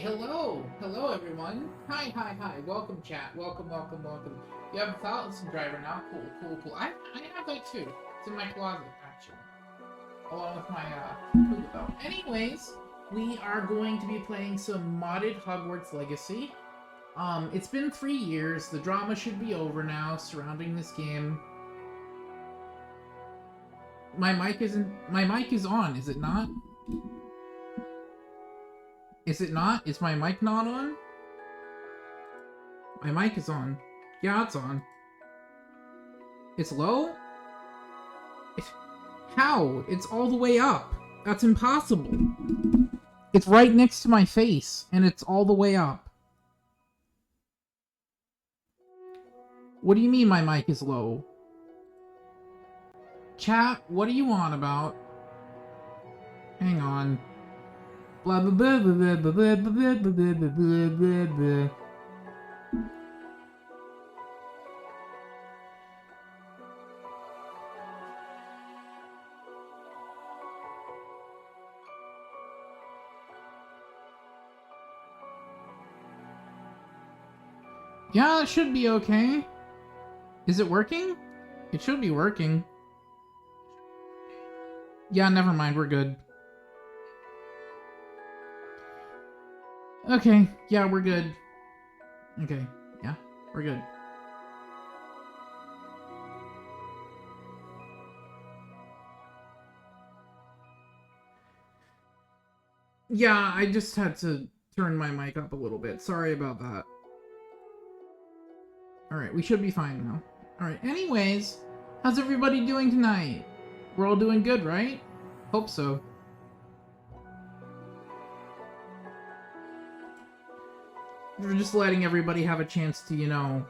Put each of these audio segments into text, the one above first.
hello! Hello, everyone! Hi! Welcome, chat. Welcome. You have a Thousands driver now? Cool. I have that too. It's in my closet, actually. Along with my, Cougar belt. Anyways, we are going to be playing some modded Hogwarts Legacy. It's been 3 years. The drama should be over now surrounding this game. My mic is on, is it not? Is it not? Is my mic not on? My mic is on. Yeah, it's on. It's low? How? It's all the way up. That's impossible. It's right next to my face, and it's all the way up. What do you mean my mic is low? Chat, what are you on about? Hang on. Blah blah blah blah blah blah blah blah blah blah blah. Yeah, it should be okay. Is it working? It should be working. Yeah, never mind, we're good. Okay, yeah, we're good. Okay, yeah, we're good. Yeah, I just had to turn my mic up a little bit. Sorry about that. Alright, we should be fine now. Alright, anyways, how's everybody doing tonight? We're all doing good, right? Hope so. We're just letting everybody have a chance to, you know,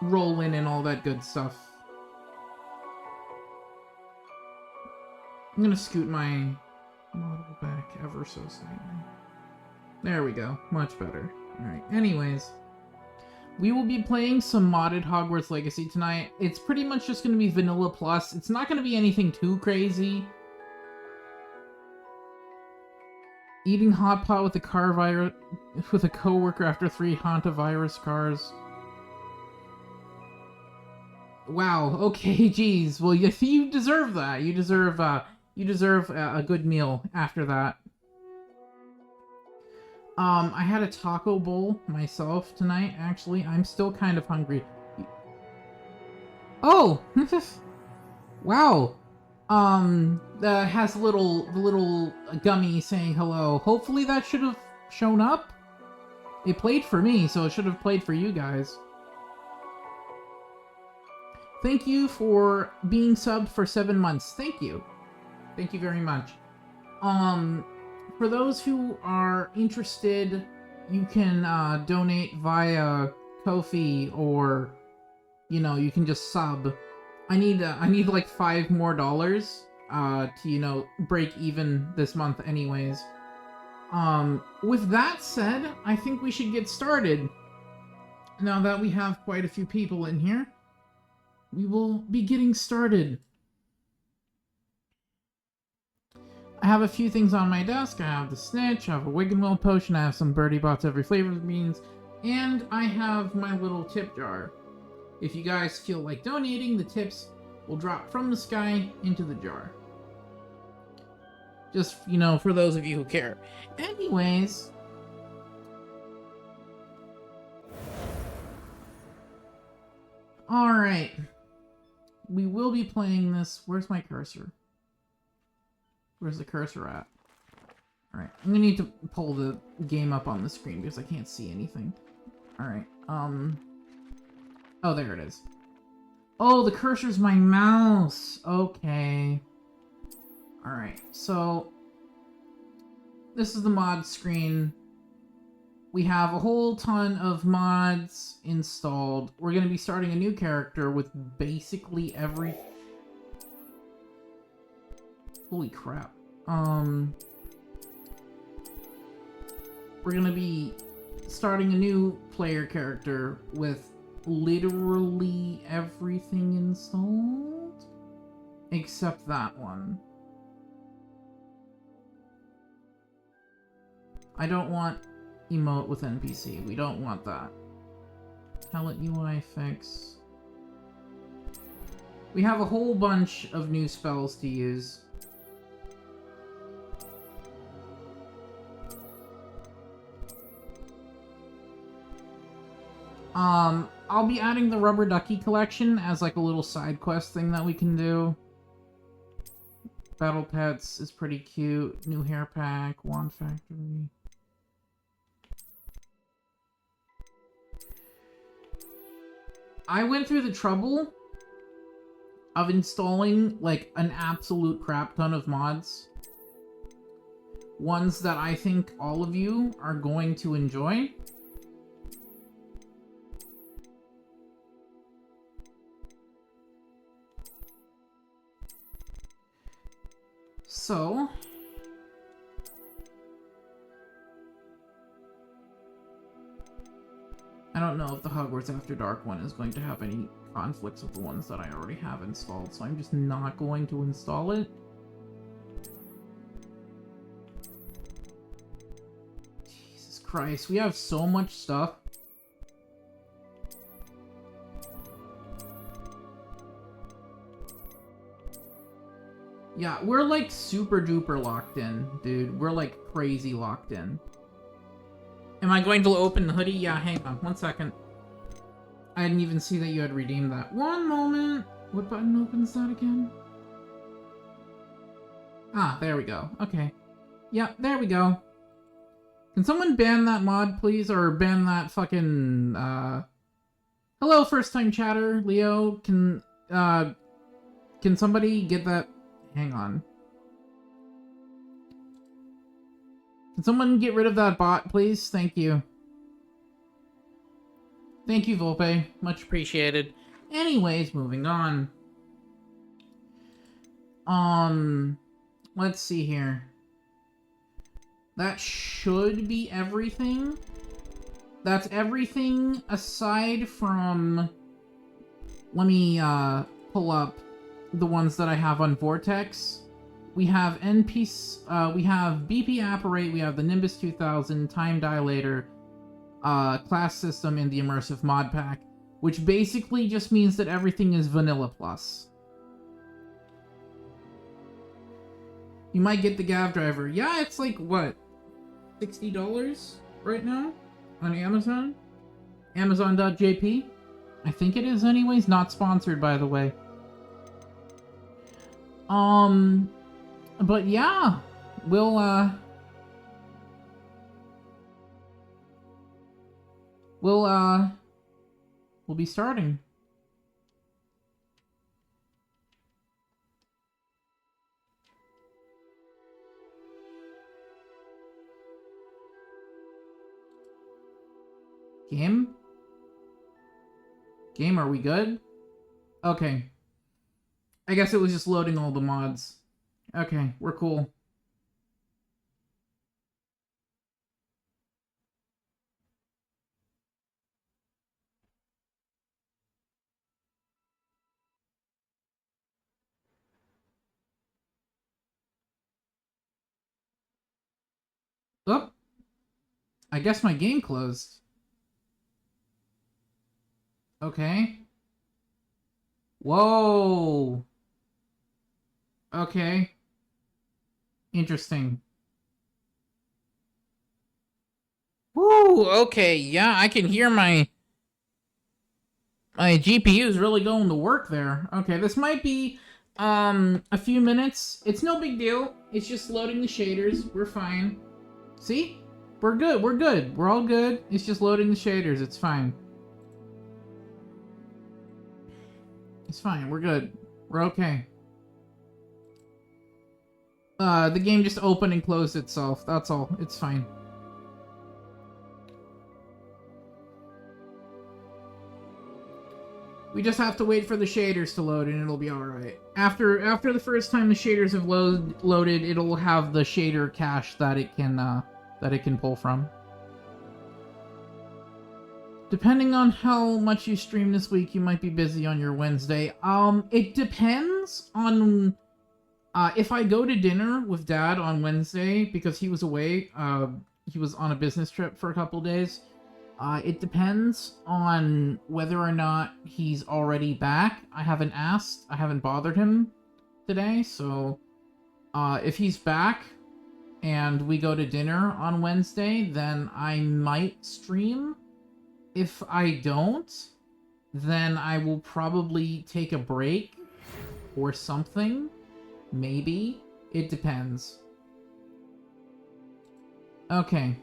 roll in and all that good stuff. I'm gonna scoot my model back ever so slightly. There we go. Much better. Alright, anyways. We will be playing some modded Hogwarts Legacy tonight. It's pretty much just going to be Vanilla Plus. It's not going to be anything too crazy. Eating hot pot with a coworker after 3 hantavirus cars. Wow. Okay. Geez. Well, you deserve that. You deserve a good meal after that. I had a taco bowl myself tonight, actually. I'm still kind of hungry. Oh! Wow. That has the little gummy saying hello. Hopefully that should have shown up. It played for me, so it should have played for you guys. Thank you for being subbed for 7 months. Thank you. Thank you very much. For those who are interested, you can donate via Ko-fi, or you know, you can just sub. I need like $5 more to, you know, break even this month anyways. With that said, I think we should get started. Now that we have quite a few people in here, we will be getting started. I have a few things on my desk. I have the snitch, I have a wig and will potion, I have some birdie bots every flavor of beans, and I have my little tip jar. If you guys feel like donating, the tips will drop from the sky into the jar. Just, you know, for those of you who care. Anyways. Alright. We will be playing this. Where's my cursor? Where's the cursor at? Alright, I'm gonna need to pull the game up on the screen because I can't see anything. Alright, oh, there it is. Oh, the cursor's my mouse! Okay. Alright, so... this is the mod screen. We have a whole ton of mods installed. We're gonna be starting a new character with basically every... Holy crap. We're gonna be starting a new player character with literally everything installed except that one. I don't want emote with NPC. We don't want that. Palette UI fix. We have a whole bunch of new spells to use. I'll be adding the Rubber Ducky collection as like a little side quest thing that we can do. Battle Pets is pretty cute. New hair pack, Wand Factory. I went through the trouble of installing like an absolute crap ton of mods. Ones that I think all of you are going to enjoy. So, I don't know if the Hogwarts After Dark one is going to have any conflicts with the ones that I already have installed, so I'm just not going to install it. Jesus Christ, we have so much stuff. Yeah, we're like super duper locked in, dude. We're like crazy locked in. Am I going to open the hoodie? Yeah, hang on. 1 second. I didn't even see that you had redeemed that. One moment. What button opens that again? Ah, there we go. Okay. Yeah, there we go. Can someone ban that mod, please? Or ban that fucking, Hello, first-time chatter. Leo, can somebody get that... Hang on. Can someone get rid of that bot, please? Thank you. Thank you, Volpe. Much appreciated. Anyways, moving on. Let's see here. That should be everything. That's everything aside from... Let me, pull up the ones that I have on Vortex. We have NPC, we have BP Apparate, we have the Nimbus 2000, Time Dilator, class system, and the Immersive Mod Pack, which basically just means that everything is Vanilla Plus. You might get the Gav driver. Yeah, it's like, what, $60 right now on Amazon? Amazon.jp? I think it is anyways, not sponsored by the way. But yeah, we'll be starting. Game? Game, are we good? Okay. I guess it was just loading all the mods. Okay, we're cool. Oh, I guess my game closed. Okay. Whoa. Okay. Interesting. Woo, okay, yeah, I can hear my GPU is really going to work there. Okay, this might be a few minutes. It's no big deal. It's just loading the shaders. We're fine. See? We're good. We're good. We're all good. It's just loading the shaders. It's fine. It's fine. We're good. We're okay. The game just opened and closed itself. That's all. It's fine. We just have to wait for the shaders to load and it'll be alright. After the first time the shaders have loaded, it'll have the shader cache that it can pull from. Depending on how much you stream this week, you might be busy on your Wednesday. It depends on if I go to dinner with Dad on Wednesday because he was away. he was on a business trip for a couple days. It depends on whether or not he's already back. I haven't asked. I haven't bothered him today, so if he's back and we go to dinner on Wednesday, then I might stream. If I don't, then I will probably take a break or something. Maybe. It depends. Okay.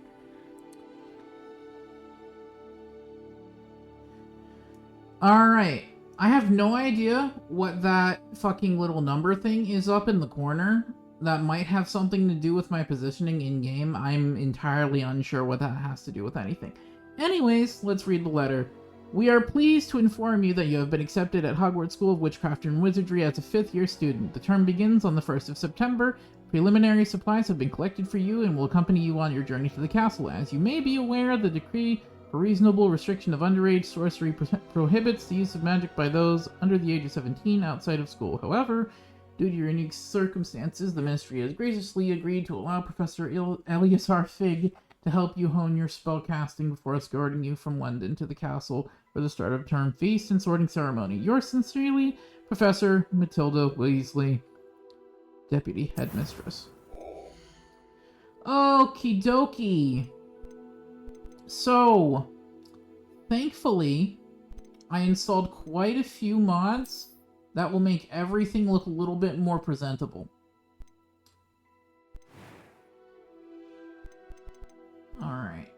Alright. I have no idea what that fucking little number thing is up in the corner. That might have something to do with my positioning in-game. I'm entirely unsure what that has to do with anything. Anyways, let's read the letter. We are pleased to inform you that you have been accepted at Hogwarts School of Witchcraft and Wizardry as a 5th-year student. The term begins on the 1st of September. Preliminary supplies have been collected for you and will accompany you on your journey to the castle. As you may be aware, the decree for reasonable restriction of underage sorcery prohibits the use of magic by those under the age of 17 outside of school. However, due to your unique circumstances, the Ministry has graciously agreed to allow Professor Eleazar Fig to help you hone your spellcasting before escorting you from London to the castle for the start of term feast and sorting ceremony. Yours sincerely, Professor Matilda Weasley, Deputy Headmistress. Okie dokie. So, thankfully, I installed quite a few mods that will make everything look a little bit more presentable. Alright,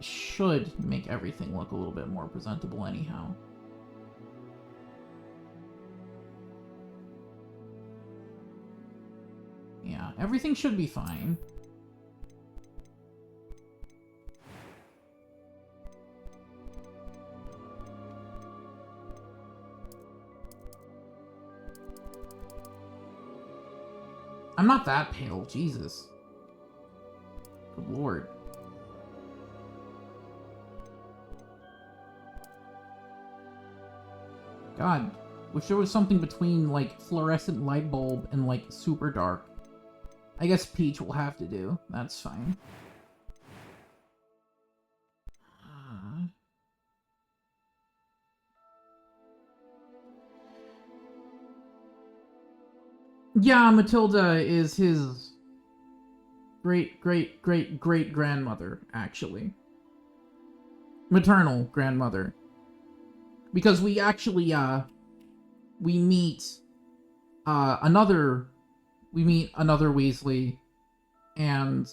should make everything look a little bit more presentable anyhow. Yeah, everything should be fine. I'm not that pale, Jesus. Good lord. God, wish there was something between, like, fluorescent light bulb and, like, super dark. I guess peach will have to do. That's fine. Yeah, Matilda is his great-great-great-great-grandmother, actually. Maternal grandmother. Because we actually, we meet another Weasley and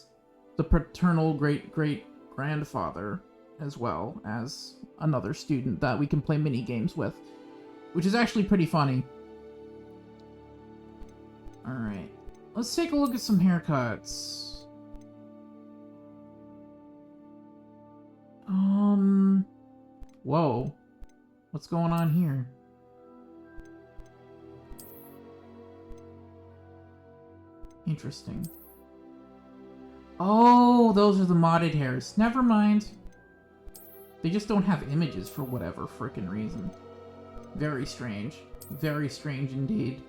the paternal great-great-grandfather as well as another student that we can play mini games with, which is actually pretty funny. Alright, let's take a look at some haircuts. Whoa. What's going on here? Interesting. Oh, those are the modded hairs. Never mind. They just don't have images for whatever frickin' reason. Very strange. Very strange indeed.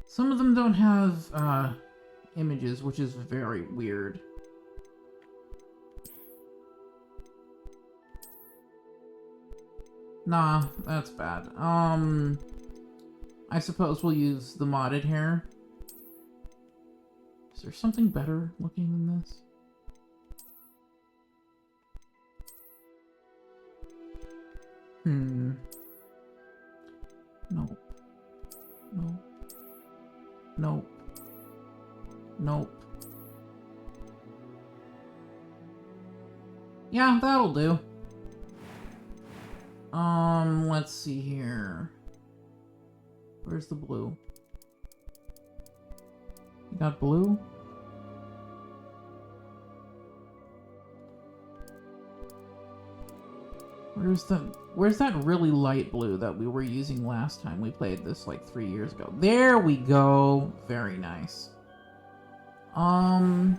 Some of them don't have, images, which is very weird. Nah, that's bad. I suppose we'll use the modded hair. Is there something better looking than this? Nope. Nope. Nope. Nope. Yeah, that'll do. Let's see here. Where's the blue? You got blue? Where's that really light blue that we were using last time we played this like 3 years ago? There we go. Very nice. Hair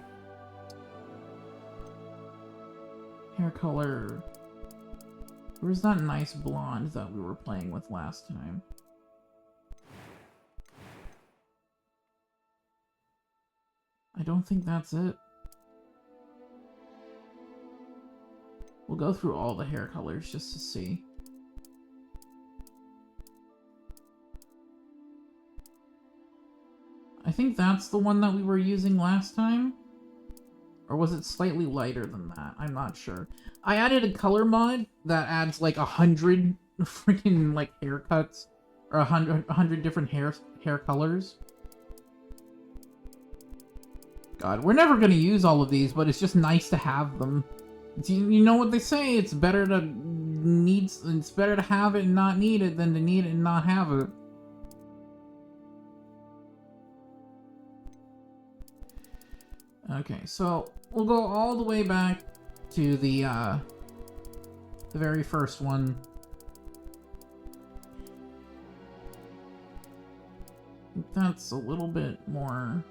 color. Where's that nice blonde that we were playing with last time? I don't think that's it. We'll go through all the hair colors just to see. I think that's the one that we were using last time. Or was it slightly lighter than that? I'm not sure. I added a color mod that adds like 100 freaking like haircuts. Or 100 different hair colors. God, we're never gonna use all of these, but it's just nice to have them. You know what they say? It's better to have it and not need it than to need it and not have it. Okay, so we'll go all the way back to the very first one. That's a little bit more.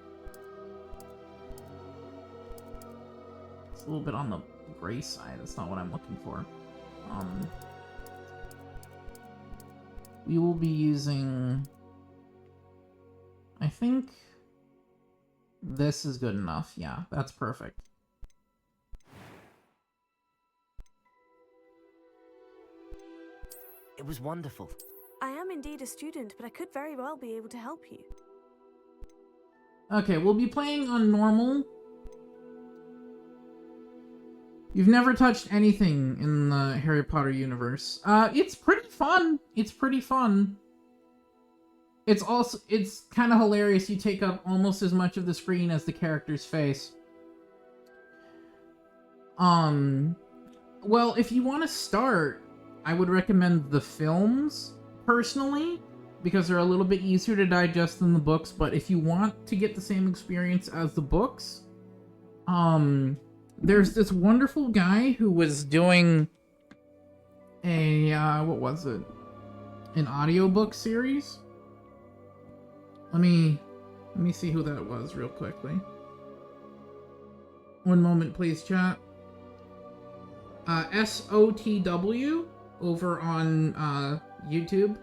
It's a little bit on the gray side. That's not what I'm looking for. We will be using. I think this is good enough. Yeah, that's perfect. It was wonderful. I am indeed a student, but I could very well be able to help you. Okay, we'll be playing on normal. You've never touched anything in the Harry Potter universe. It's pretty fun. It's pretty fun. It's kind of hilarious. You take up almost as much of the screen as the character's face. Well, if you want to start, I would recommend the films, personally, because they're a little bit easier to digest than the books, but if you want to get the same experience as the books, there's this wonderful guy who was doing a, what was it? An audiobook series? Let me see who that was real quickly. One moment, please, chat. SOTW over on YouTube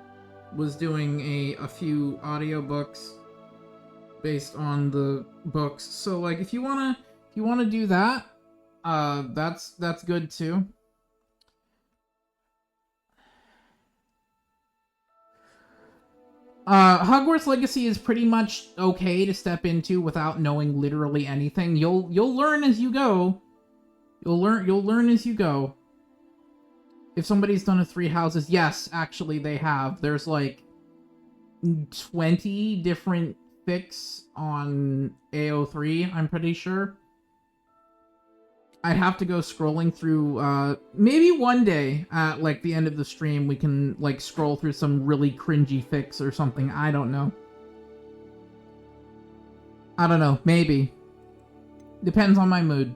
was doing a few audiobooks based on the books. So like if you wanna do that, that's good too. Hogwarts Legacy is pretty much okay to step into without knowing literally anything. You'll learn as you go. You'll learn as you go. If somebody's done a 3 houses, yes, actually they have. There's like 20 different fics on AO3, I'm pretty sure. I'd have to go scrolling through, maybe one day at, like, the end of the stream we can, like, scroll through some really cringy fics or something. I don't know. I don't know. Maybe. Depends on my mood.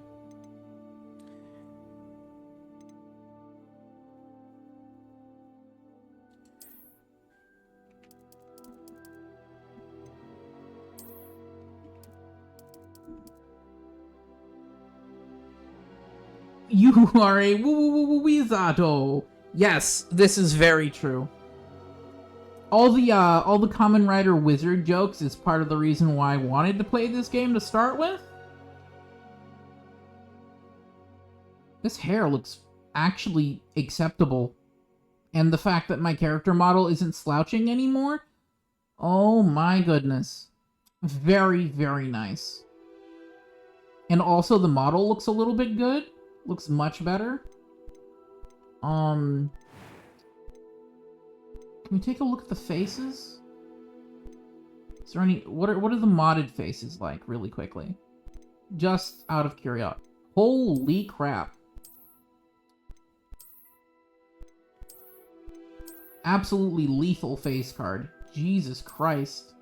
You are a wizardo. Yes, this is very true. All the Common Rider wizard jokes is part of the reason why I wanted to play this game to start with. This hair looks actually acceptable. And the fact that my character model isn't slouching anymore. Oh my goodness. Very, very nice. And also the model looks a little bit good. Looks much better. Can we take a look at the faces? Is there any... What are the modded faces like, really quickly? Just out of curiosity. Holy crap. Absolutely lethal face card. Jesus Christ.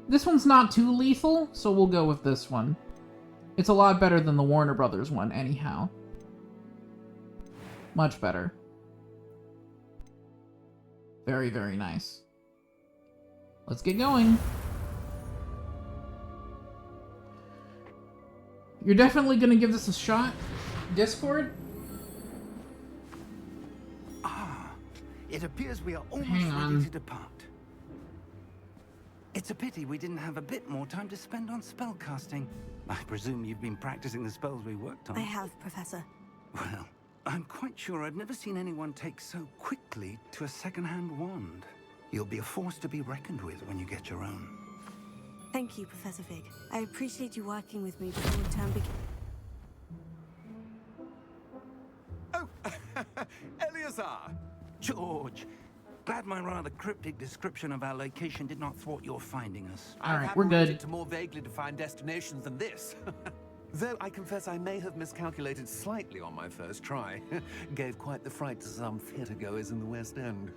This one's not too lethal, so we'll go with this one. It's a lot better than the Warner Brothers one, anyhow. Much better. Very, very nice. Let's get going. You're definitely gonna give this a shot? Discord? It appears we are almost Hang on. ready to depart. It's a pity we didn't have a bit more time to spend on spellcasting. I presume you've been practicing the spells we worked on. I have, Professor. Well, I'm quite sure I've never seen anyone take so quickly to a second-hand wand. You'll be a force to be reckoned with when you get your own. Thank you, Professor Fig. I appreciate you working with me before the term begins. Oh, Eleazar! George, glad my rather cryptic description of our location did not thwart your finding us. All right, I've we're good. apparated to more vaguely defined destinations than this. Though I confess I may have miscalculated slightly on my first try. Gave quite the fright to some theatergoers in the West End.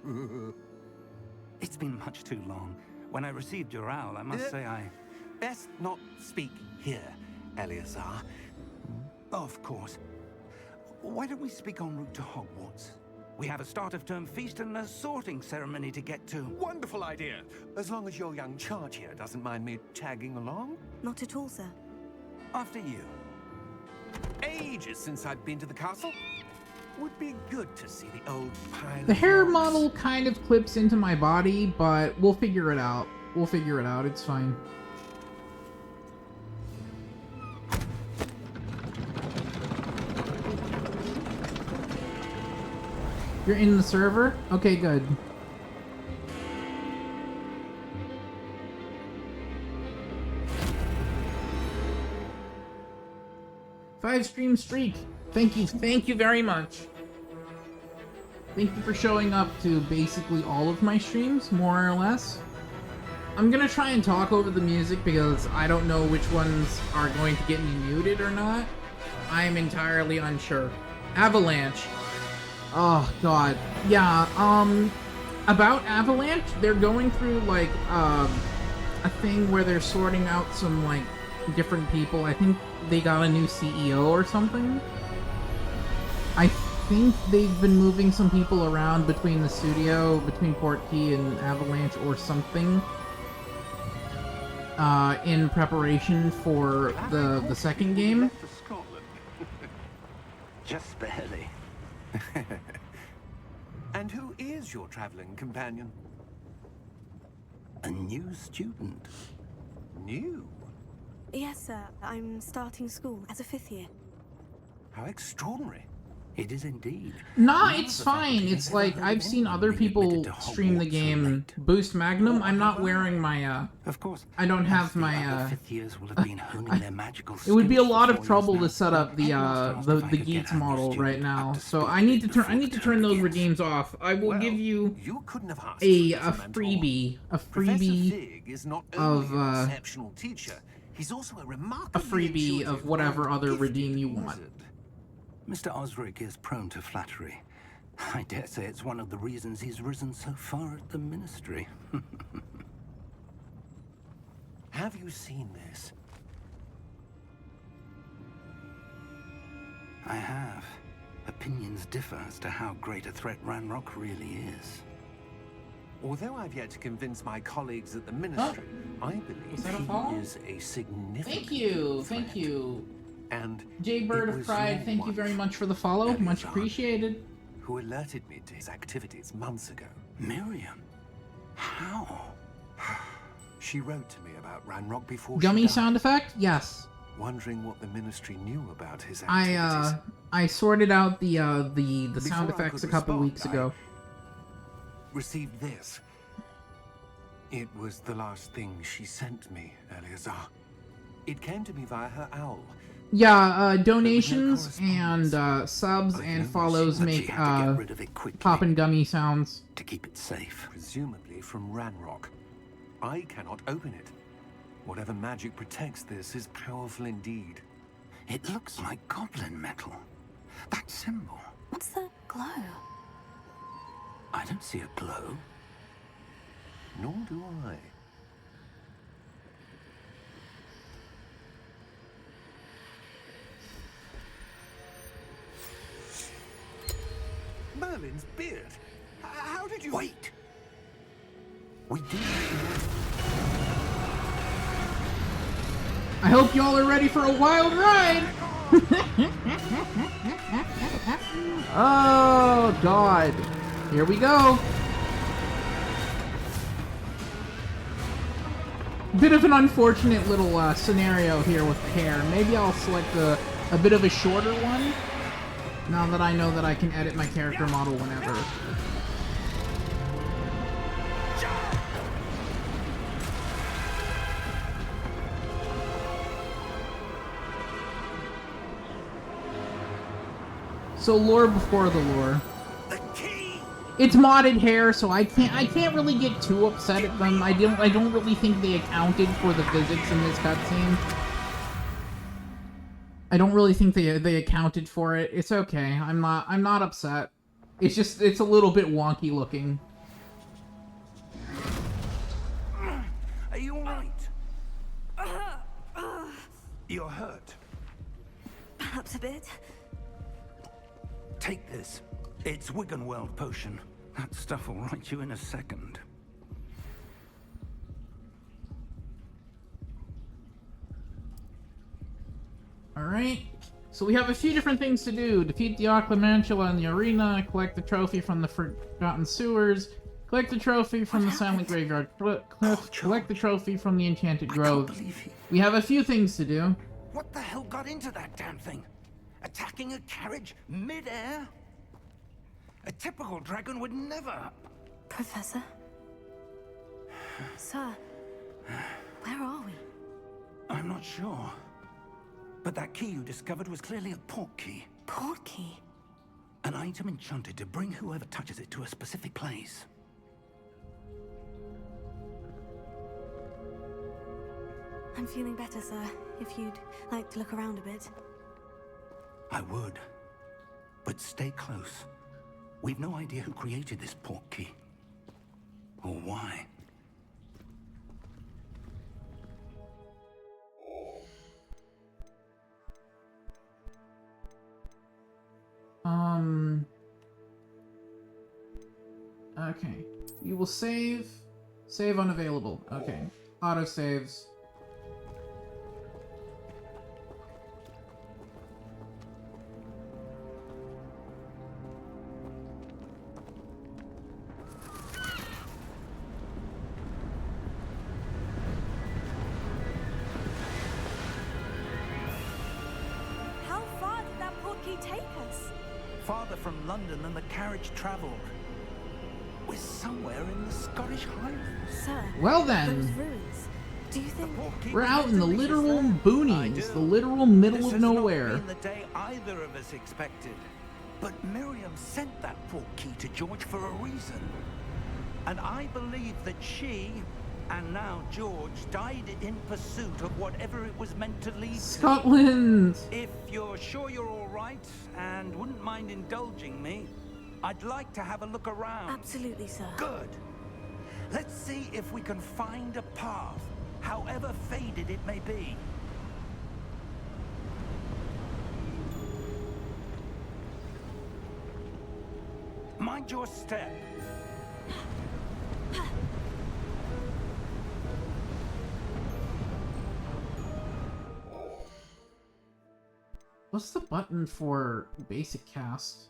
It's been much too long. When I received your owl, I must say I... Best not speak here, Eleazar. Of course. Why don't we speak en route to Hogwarts? We have a start-of-term feast and a sorting ceremony to get to. Wonderful idea! As long as your young charge here doesn't mind me tagging along. Not at all, sir. After you. Ages since I've been to the castle. Would be good to see the old pile The of hair rocks. model kind of clips into my body, but we'll figure it out. We'll figure it out. It's fine. You're in the server? Okay, good. Five stream streak. Thank you very much. Thank you for showing up to basically all of my streams, more or less. I'm gonna try and talk over the music because I don't know which ones are going to get me muted or not. I'm entirely unsure. Avalanche. Oh god. Yeah, about Avalanche, they're going through like a thing where they're sorting out some like different people. I think they got a new CEO or something. I think they've been moving some people around between the studio, between Portkey and Avalanche or something, in preparation for the second game. Left for Scotland. Just barely. And who is your traveling companion? A new student. New? Yes, sir. I'm starting school as a 5th year. How extraordinary. It is indeed. Nah, None it's of the fine. faculty It's has ever like heard I've of seen anyone other being people admitted to stream the Hogwarts so game late. Boost Magnum. I'm not Whatever. wearing my Of course. I don't have as the my, other fifth years will have been honing their magical it would be a skills lot for of 4 trouble years to now. set up the Everyone's asked if I could Geats get our new model student right up now. to So speed I need to before turn the term those begins. games off. I will Well, give you you couldn't have asked a for better mentor. freebie, Professor Fig is not only of, an exceptional teacher, he's also a remarkably freebie intuitive of whatever and other gifted redeem you want. wizard. Mr. Osric is prone to flattery. I dare say it's one of the reasons he's risen so far at the Ministry. Have you seen this? I have. Opinions differ as to how great a threat Ranrock really is. Although I've yet to convince my colleagues at the Ministry, I believe Was that a he follow? is a significant Thank you, threat. thank you. And Jaybird it of was Pride, your thank you very wife, much for the follow. Much Eleazar, appreciated. who alerted me to his activities months ago. Miriam? How? She wrote to me about Ranrock before Gummy she died, sound effect? Yes. wondering what the Ministry knew about his activities. I sorted out the Before sound I effects a could couple respond, weeks ago. Received this. It was the last thing she sent me, Eleazar. It came to me via her owl. Yeah, donations correspondence. and subs I've and noticed follows that she make had to get rid of it quickly pop and gummy sounds. to keep it safe. Presumably from Ranrock. I cannot open it. Whatever magic protects this is powerful indeed. It looks like goblin metal. That symbol. What's the glow? I don't see a glow. Nor do I. Merlin's beard. How did you... Wait! We do have I hope y'all are ready for a wild ride! Oh, God. Here we go. Bit of an unfortunate little scenario here with the hair. Maybe I'll select a bit of a shorter one, now that I know that I can edit my character model whenever. So lore before the lore. It's modded hair, so I can't really get too upset at them. I don't really think they accounted for the physics in this cutscene. I don't really think they accounted for it. It's okay. I'm not upset. It's just it's a little bit wonky looking. Are you all right? You're hurt. Perhaps a bit. Take this. It's Wiggenweld potion. That stuff will right you in a second. Alright. So we have a few different things to do. Defeat the Occlumantula in the arena, collect the trophy from the Forgotten Sewers, collect the trophy from the Silent Graveyard Cliff, collect the trophy from the Enchanted Grove. We have a few things to do. What the hell got into that damn thing? Attacking a carriage mid-air? A typical dragon would never... Professor? Sir, where are we? I'm not sure. But that key you discovered was clearly a port key. Port key? An item enchanted to bring whoever touches it to a specific place. I'm feeling better, sir. If you'd like to look around a bit. I would. But stay close. We've no idea who created this port key. Or why. Okay. We will save. Save unavailable. Okay. Auto saves. How far did that port key take us? Farther from London than the carriage traveled. We're somewhere in the Scottish Highlands. Sir, Well those then, ruins. Do you think... we're out in the literal boonies, the literal middle of nowhere. This has not been the day either of us expected. But Miriam sent that port key to George for a reason. And I believe that she, and now George, died in pursuit of whatever it was meant to lead to. Scotland! If you're sure you're all right and wouldn't mind indulging me, I'd like to have a look around. Absolutely, sir. Good. Let's see if we can find a path, however faded it may be. Mind your step. What's the button for basic cast?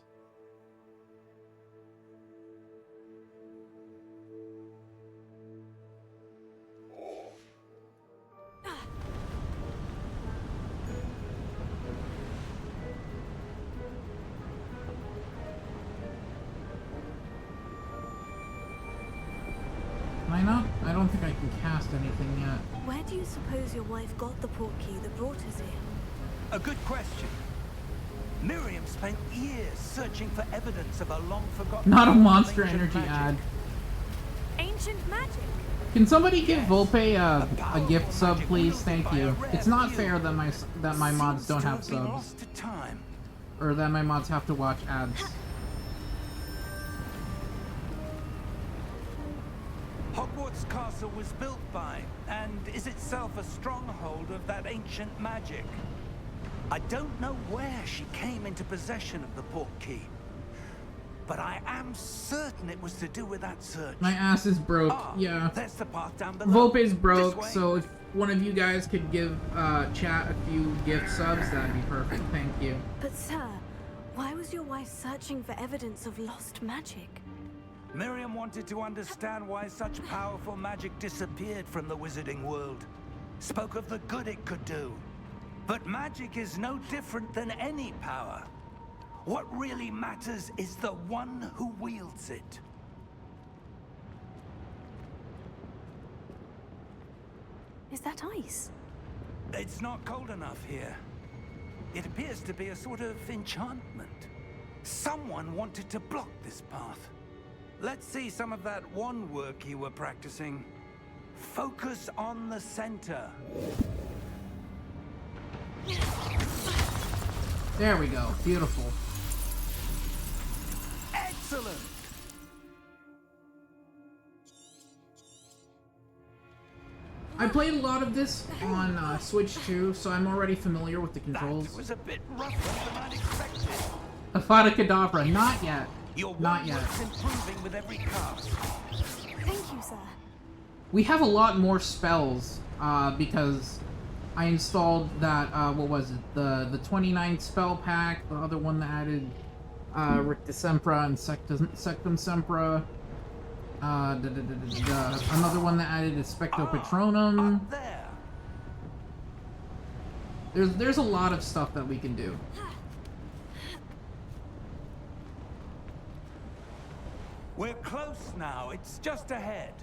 Can I not? I don't think I can cast anything yet. Where do you suppose your wife got the port key that brought us here? A good question. Miriam spent years searching for evidence of a long-forgotten... Not a Monster ancient Energy magic. ad. Ancient magic? Can somebody give Volpe a powerful gift sub, magic please? wielded Thank by a you. rare It's not few. fair that my mods Seems don't to have have been subs. lost to time. Or that my mods have to watch ads. Hogwarts Castle was built by, and is itself a stronghold of that ancient magic. I don't know where she came into possession of the port key, but I am certain it was to do with that search. My ass is broke. Ah, Yeah. that's the path down below. Volpe's This broke, way. so one of you guys could give chat a few gift subs, that'd be perfect. Thank you. But sir, why was your wife searching for evidence of lost magic? Miriam wanted to understand why such powerful magic disappeared from the wizarding world. Spoke of the good it could do. But magic is no different than any power. What really matters is the one who wields it. Is that ice? It's not cold enough here. It appears to be a sort of enchantment. Someone wanted to block this path. Let's see some of that wand work you were practicing. Focus on the center. There we go. Beautiful. Excellent! I played a lot of this on Switch too, so I'm already familiar with the controls. That was a bit rougher than I'd expected. Avada Kedavra, not yet. Your Not yet. wand work's improving with every cast. Thank you, sir. We have a lot more spells, because I installed that, what was it? The 29 spell pack, the other one that added, Ricta Sempra and Sectum Sempra. Another one that added Expecto Patronum. Up there. There's a lot of stuff that we can do. We're close now. It's just ahead.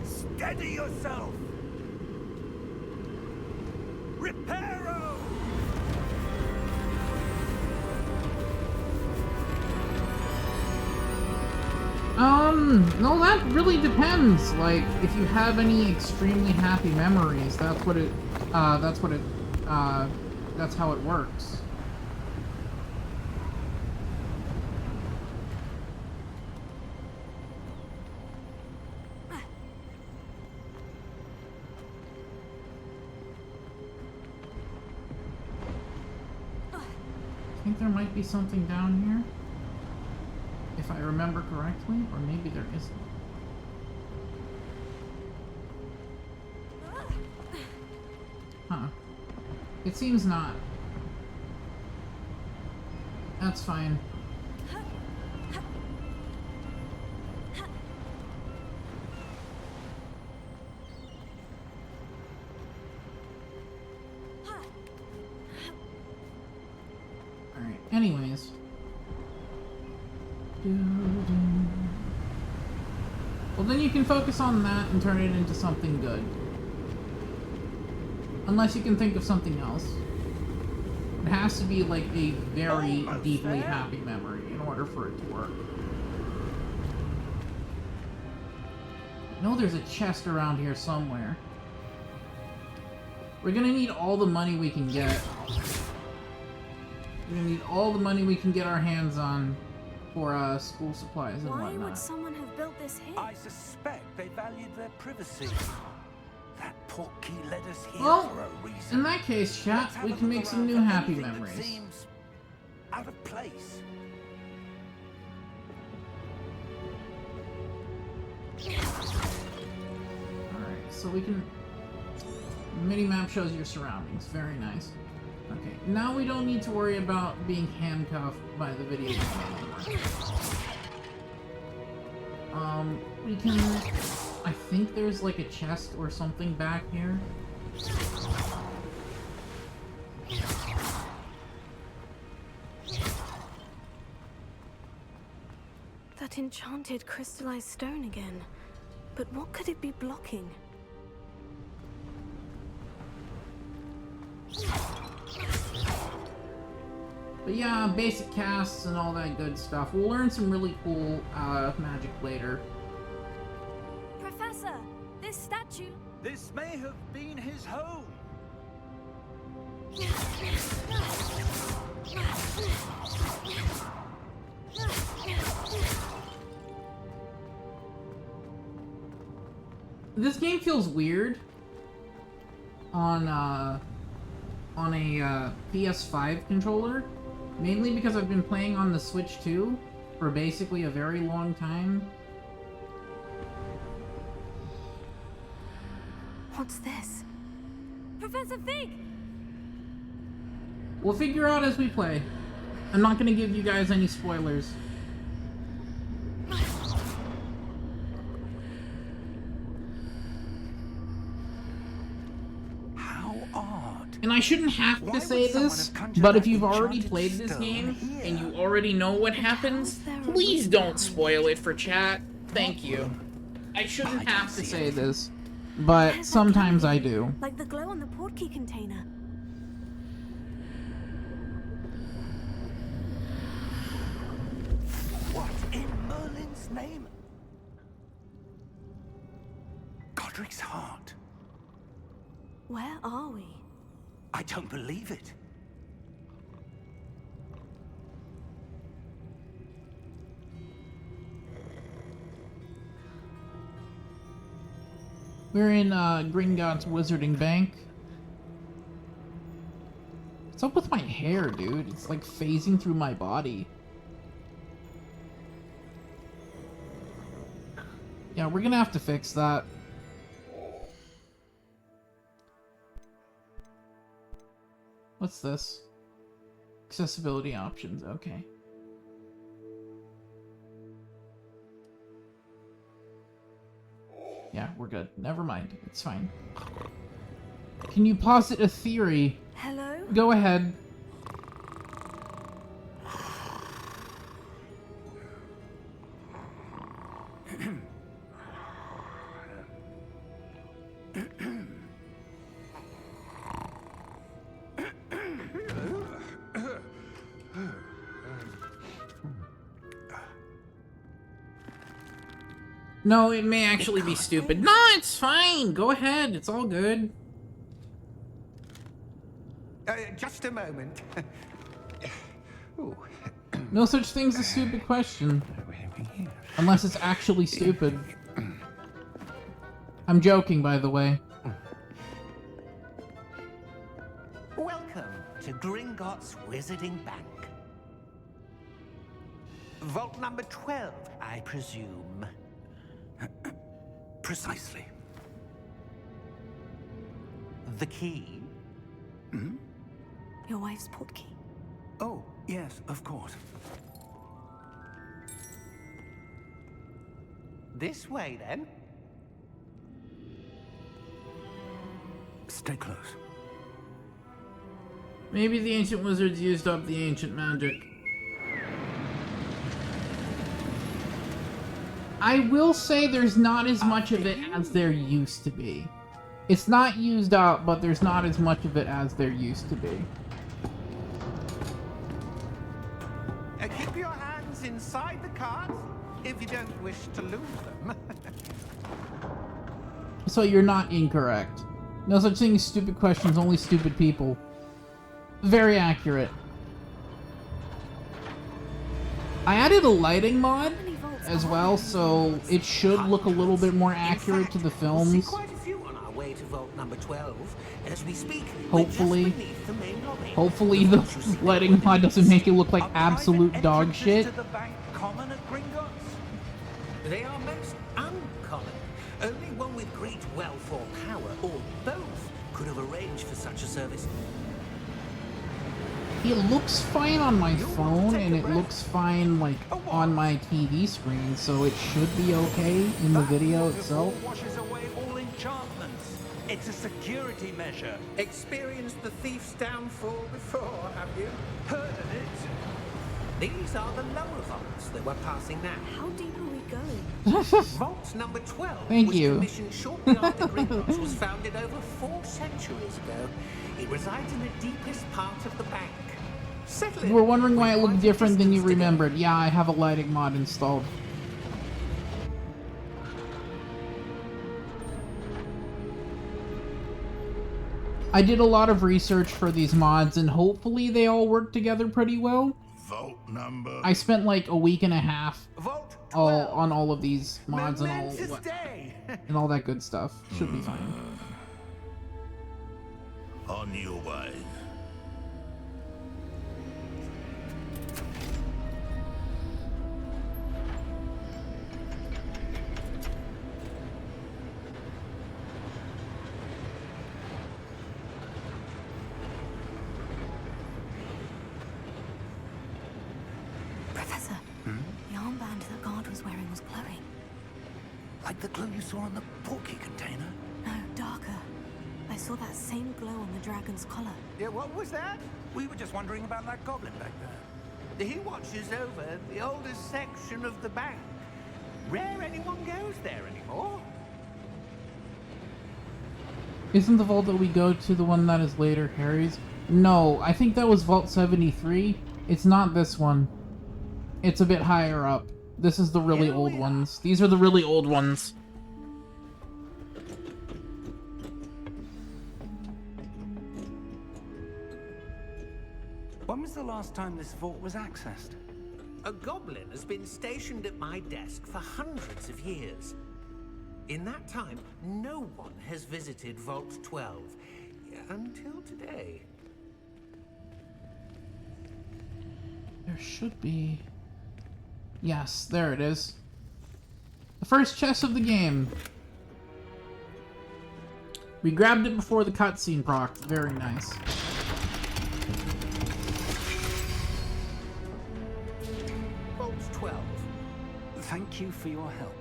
Steady yourself. Reparo! No, that really depends. Like, if you have any extremely happy memories, that's how it works. I think there might be something down here. If I remember correctly, or maybe there isn't. Huh. It seems not. That's fine. Alright, anyways. Well, then you can focus on that and turn it into something good. Unless you can think of something else. It has to be like a very deeply happy memory in order for it to work. I know there's a chest around here somewhere. We're gonna need all the money we can get. We're gonna need all the money we can get our hands on for school supplies and Why whatnot. would someone have built this here? I suspect they valued their privacy. That portkey led us here Well, for a reason. in that case, chat, Let's have we a can look make some around new for happy anything that memories. seems out of place. Alright, so we can... Minimap shows your surroundings. Very nice. Okay, now we don't need to worry about being handcuffed by the video game anymore. We can... I think there's like a chest or something back here. That enchanted crystallized stone again. But what could it be blocking? But yeah, basic casts and all that good stuff. We'll learn some really cool magic later. Professor, this statue... This may have been his home. This game feels weird on on a PS5 controller, mainly because I've been playing on the Switch 2 for basically a very long time. What's this? Professor Fig! We'll figure out as we play. I'm not gonna give you guys any spoilers. How odd. And I shouldn't have Why to would say someone this, have conjured but if that you've already enchanted played this stone game here? and you already know what happens, How's there a please reason don't behind spoil it for chat. Thank you. I shouldn't I don't have to see say anything. this, but Where's that sometimes coming? I do. Like the glow on the portkey container. What in Merlin's name? Godric's heart. Where are we? I don't believe it. We're in Gringotts Wizarding Bank. What's up with my hair, dude? It's like phasing through my body. Yeah, we're gonna have to fix that. What's this? Accessibility options, okay. Yeah, we're good. Never mind. It's fine. Can you posit a theory? Hello? Go ahead. No, it may actually be stupid. No, it's fine. Go ahead. It's all good. Just a moment. Ooh. No such thing as a stupid question. Unless it's actually stupid. I'm joking, by the way. Welcome to Gringotts Wizarding Bank. Vault number 12, I presume. Precisely. The key? Your wife's portkey. Oh, yes, of course. This way, then. Stay close. Maybe the ancient wizards used up the ancient magic. I will say there's not as much of it as there used to be. It's not used up, but there's not as much of it as there used to be. Keep your hands inside the cards if you don't wish to lose them. So you're not incorrect. No such thing as stupid questions, only stupid people. Very accurate. I added a lighting mod as well, so it should look a little bit more accurate to the We'll see films. quite a few on our way to vault number 12. As we speak, Hopefully. we're just beneath the main lobby. Hopefully the lighting mod doesn't make it look like absolute dog shit. To the bank common at Gringotts? They are most uncommon. Only one with great wealth or power, or both, could have arranged for such a service. It looks fine on my phone, and it looks fine, like, on my TV screen, so it should be okay in the video itself. Washes away all enchantments. It's a security measure. Experienced the thief's downfall before, have you? Heard of it? These are the lower vaults that we're passing now. How deep are we going? Vault number 12 Thank was you. commissioned shortly after Gringotts was founded over 4 centuries ago. It resides in the deepest part of the bank. Settle in. You were wondering why it With looked quite a different than you distance to go. remembered. Yeah, I have a lighting mod installed. I did a lot of research for these mods, and hopefully they all work together pretty well. Vault number. I spent like a week and a half Vault 12. on all of these mods and Momentous day. all that good stuff. Should be fine. On your way. wearing was glowing. Like the glow you saw on the portkey container? No, darker. I saw that same glow on the dragon's collar. Yeah, what was that? We were just wondering about that goblin back there. He watches over the oldest section of the bank. Rare anyone goes there anymore. Isn't the vault that we go to the one that is later Harry's? No, I think that was Vault 73. It's not this one. It's a bit higher up. This is the really old ones. These are the really old ones. When was the last time this vault was accessed? A goblin has been stationed at my desk for hundreds of years. In that time, no one has visited Vault 12 until today. There should be... Yes, there it is. The first chest of the game. We grabbed it before the cutscene procced. Very nice. Vault 12. Thank you for your help.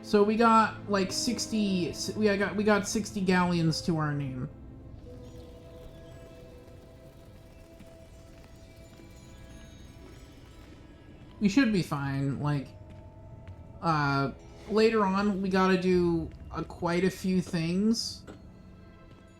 So we got like 60. We got 60 galleons to our name. We should be fine. Like, later on, we gotta do quite a few things.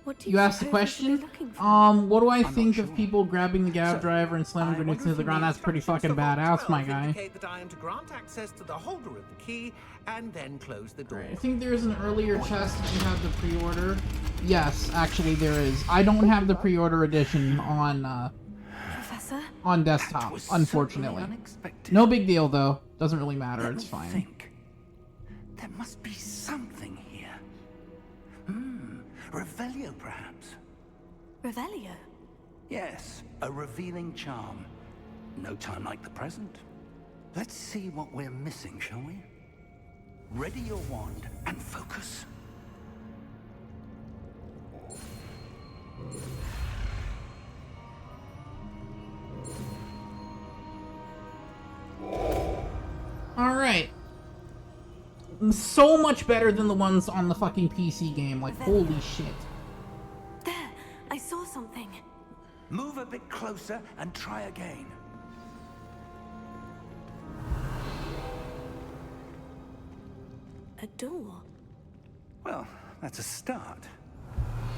What do You asked the suppose we should be question? looking for? What do I not think sure. of people grabbing the Gav So, driver and slamming I grenades wonder into the if ground? That's pretty fucking instructions for Vault badass, my 12 guy. indicate that I am to grant access to the holder of the key and then close the door. Right, I think there's an earlier chest if you have the pre-order. Yes, actually there is. I don't have the pre-order edition Professor? on That desktop, was unfortunately. certainly unexpected. No big deal though. Doesn't really matter. Let It's me fine. think. There must be something here. Revelio, perhaps. Revelio? Yes, a revealing charm. No time like the present. Let's see what we're missing, shall we? Ready your wand and focus. Alright. So much better than the ones on the fucking PC game. Like, holy shit. There! I saw something. Move a bit closer and try again. A door. Well, that's a start.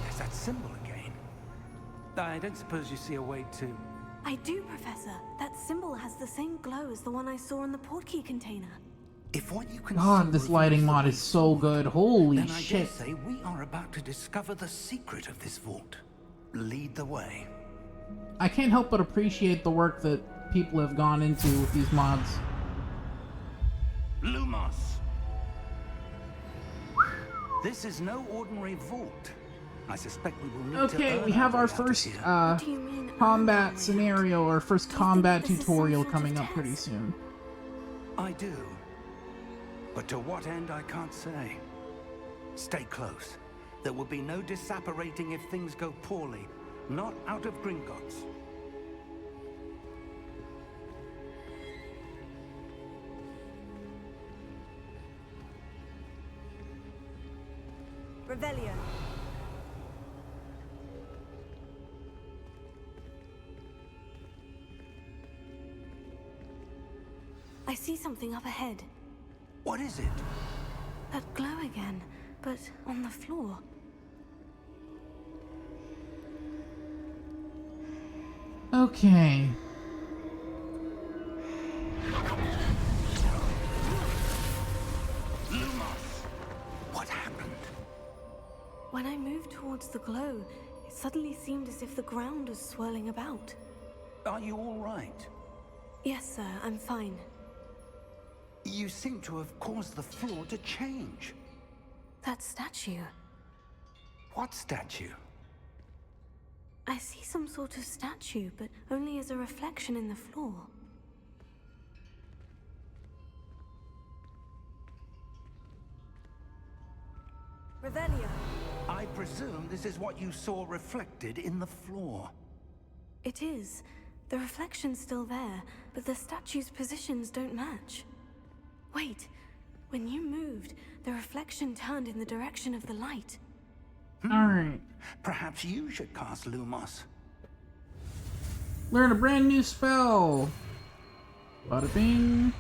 There's that symbol again. I don't suppose you see a way to... I do, Professor. That symbol has the same glow as the one I saw in the portkey container. If what you can God, see this lighting reveals the mod way is so forward, good. Holy then I shit. dare say we are about to discover the secret of this vault. Lead the way. I can't help but appreciate the work that people have gone into with these mods. Lumos! This is no ordinary vault. I suspect we will need to Okay, earn we have way our out of first here. What do you mean, combat earn scenario or first Do you think combat this is some tutorial sort of coming up pretty test? soon. I do. But to what end, I can't say. Stay close. There will be no disapparating if things go poorly. Not out of Gringotts. Revelio. I see something up ahead. What is it? That glow again, but on the floor. Okay. Lumos! What happened? When I moved towards the glow, it suddenly seemed as if the ground was swirling about. Are you all right? Yes, sir, I'm fine. You seem to have caused the floor to change. That statue. What statue? I see some sort of statue, but only as a reflection in the floor. Revelio. I presume this is what you saw reflected in the floor. It is. The reflection's still there, but the statue's positions don't match. Wait, when you moved, the reflection turned in the direction of the light. Alright. Perhaps you should cast Lumos. Learn a brand new spell. Bada bing.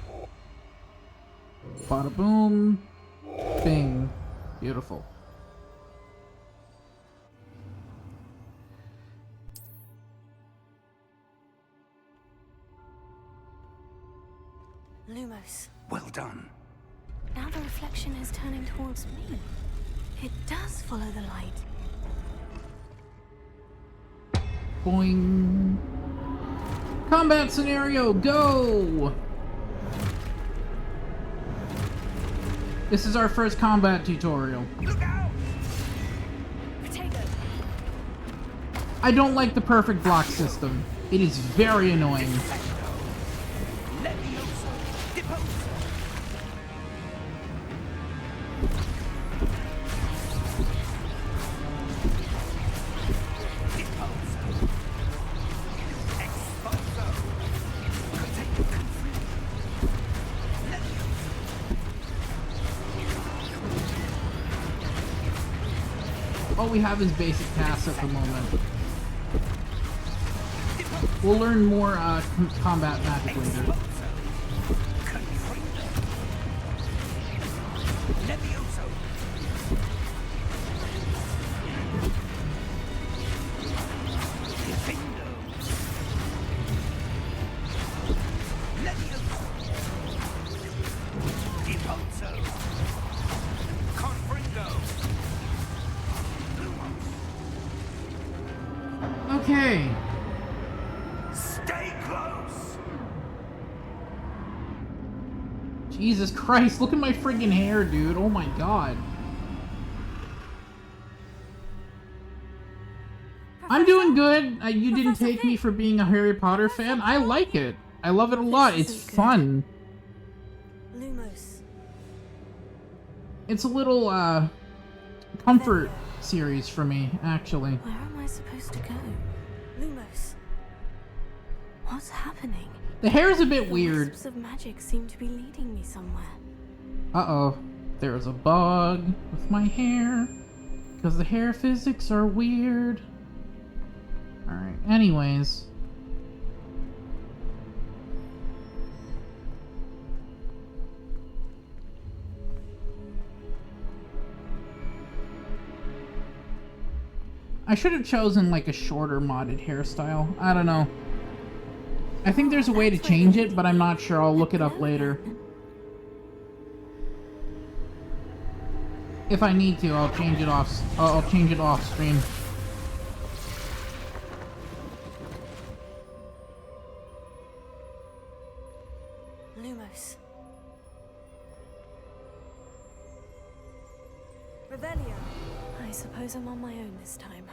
Bada boom. Bing. Beautiful. Lumos. Well done. Now the reflection is turning towards me. It does follow the light. Boing. Combat scenario, go! This is our first combat tutorial. Look out! Potato. I don't like the perfect block system. It is very annoying. Levioso! Deposo! Deposo! Exposo! Potato confringo! Levioso! All we have is basic tasks at the moment. We'll learn more combat magic later. Levioso! Defendo! Levioso! Deposo! Confringo! Okay. Stay close! Jesus Christ, look at my friggin' hair, dude. Oh my god. I'm doing good. You didn't take me for being a Harry Potter fan. I like it. I love it a lot. It's fun. Lumos. It's a little, comfort series for me, actually. Where am I supposed to go? Lumos. What's happening? The hair's a bit weird. Wisps of magic seem to be leading me somewhere. Uh-oh. There's a bug with my hair. Because the hair physics are weird. Alright, anyways. I should have chosen like a shorter modded hairstyle. I don't know. I think there's a way to change it, but I'm not sure. I'll look it up later. If I need to, I'll change it off. I'll change it off stream. Lumos. Revelio. I suppose I'm on my own this time.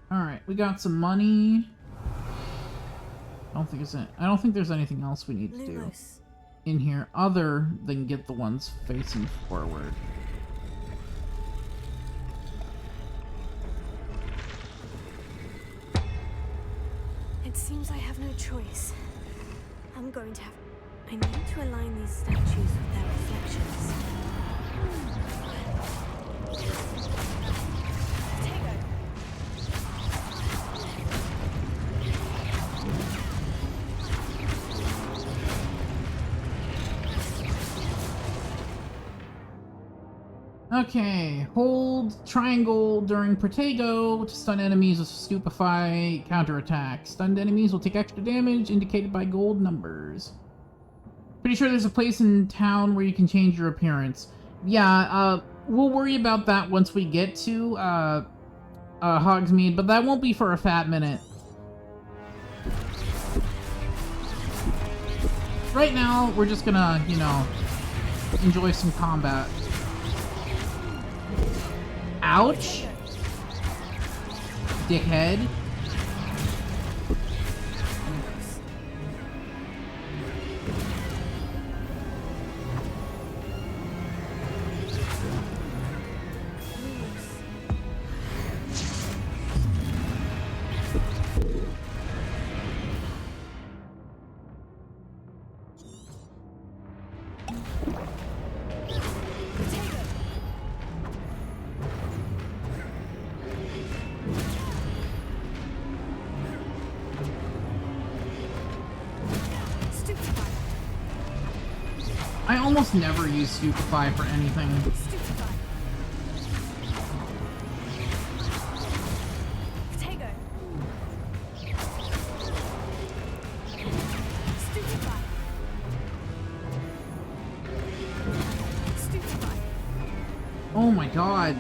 Alright, we got some money. I don't think there's anything else we need to do Lumos. in here other than get the ones facing forward. It seems I have no choice. I'm going to have... I need to align these statues with their reflections. Potato. Okay, hold triangle during Protego to stun enemies with Stupefy counterattack. Stunned enemies will take extra damage indicated by gold numbers. Pretty sure there's a place in town where you can change your appearance. Yeah, we'll worry about that once we get to Hogsmeade, but that won't be for a fat minute. Right now, we're just gonna, you know, enjoy some combat. Ouch! Dickhead. almost never use Stupefy for anything. Stupefy. Potato. Stupefy. Stupefy. Oh my god.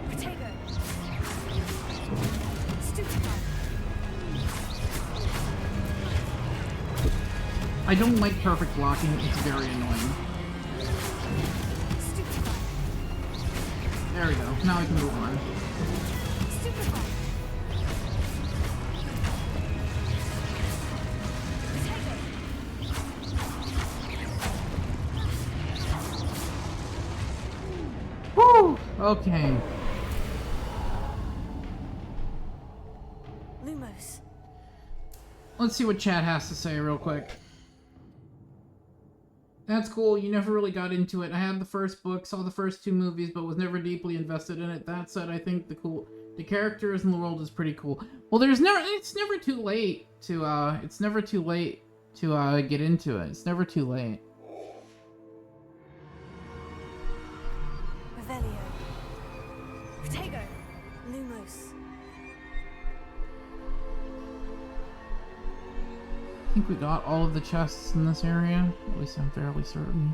Potato. Stupefy. I don't like perfect blocking, it's very annoying. Stupefy. There we go, now I can move on. Stupefy. Potato. Woo! Okay. Lumos. Let's see what chat has to say real quick. That's cool, you never really got into it. I had the first book, saw the first 2 movies, but was never deeply invested in it. That said, I think the characters and the world is pretty cool. Well, it's never too late to get into it. It's never too late. Revelio. Potato. Lumos. I think we got all of the chests in this area. At least I'm fairly certain.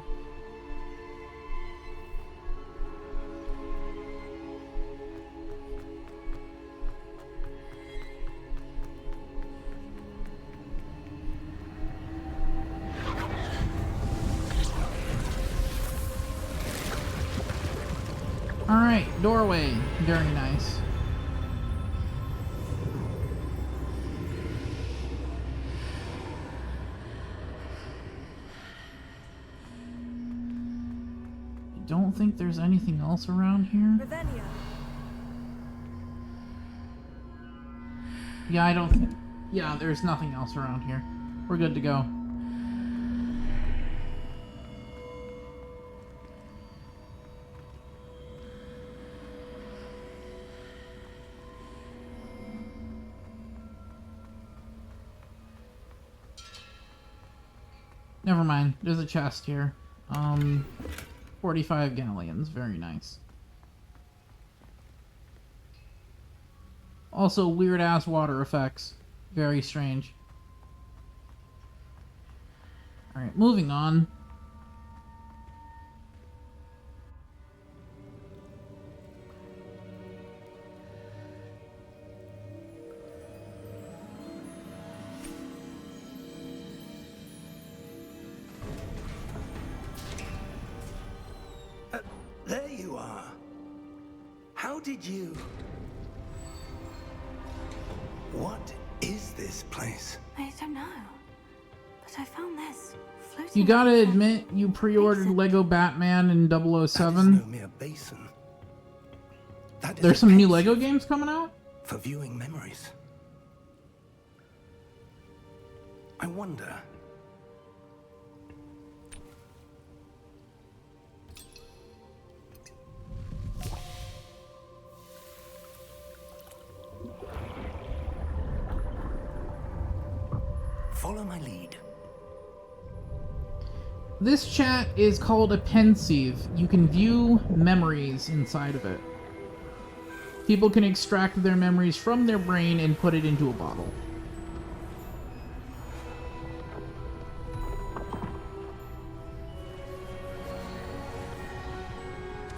Alright, doorway. Very nice. I don't think there's anything else around here. Revelio. Yeah, I don't think... Yeah, there's nothing else around here. We're good to go. Never mind. There's a chest here. 45 galleons. Very nice. Also, weird-ass water effects. Very strange. Alright, moving on. There you are. How did you... What is this place? I don't know. But I found this floating. You gotta around. admit, you pre-ordered Lego Batman in That is 007. no mere basin. That is There's a some new pensive Lego games coming out? for viewing memories. I wonder... Follow my lead. This chat is called a pensieve. You can view memories inside of it. People can extract their memories from their brain and put it into a bottle.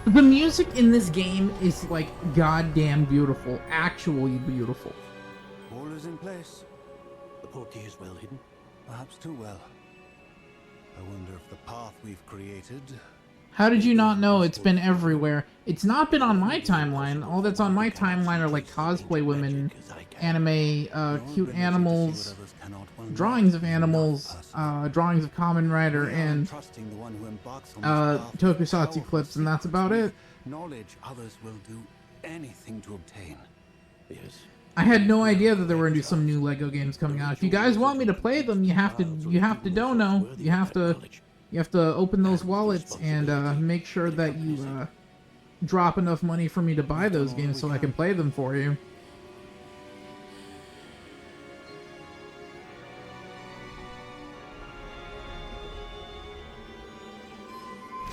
The music in this game is like goddamn beautiful. Actually beautiful. All is in place. The portkey is well hidden. Perhaps too well. I wonder if the path we've created... How did you not know? It's been everywhere. It's not been on my timeline. All that's on my timeline are like cosplay women, anime, cute animals, drawings of animals, drawings of Kamen Rider, and tokusatsu clips, and that's about it. Knowledge others will do anything to obtain. Yes. I had no idea that there were some new Lego games coming out. If you guys want me to play them, you have to dono. You have to open those wallets and make sure that you drop enough money for me to buy those games so I can play them for you.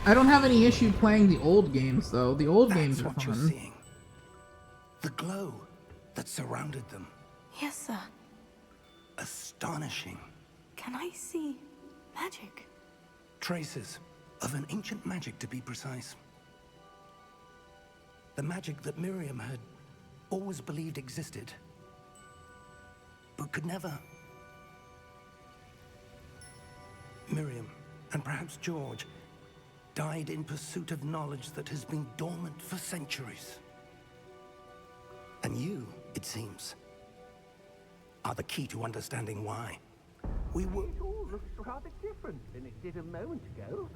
I don't have any issue playing the old games, though. The old games are That's what fun. you're seeing. The glow that surrounded them. Yes, sir. Astonishing. Can I see magic? Traces of an ancient magic, to be precise. The magic that Miriam had always believed existed, but could never. Miriam, and perhaps George, died in pursuit of knowledge that has been dormant for centuries. And you, it seems, are the key to understanding why. We were... It all looks rather different than it did a moment ago.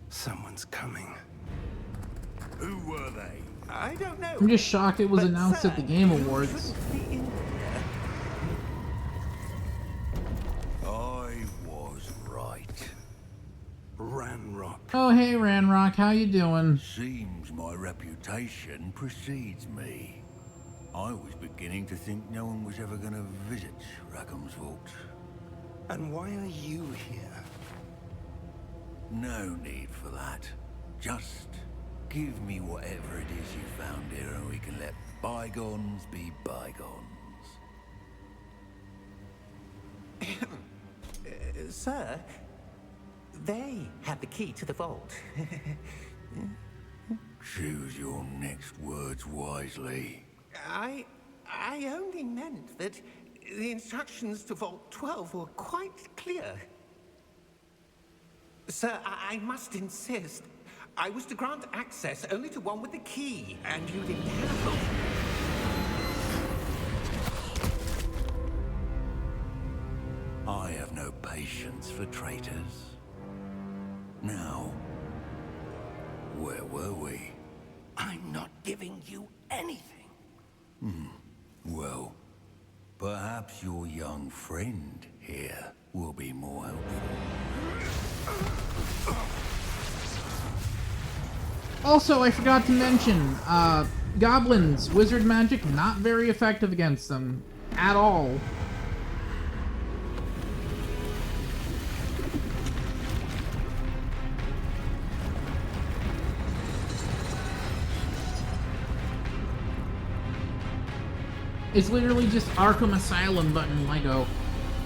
Someone's coming. Who were they? I don't know. I'm just shocked it was But, announced sir, at the Game you Awards. shouldn't be in here. I was right. Ranrock. Oh, hey, Ranrock, how you doing? Seems my reputation precedes me. I was beginning to think no one was ever going to visit Rackham's vault. And why are you here? No need for that. Just give me whatever it is you found here and we can let bygones be bygones. Sir, they had the key to the vault. Choose your next words wisely. I only meant that the instructions to Vault 12 were quite clear. Sir, I must insist. I was to grant access only to one with the key, and you didn't have it. I have no patience for traitors. Now, where were we? I'm not giving you anything. Well, perhaps your young friend here will be more helpful. Also, I forgot to mention, goblins, wizard magic, not very effective against them. At all. It's literally just Arkham Asylum button. I go,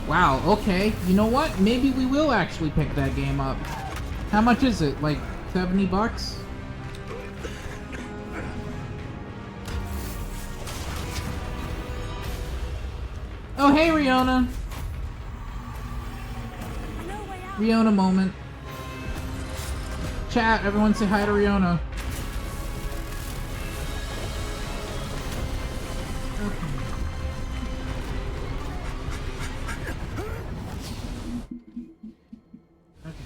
wow, okay, you know what? Maybe we will actually pick that game up. How much is it? Like, 70 bucks? Oh, hey, Riona. No way out. Riona moment. Chat, everyone say hi to Riona.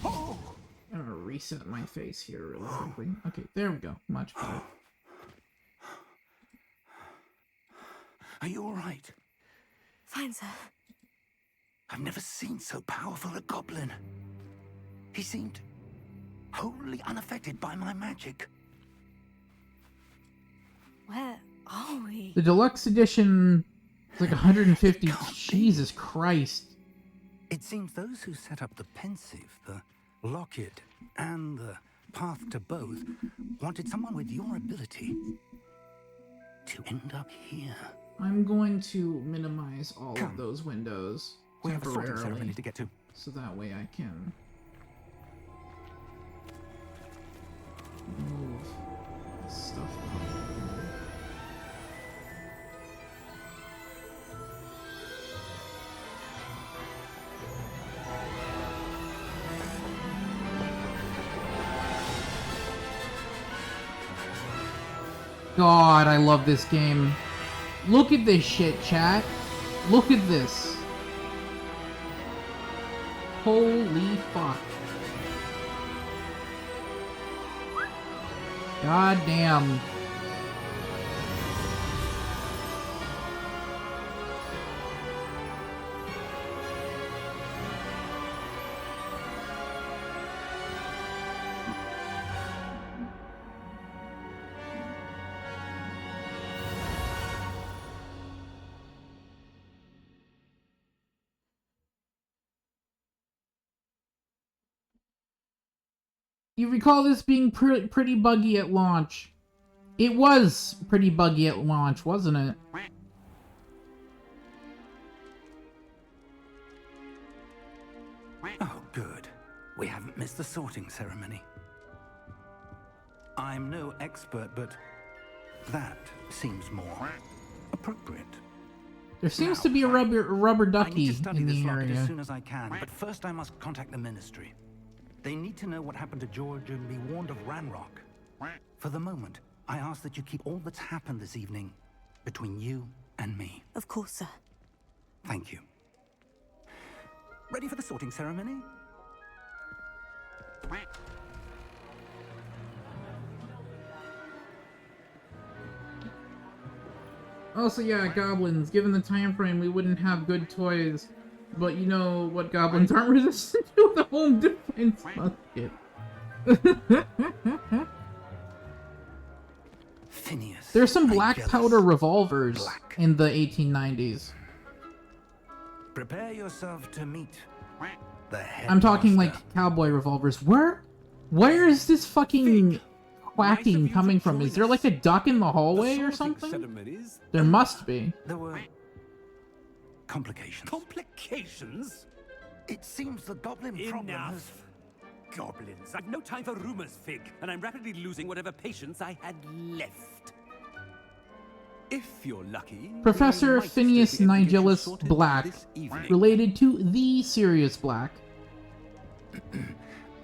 I'm gonna reset my face here really quickly. Okay, there we go. Much better. Are you all right? Fine, sir. I've never seen so powerful a goblin. He seemed wholly unaffected by my magic. Where are we? The deluxe edition is like 150. Can't be. Jesus Christ. It seems those who set up the pensive, the locket, and the path to both wanted someone with your ability to end up here. I'm going to minimize all Come. of those windows We have a sorting ceremony temporarily, to get to. so that way I can move this stuff out. God, I love this game. Look at this shit, chat. Look at this. Holy fuck. God damn. You recall this being pretty buggy at launch. It was pretty buggy at launch, wasn't it? Oh, good. We haven't missed the sorting ceremony. I'm no expert, but that seems more appropriate. There seems to be a rubber I ducky need to study in this the locket as area. soon as I can, but first I must contact the Ministry. They need to know what happened to George and be warned of Ranrock. For the moment, I ask that you keep all that's happened this evening between you and me. Of course, sir. Thank you. Ready for the sorting ceremony? Also, yeah, goblins. Given the time frame, we wouldn't have good toys. But you know what goblins aren't resistant to? The home defense musket. Phineas. There's some I'm black jealous. powder revolvers Black. in the 1890s. Prepare yourself to meet the head I'm talking master. like cowboy revolvers. Where is this fucking quacking coming from? Is there like a duck in the hallway or something? Ceremonies? There must be. There were complications. Complications? It seems the goblin problem has... Enough. Goblins. I've no time for rumors, Fig, and I'm rapidly losing whatever patience I had left. If you're lucky, Professor we might Phineas still be able to get you Nigellus sorted Black, this evening. related to the Sirius Black.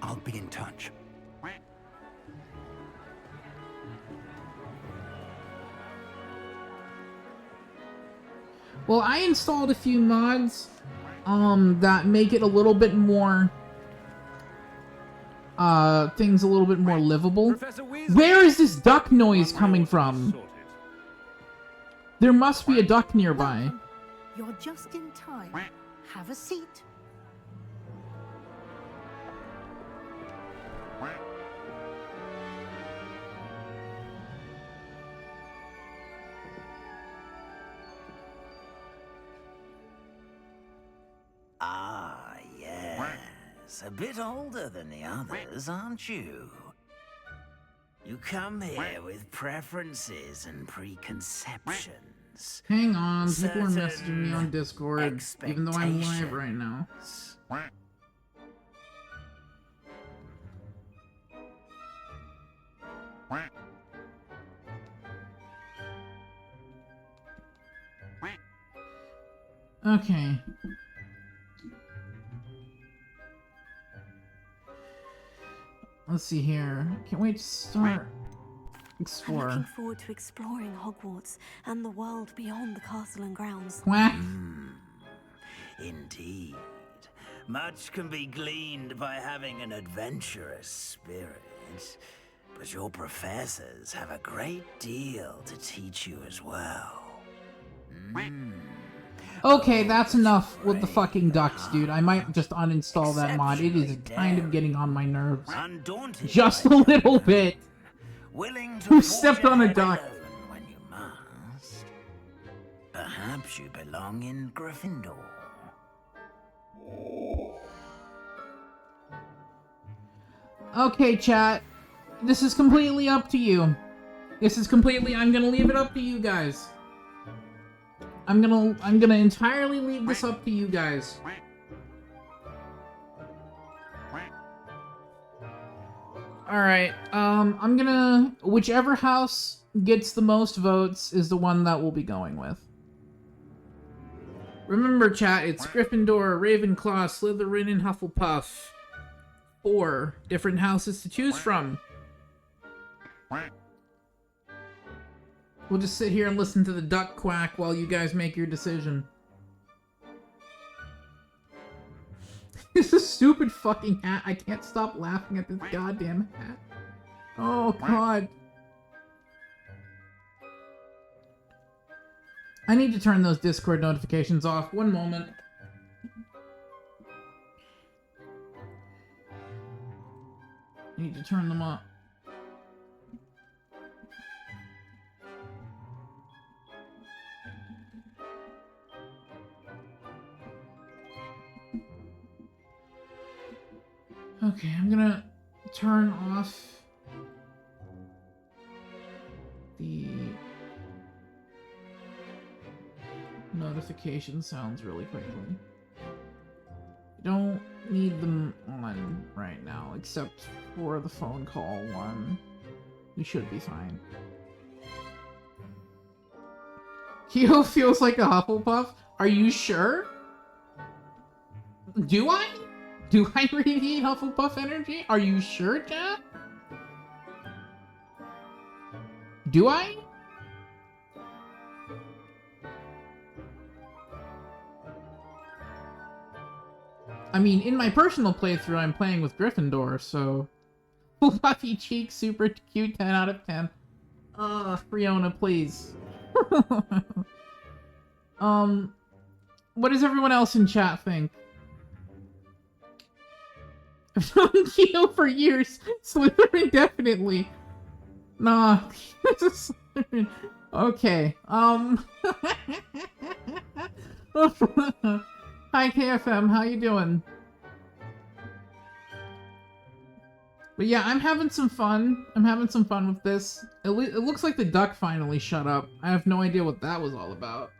I'll be in touch. Well, I installed a few mods that make it a little bit more things a little bit more livable. Professor Weasley, Where is this duck noise my coming order from? is sorted. There must be a duck nearby. Welcome. You're just in time. Have a seat. Ah, yes. A bit older than the others, aren't you? You come here with preferences and preconceptions. Hang on, people are Certain messaging me on Discord, even though I'm live right now. Okay. Let's see here. Can't wait to start. I'm Explore. looking forward to exploring Hogwarts and the world beyond the castle and grounds. Quack. Indeed. Much can be gleaned by having an adventurous spirit. But your professors have a great deal to teach you as well. Okay, that's enough with the fucking ducks, dude. I might just uninstall that mod. It is kind of getting on my nerves. Undaunted Just a by little danger, bit. Willing to Who forge stepped on a ahead duck? alone when you must. Perhaps you belong in Gryffindor. Okay, chat. This is completely up to you. I'm gonna leave it up to you guys. I'm gonna entirely leave this up to you guys. Alright, I'm gonna... Whichever house gets the most votes is the one that we'll be going with. Remember, chat, it's Gryffindor, Ravenclaw, Slytherin, and Hufflepuff. 4 different houses to choose from. We'll just sit here and listen to the duck quack while you guys make your decision. It's a stupid fucking hat. I can't stop laughing at this goddamn hat. Oh, God. I need to turn those Discord notifications off. One moment. I need to turn them up. Okay, I'm gonna turn off the notification sounds really quickly. You don't need them on right now, except for the phone call one. We should be fine. Kyo feels like a Hufflepuff? Are you sure? Do I? Do I radiate Hufflepuff energy? Are you sure, Jack? Do I? I mean, in my personal playthrough, I'm playing with Gryffindor, so... Fluffy cheek, super cute, 10 out of 10. Fiona, please. What does everyone else in chat think? I've known Kyo for years. Slytherin, definitely. Nah. Slytherin. Okay, Hi, KFM, how you doing? But yeah, I'm having some fun. I'm having some fun with this. It looks like the duck finally shut up. I have no idea what that was all about.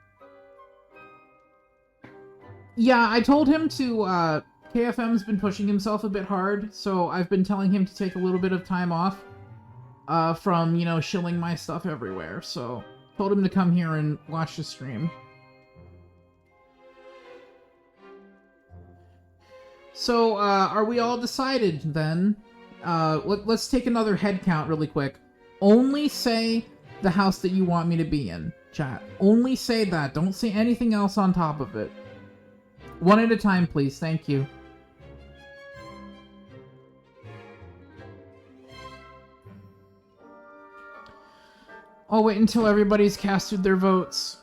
Yeah, I told him to, KFM's been pushing himself a bit hard, so I've been telling him to take a little bit of time off, from, you know, shilling my stuff everywhere, so told him to come here and watch the stream. So, are we all decided, then? Let's take another head count really quick. Only say the house that you want me to be in, chat. Only say that. Don't say anything else on top of it. One at a time, please. Thank you. I'll wait until everybody's casted their votes.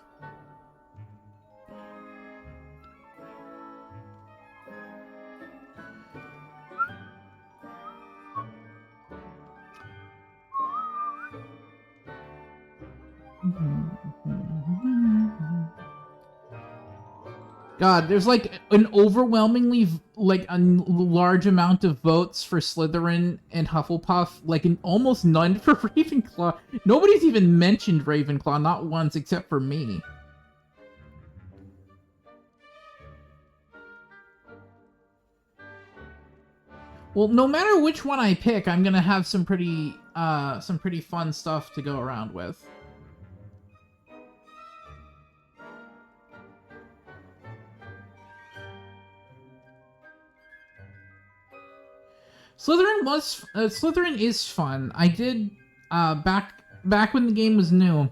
God, there's like an overwhelmingly like a large amount of votes for Slytherin and Hufflepuff, like almost none for Ravenclaw. Nobody's even mentioned Ravenclaw, not once, except for me. Well, no matter which one I pick, I'm gonna have some pretty fun stuff to go around with. Slytherin is fun. I did, back when the game was new.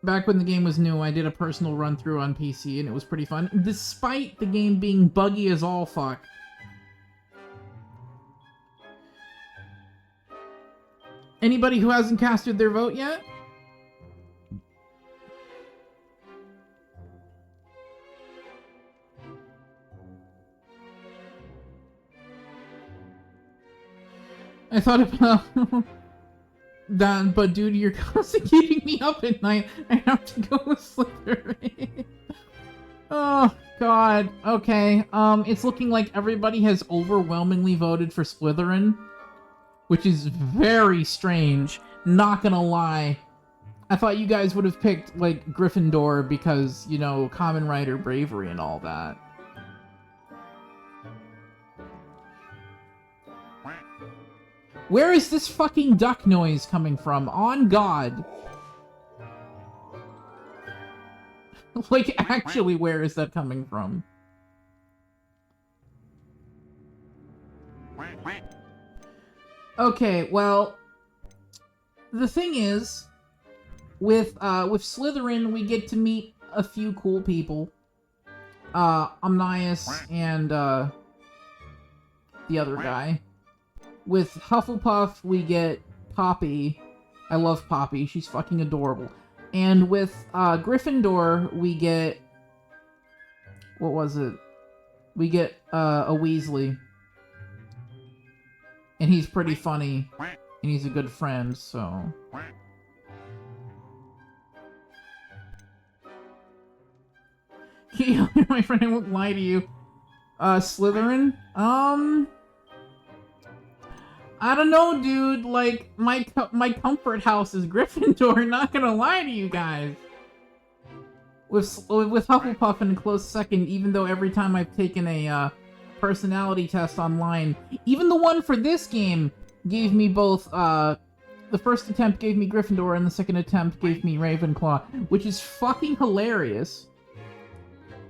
Back when the game was new, I did a personal run-through on PC, and it was pretty fun, despite the game being buggy as all fuck. Anybody who hasn't casted their vote yet? I thought about that, but dude, you're constantly keeping me up at night. I have to go with Slytherin. Oh, God. Okay, it's looking like everybody has overwhelmingly voted for Slytherin, which is very strange, not gonna lie. I thought you guys would have picked, like, Gryffindor because, you know, Common Rider bravery and all that. Where is this fucking duck noise coming from? On God. Like, actually, where is that coming from? Okay, well, the thing is, with Slytherin, we get to meet a few cool people. Omnius and, the other guy. With Hufflepuff, we get Poppy. I love Poppy. She's fucking adorable. And with Gryffindor, we get... What was it? We get a Weasley. And he's pretty funny. And he's a good friend, so... Kiyomi, my friend, I won't lie to you. Slytherin? I don't know, dude. Like, my comfort house is Gryffindor, not gonna lie to you guys. With Hufflepuff in a close second, even though every time I've taken a personality test online, even the one for this game gave me both, the first attempt gave me Gryffindor and the second attempt gave me Ravenclaw, which is fucking hilarious.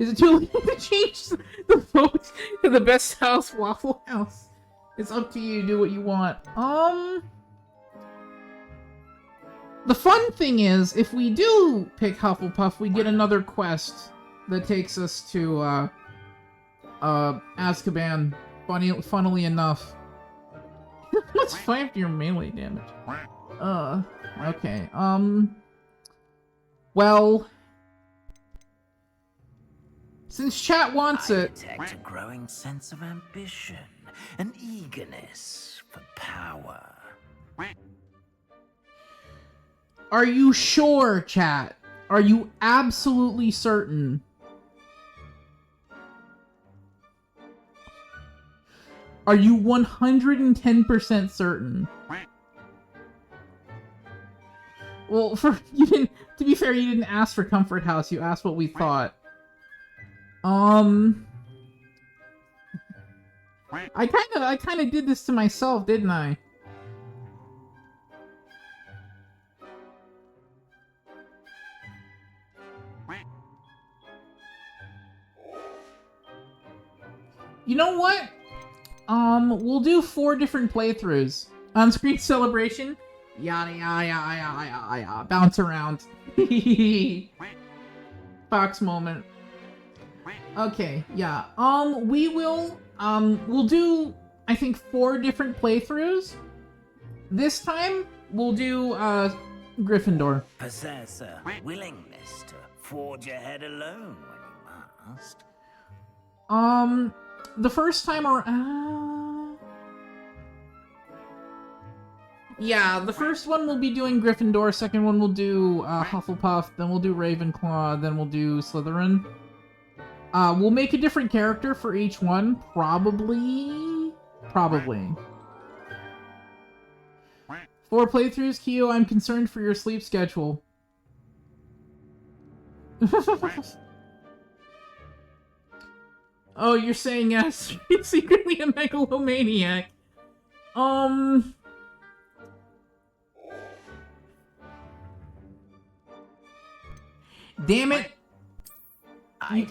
Is it too late to change the vote to the best house, Waffle House? It's up to you, do what you want. The fun thing is, if we do pick Hufflepuff, we get another quest that takes us to, Azkaban, funnily enough. Let's fight for your melee damage. Okay, well... Since chat wants it... I detect a growing sense of ambition, an eagerness for power. Are you sure, chat? Are you absolutely certain? Are you 110% certain? Well, to be fair, you didn't ask for Comfort House, you asked what we thought. I kinda did this to myself, didn't I? You know what? We'll do 4 different playthroughs. On-screen celebration. Yada yada yada yada yada. Bounce around. Fox moment. Okay, yeah. We'll do, I think, 4 different playthroughs. This time, we'll do, Gryffindor. Possess a willingness to forge ahead alone when you must. The first time around... yeah, the first one we'll be doing Gryffindor, second one we'll do, Hufflepuff, then we'll do Ravenclaw, then we'll do Slytherin. We'll make a different character for each one, probably. 4 playthroughs, Kyo, I'm concerned for your sleep schedule. Oh, you're saying yes. You're secretly a megalomaniac. Damn it.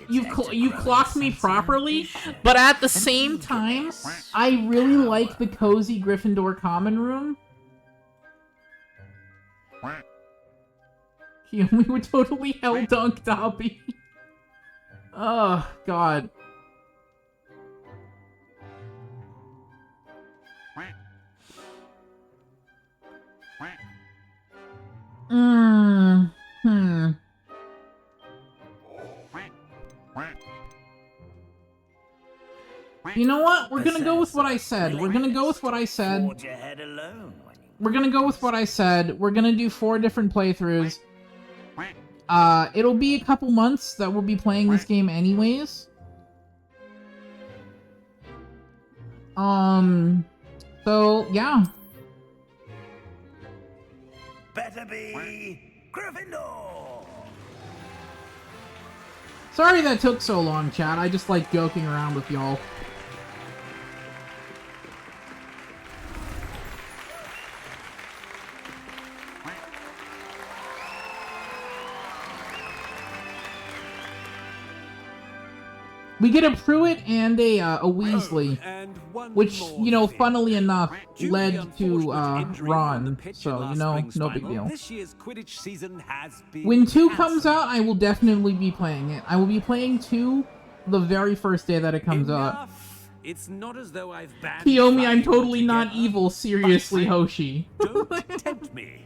You clocked me properly, but at the same time, I really like the cozy Gryffindor common room. We were totally hell-dunked, Dobby. Oh, God. You know what? We're gonna go with what I said. We're gonna go with what I said. We're gonna go with what I said. We're gonna do 4 different playthroughs. It'll be a couple months that we'll be playing this game anyways. So, yeah. Better be Gryffindor! Sorry that took so long, chat. I just like joking around with y'all. We get a Pruitt and a Weasley, which, you know, funnily enough, led to Ron, so, you know, no big deal. When 2 comes out, I will definitely be playing it. I will be playing 2 the very first day that it comes out. It's not as though I've banned Kiyomi, I'm totally not evil, seriously, Hoshi. Don't tempt me.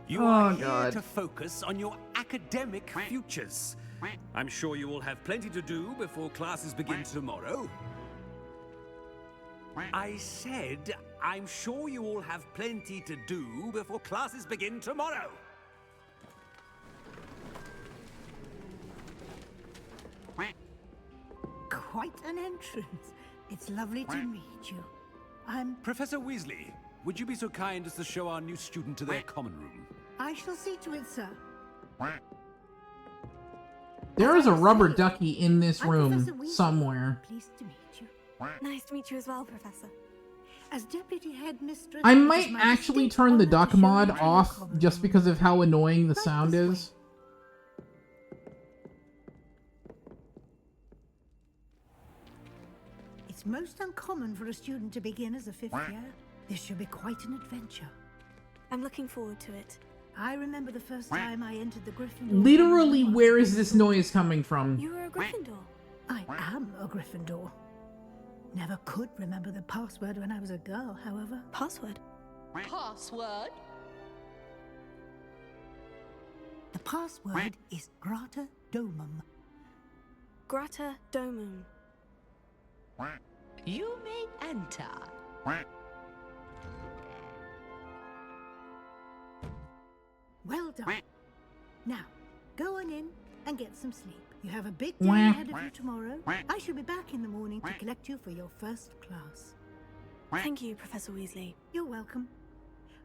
You are here to focus on your academic futures. I'm sure you will have plenty to do before classes begin tomorrow. I said, I'm sure you all have plenty to do before classes begin tomorrow. Quite an entrance. It's lovely to meet you. Professor Weasley, would you be so kind as to show our new student to their common room? I shall see to it, sir. There is a rubber ducky in this I'm room Professor Weasley. somewhere. Pleased to meet you. Nice to meet you as well, Professor. As deputy headmistress, I it might is my actually distinct turn the honor duck to show mod you to your off common just room. because of how annoying the Right sound this way. is. It's most uncommon for a student to begin as a 5th year. This should be quite an adventure. I'm looking forward to it. I remember the first time I entered the Gryffindor. Literally, where is this noise coming from? You were a Gryffindor. I am a Gryffindor. Never could remember the password when I was a girl, however. Password? Password? The password is Grata Domum. Grata Domum. You may enter. Well done. Now, go on in and get some sleep. You have a big day Wah. ahead of you tomorrow. I shall be back in the morning to collect you for your first class. Thank you, Professor Weasley. You're welcome.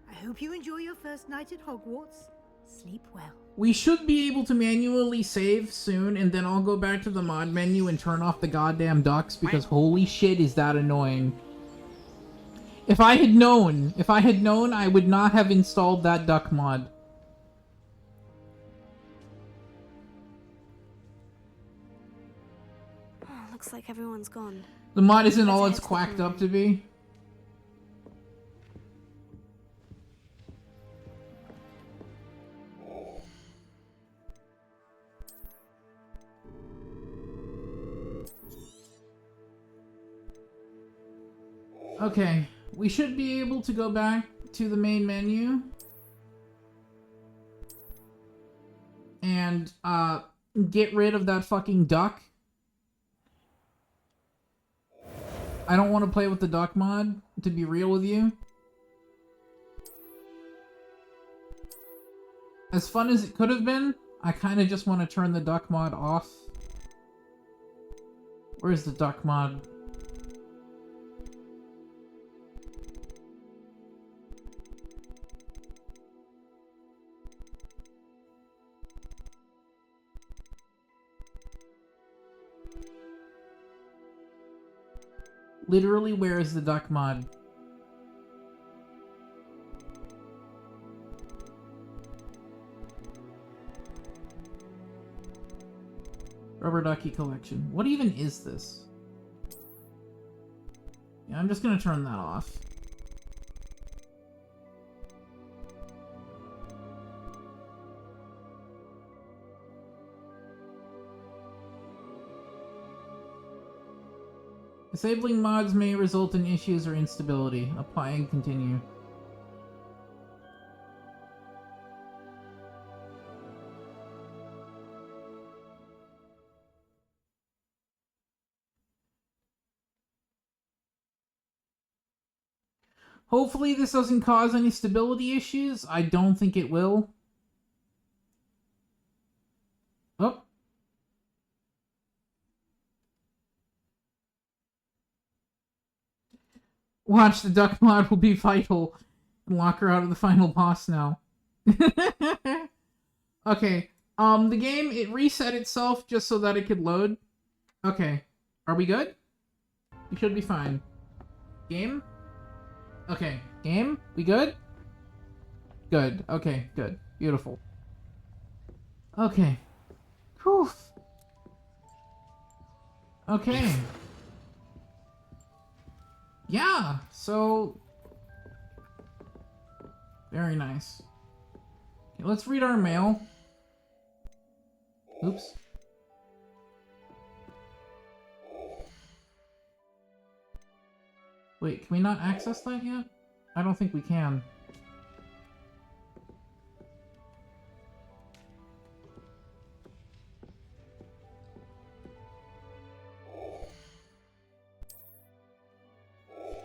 I hope you enjoy your first night at Hogwarts. Sleep well. We should be able to manually save soon, and then I'll go back to the mod menu and turn off the goddamn ducks, because holy shit is that annoying. If I had known, I would not have installed that duck mod. Oh, looks like everyone's gone. The mod isn't all Let's it's head to the quacked room. up to be. Okay, we should be able to go back to the main menu and get rid of that fucking duck. I don't want to play with the duck mod, to be real with you. As fun as it could have been, I kind of just want to turn the duck mod off. Where's the duck mod? Literally, where is the duck mod? Rubber ducky collection. What even is this? Yeah, I'm just gonna turn that off. Disabling mods may result in issues or instability. Apply and continue. Hopefully this doesn't cause any stability issues. I don't think it will. Oh. Watch, the duck mod will be vital. And lock her out of the final boss now. Okay. The game, it reset itself just so that it could load. Okay. Are we good? We should be fine. Game? Okay. Game? We good? Good. Okay, good. Beautiful. Okay. Whew. Okay. Yeah, so... Very nice. Okay, let's read our mail. Oops. Wait, can we not access that yet? I don't think we can.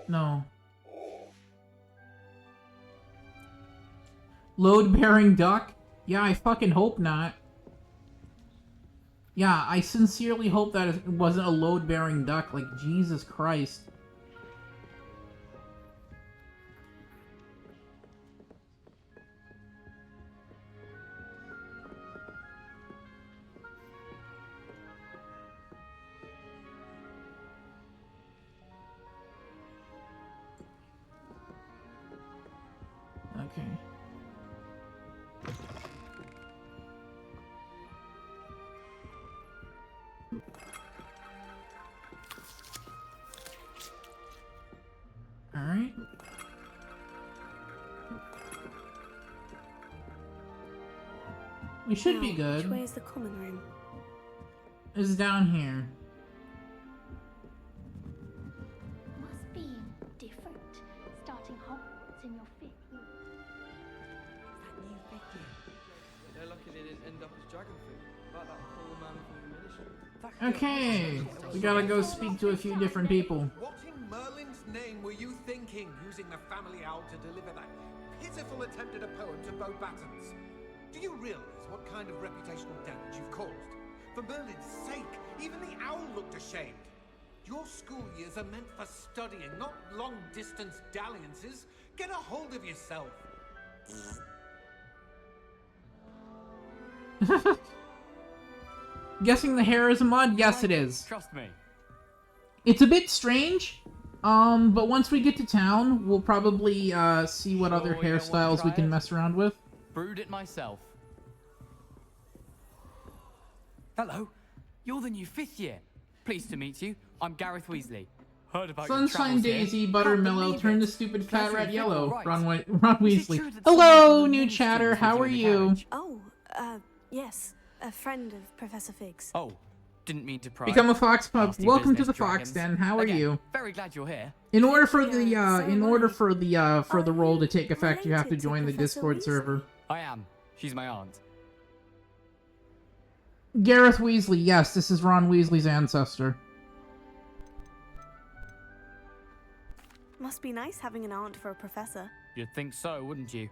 No. Load-bearing duck? Yeah, I fucking hope not. Yeah, I sincerely hope that it wasn't a load-bearing duck. Like, Jesus Christ. Okay. Alright. We should be Now, which good. way is the common room? It's down here. Must be different, starting Hogwarts in your 5th year. That new 5th year. They're lucky they didn't end up as dragon food, like that poor man from the ministry. Okay, we gotta go speak to a few different people. What in Merlin's name were you thinking, using the family owl to deliver that pitiful attempt at a poem to Bo Battens? Do you realize what kind of reputational damage you've caused? For Merlin's sake, even the owl looked ashamed. Your school years are meant for studying, not long-distance dalliances. Get a hold of yourself. Guessing the hair is a mod? Yes, it is. Trust me. It's a bit strange, but once we get to town, we'll probably see what other Sure you don't want to hairstyles we try can it? mess around with. Brewed it myself. Hello, you're the new 5th year. Pleased to meet you. I'm Gareth Weasley. Heard about your Sunshine travels here. Daisy, Can't Buttermellow, believe turn it. the stupid fat Pleasure rat and yellow. right. Ron Is it Weasley. true that Hello, someone from the new ministry chatter. was How with are you in the you? carriage? Oh, yes. A friend of Professor Fig's. Oh, didn't mean to pry. Become a fox pup. Nasty Welcome to business, the Fox dragons. Den. How are Again, you? Very glad you're here. In order for the Yeah, so in am order I. for the role to take effect, you have to related to join the Professor Discord Weasley? server. I am. She's my aunt. Gareth Weasley. Yes, this is Ron Weasley's ancestor. Must be nice having an aunt for a professor. You'd think so, wouldn't you?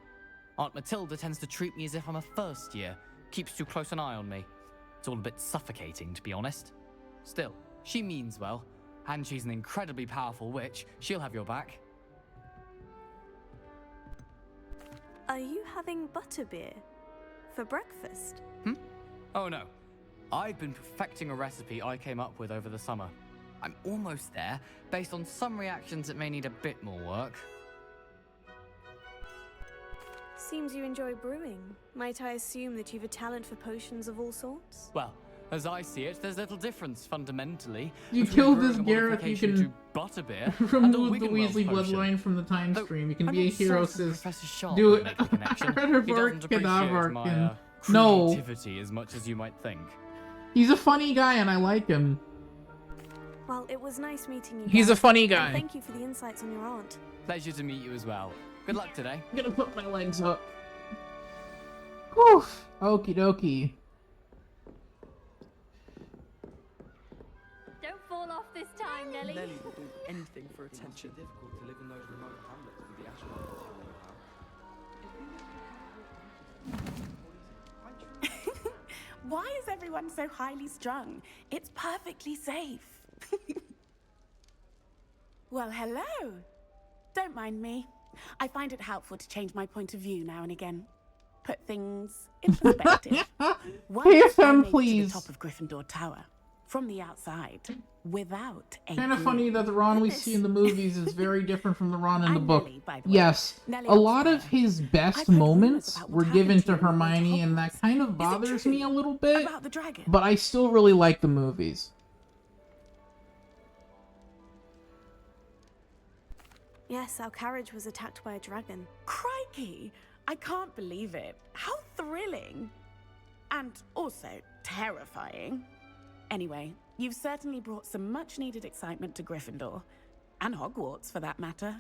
Aunt Matilda tends to treat me as if I'm a first year. Keeps too close an eye on me. It's all a bit suffocating, to be honest. Still, she means well, and she's an incredibly powerful witch. She'll have your back. Are you having butterbeer for breakfast? Oh no. I've been perfecting a recipe I came up with over the summer. I'm almost there, based on some reactions that may need a bit more work. Seems you enjoy brewing. Might I assume that you've a talent for potions of all sorts? Well, as I see it, there's little difference fundamentally. You between killed brewing this a Gareth, you modification can to butterbeer and remove the Wiggenweld Weasley potion. bloodline from the time Though stream. You can I'm be a not hero, certain sis. Professor Sharp Do would it. make a connection. He Rutherford doesn't appreciate my Cadaver. No. creativity as much as you might think. He's a funny guy, and I like him. Well, it was nice meeting you. He's a Gareth, funny and guy. thank you for the insights on your aunt. Pleasure to meet you as well. Good luck today. I'm gonna put my legs up. Whew. Okie dokie. Don't fall off this time, Nelly. Nelly will do anything for attention. It's difficult to live in those remote hamlets with the Ashmore Why is everyone so highly strung? It's perfectly safe. Well, hello. Don't mind me. I find it helpful to change my point of view now and again. Put things in perspective. Once KFM, I made it to please. the top of Gryffindor Tower, from the outside, without a Kind of group. funny that the Ron we see in the movies is very different from the Ron in the I'm book. Nelly, by the way. Yes, Nelly a lot of Oxford. his I've best heard rumors moments about were what given happened to to you when you went to Hermione, and that kind of bothers true? me a little bit. About the dragon. But I still really like the movies. Yes, our carriage was attacked by a dragon. Crikey! I can't believe it. How thrilling! And also terrifying. Anyway, you've certainly brought some much-needed excitement to Gryffindor. And Hogwarts, for that matter.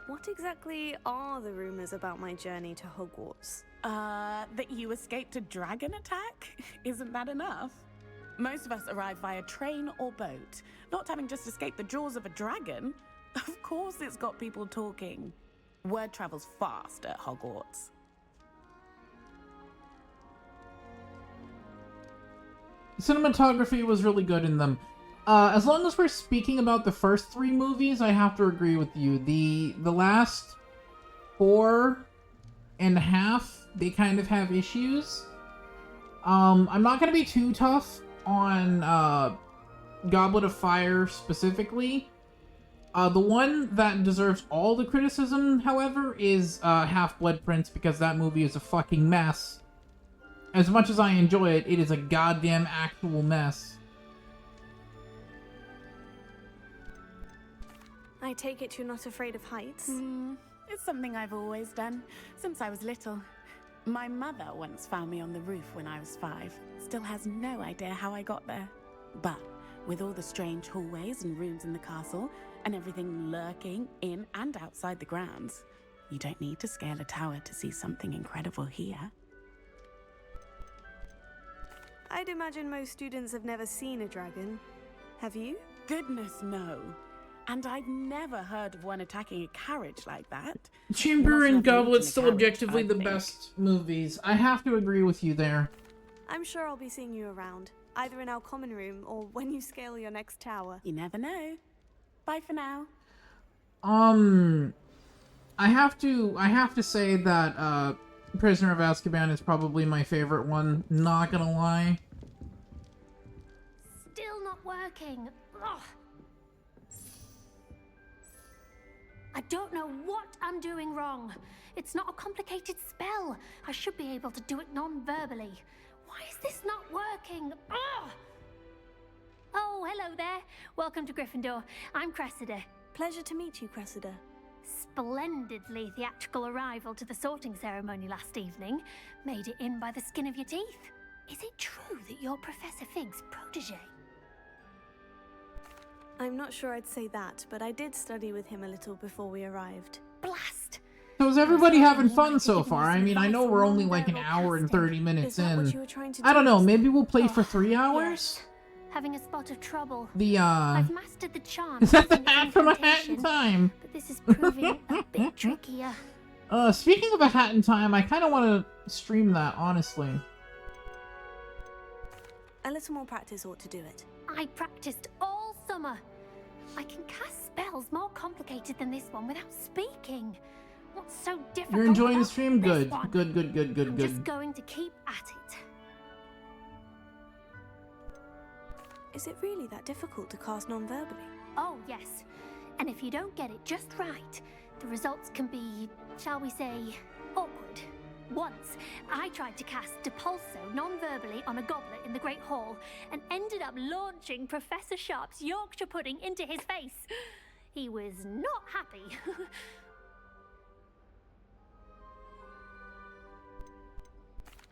What exactly are the rumors about my journey to Hogwarts? That you escaped a dragon attack? Isn't that enough? Most of us arrive via train or boat, not having just escaped the jaws of a dragon. Of course it's got people talking. Word travels fast at Hogwarts. Cinematography was really good in them. As long as we're speaking about the first three movies, I have to agree with you. The last 4.5, they kind of have issues. I'm not gonna be too tough on Goblet of Fire specifically. The one that deserves all the criticism, however, is Half-Blood Prince, because that movie is a fucking mess. As much as I enjoy it, it is a goddamn actual mess. I take it you're not afraid of heights? It's something I've always done, since I was little. My mother once found me on the roof when I was 5. Still has no idea how I got there. But with all the strange hallways and rooms in the castle, and everything lurking in and outside the grounds, you don't need to scale a tower to see something incredible here. I'd imagine most students have never seen a dragon. Have you? Goodness, no. And I've never heard of one attacking a carriage like that. Chamber and Goblet still carriage, objectively I the think. best movies. I have to agree with you there. I'm sure I'll be seeing you around, either in our common room or when you scale your next tower. You never know. Bye for now. I have to say that Prisoner of Azkaban is probably my favorite one, not gonna lie. Still not working. Ugh. I don't know what I'm doing wrong. It's not a complicated spell. I should be able to do it non-verbally. Why is this not working? Ugh. Oh, hello there. Welcome to Gryffindor. I'm Cressida. Pleasure to meet you, Cressida. Splendidly theatrical arrival to the sorting ceremony last evening. Made it in by the skin of your teeth. Is it true that you're Professor Fig's protege? I'm not sure I'd say that, but I did study with him a little before we arrived. Blast! So is everybody having fun so far? I mean, I know we're only like an hour and 30 minutes in. I don't know, maybe we'll play for 3 hours? Having a spot of trouble. I've mastered the charm. Is that the hat from A Hat in Time? But this is proving a bit trickier. Speaking of A Hat in Time, I kind of want to stream that, honestly. A little more practice ought to do it. I practiced all summer. I can cast spells more complicated than this one without speaking. What's so difficult? You're enjoying the about stream? this Good. one? Good. I'm just going to keep at it. Is it really that difficult to cast non-verbally? Oh, yes. And if you don't get it just right, the results can be, shall we say, awkward. Once, I tried to cast Depulso non-verbally on a goblet in the Great Hall and ended up launching Professor Sharp's Yorkshire pudding into his face. He was not happy.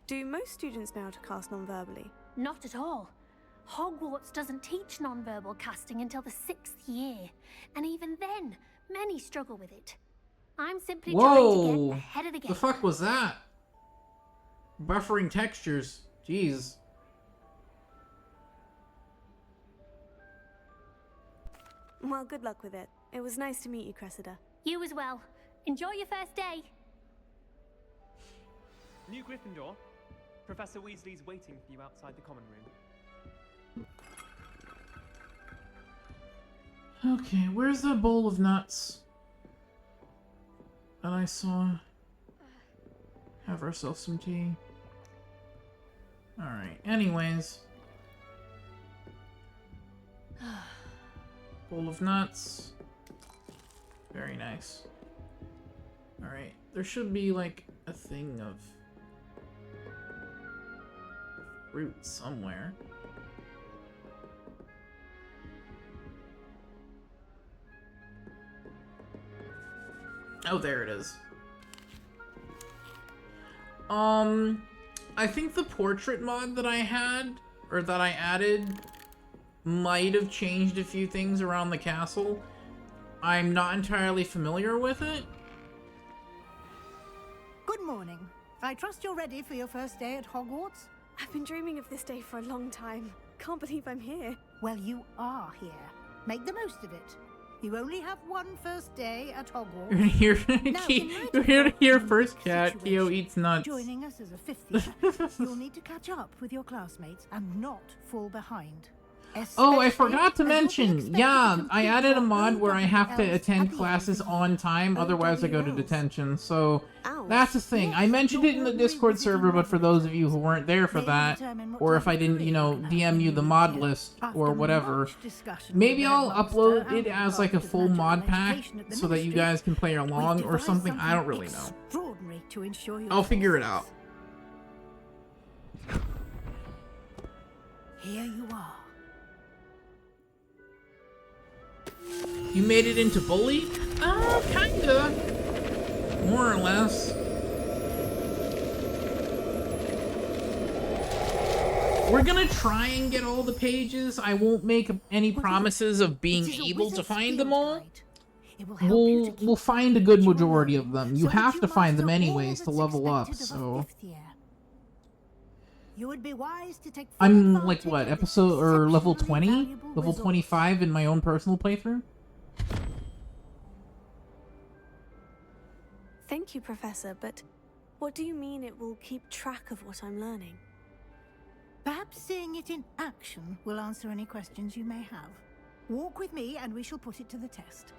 Do most students know how to cast non-verbally? Not at all. Hogwarts doesn't teach non-verbal casting until the 6th year. And even then, many struggle with it. I'm simply trying to get ahead of the game. The fuck was that? Buffering textures. Jeez. Well, good luck with it. It was nice to meet you, Cressida. You as well. Enjoy your first day. New Gryffindor. Professor Weasley's waiting for you outside the common room. Okay, where's that bowl of nuts that I saw? Have ourselves some tea. Alright, anyways. Bowl of nuts. Very nice. Alright, there should be like a thing of fruit somewhere. Oh, there it is. I think the portrait mod that I had, or that I added, might have changed a few things around the castle. I'm not entirely familiar with it. Good morning. I trust you're ready for your first day at Hogwarts? I've been dreaming of this day for a long time. Can't believe I'm here. Well, you are here. Make the most of it. You only have one first day at Hogwarts. You're here to hear first, cat. Kyo eats nuts. Joining us as a fifth year, you'll need to catch up with your classmates and not fall behind. Oh, I forgot to mention, yeah, I added a mod where I have to attend classes on time, otherwise I go to detention, so that's the thing. I mentioned it in the Discord server, but for those of you who weren't there for that, or if I didn't, you know, DM you the mod list or whatever, maybe I'll upload it as like a full mod pack so that you guys can play along or something. I don't really know. I'll figure it out. Here you are. You made it into bully? Kinda. More or less. We're gonna try and get all the pages. I won't make any promises of being able to find them all. We'll find a good majority of them. You have to find them anyways to level up, so... You would be wise to take I'm like, what, episode, or level 20? Level 25 in my own personal playthrough? Thank you, Professor, but what do you mean it will keep track of what I'm learning? Perhaps seeing it in action will answer any questions you may have. Walk with me and we shall put it to the test.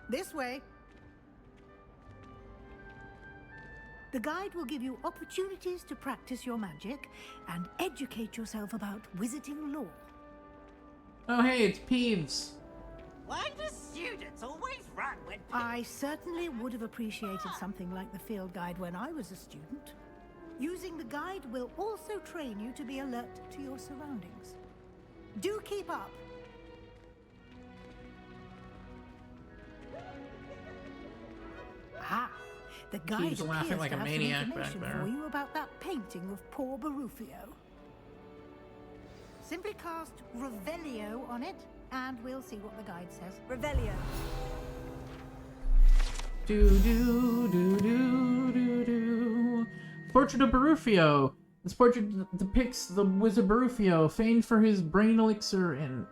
This way. The guide will give you opportunities to practice your magic and educate yourself about wizarding lore. Oh hey, it's Peeves. Why do students always run when... I certainly would have appreciated something like the field guide when I was a student. Using the guide will also train you to be alert to your surroundings. Do keep up. Ah, the guide Keeps laughing like a maniac back there. For you about that painting of poor Barufio. Simply cast Revelio on it, and we'll see what the guide says. Revelio. Do. Portrait of Barufio. This portrait depicts the wizard Barufio, famed for his brain elixir, and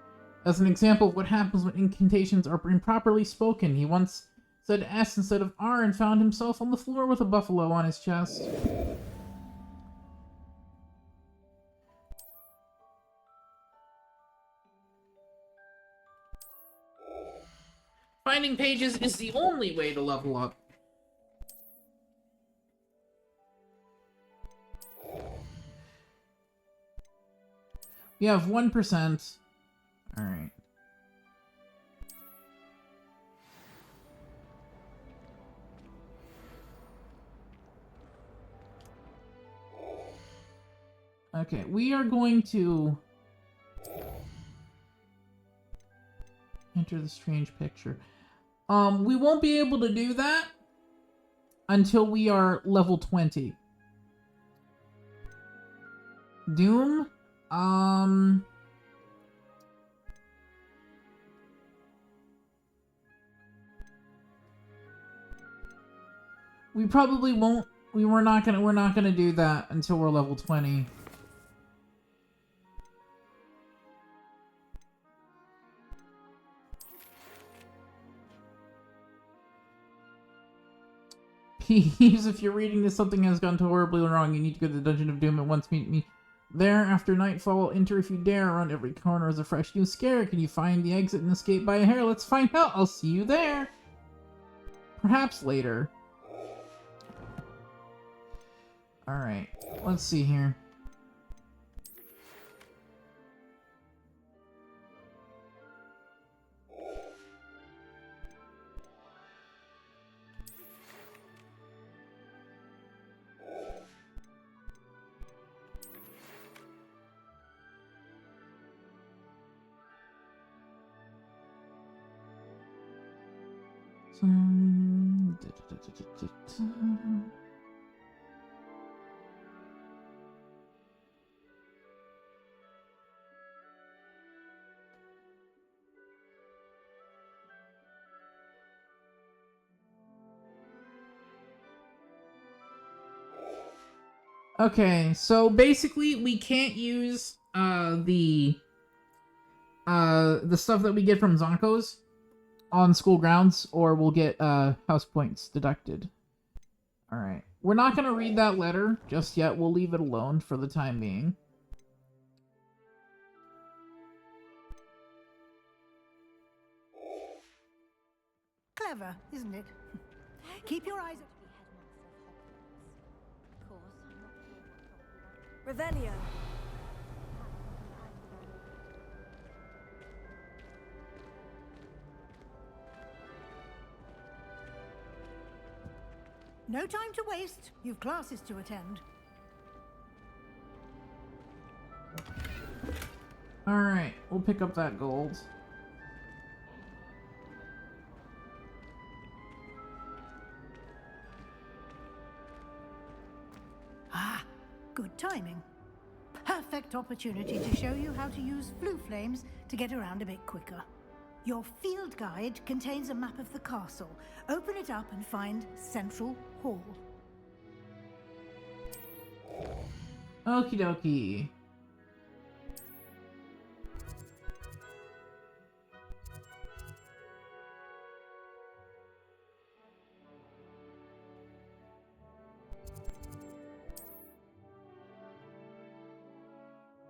as an example of what happens when incantations are improperly spoken. He once said S instead of R and found himself on the floor with a buffalo on his chest. Finding pages is the only way to level up. We have 1%. Alright. Okay, we are going to enter the strange picture. We won't be able to do that until we are level 20. Doom? We probably won't. We're not gonna do that until we're level 20. Peeves, if you're reading this, something has gone horribly wrong. You need to go to the Dungeon of Doom at once. Meet me there after nightfall. Enter if you dare. Around every corner is a fresh new scare. Can you find the exit and escape by a hair? Let's find out. I'll see you there. Perhaps later. Alright, let's see here. Okay, so basically we can't use the stuff that we get from Zonkos on school grounds, or we'll get house points deducted. Alright. We're not going to read that letter just yet. We'll leave it alone for the time being. Clever, isn't it? Keep your eyes... Revelio. No time to waste. You've classes to attend. Alright, we'll pick up that gold. Ah, good timing. Perfect opportunity to show you how to use flue flames to get around a bit quicker. Your field guide contains a map of the castle. Open it up and find Central Hall. Okie dokie.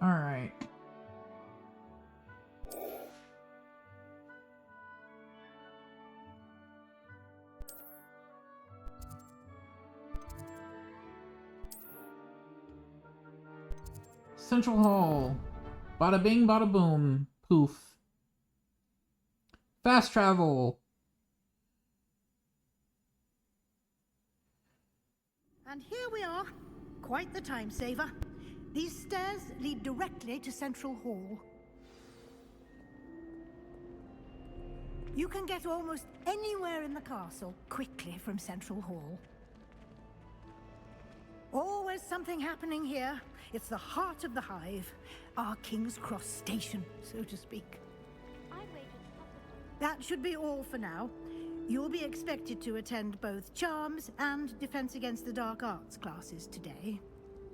Alright. Central Hall. Bada bing, bada boom. Poof. Fast travel. And here we are. Quite the time saver. These stairs lead directly to Central Hall. You can get almost anywhere in the castle quickly from Central Hall. Always something happening here. It's the heart of the hive, our King's Cross station, so to speak. That should be all for now. You'll be expected to attend both Charms and Defense Against the Dark Arts classes today.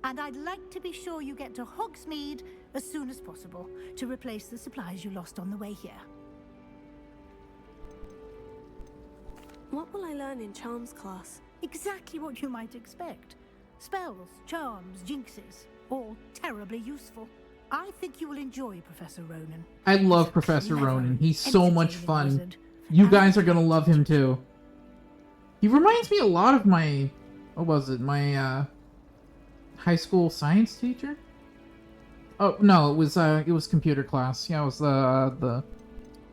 And I'd like to be sure you get to Hogsmeade as soon as possible to replace the supplies you lost on the way here. What will I learn in Charms class? Exactly what you might expect. Spells, charms, jinxes, all terribly useful. I think you will enjoy Professor Ronan. I love Professor Ronan. He's so much fun. You guys are gonna love him too. He reminds me a lot of my... What was it? My, high school science teacher? Oh, no, it was computer class. Yeah, it was the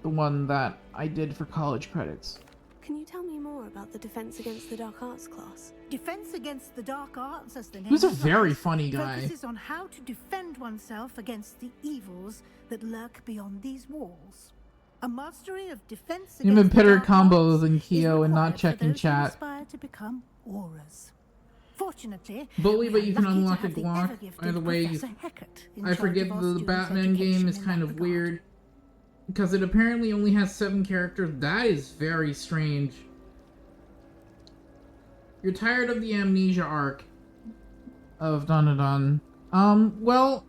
one that I did for college credits. Can you tell me more about the Defense Against the Dark Arts class? Defense Against the Dark Arts, as the name He was a implies, very funny guy. focuses on how to defend oneself against the evils that lurk beyond these walls. A mastery of defense Him and against the Pitter dark combos arts and is Kyo and not required for checking those who chat. aspire to become auras. Fortunately, Believe we it, you are can lucky to unlock a have the Glock. ever-gifted By the way, Professor Hecat in I charge forget of our the students' Batman game education is in kind that of regard. weird. Because it apparently only has 7 characters. That is very strange. You're tired of the amnesia arc of Dun-dun-dun. Well,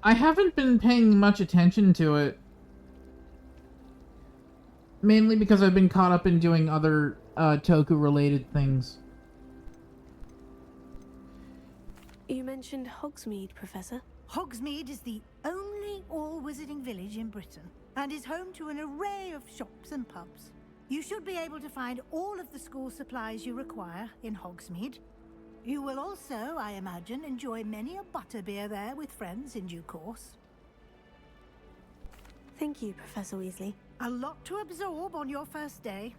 I haven't been paying much attention to it. Mainly because I've been caught up in doing other Toku-related things. You mentioned Hogsmeade, Professor. Hogsmeade is the only all-wizarding village in Britain and is home to an array of shops and pubs. You should be able to find all of the school supplies you require in Hogsmeade. You will also, I imagine, enjoy many a butterbeer there with friends in due course. Thank you, Professor Weasley. A lot to absorb on your first day,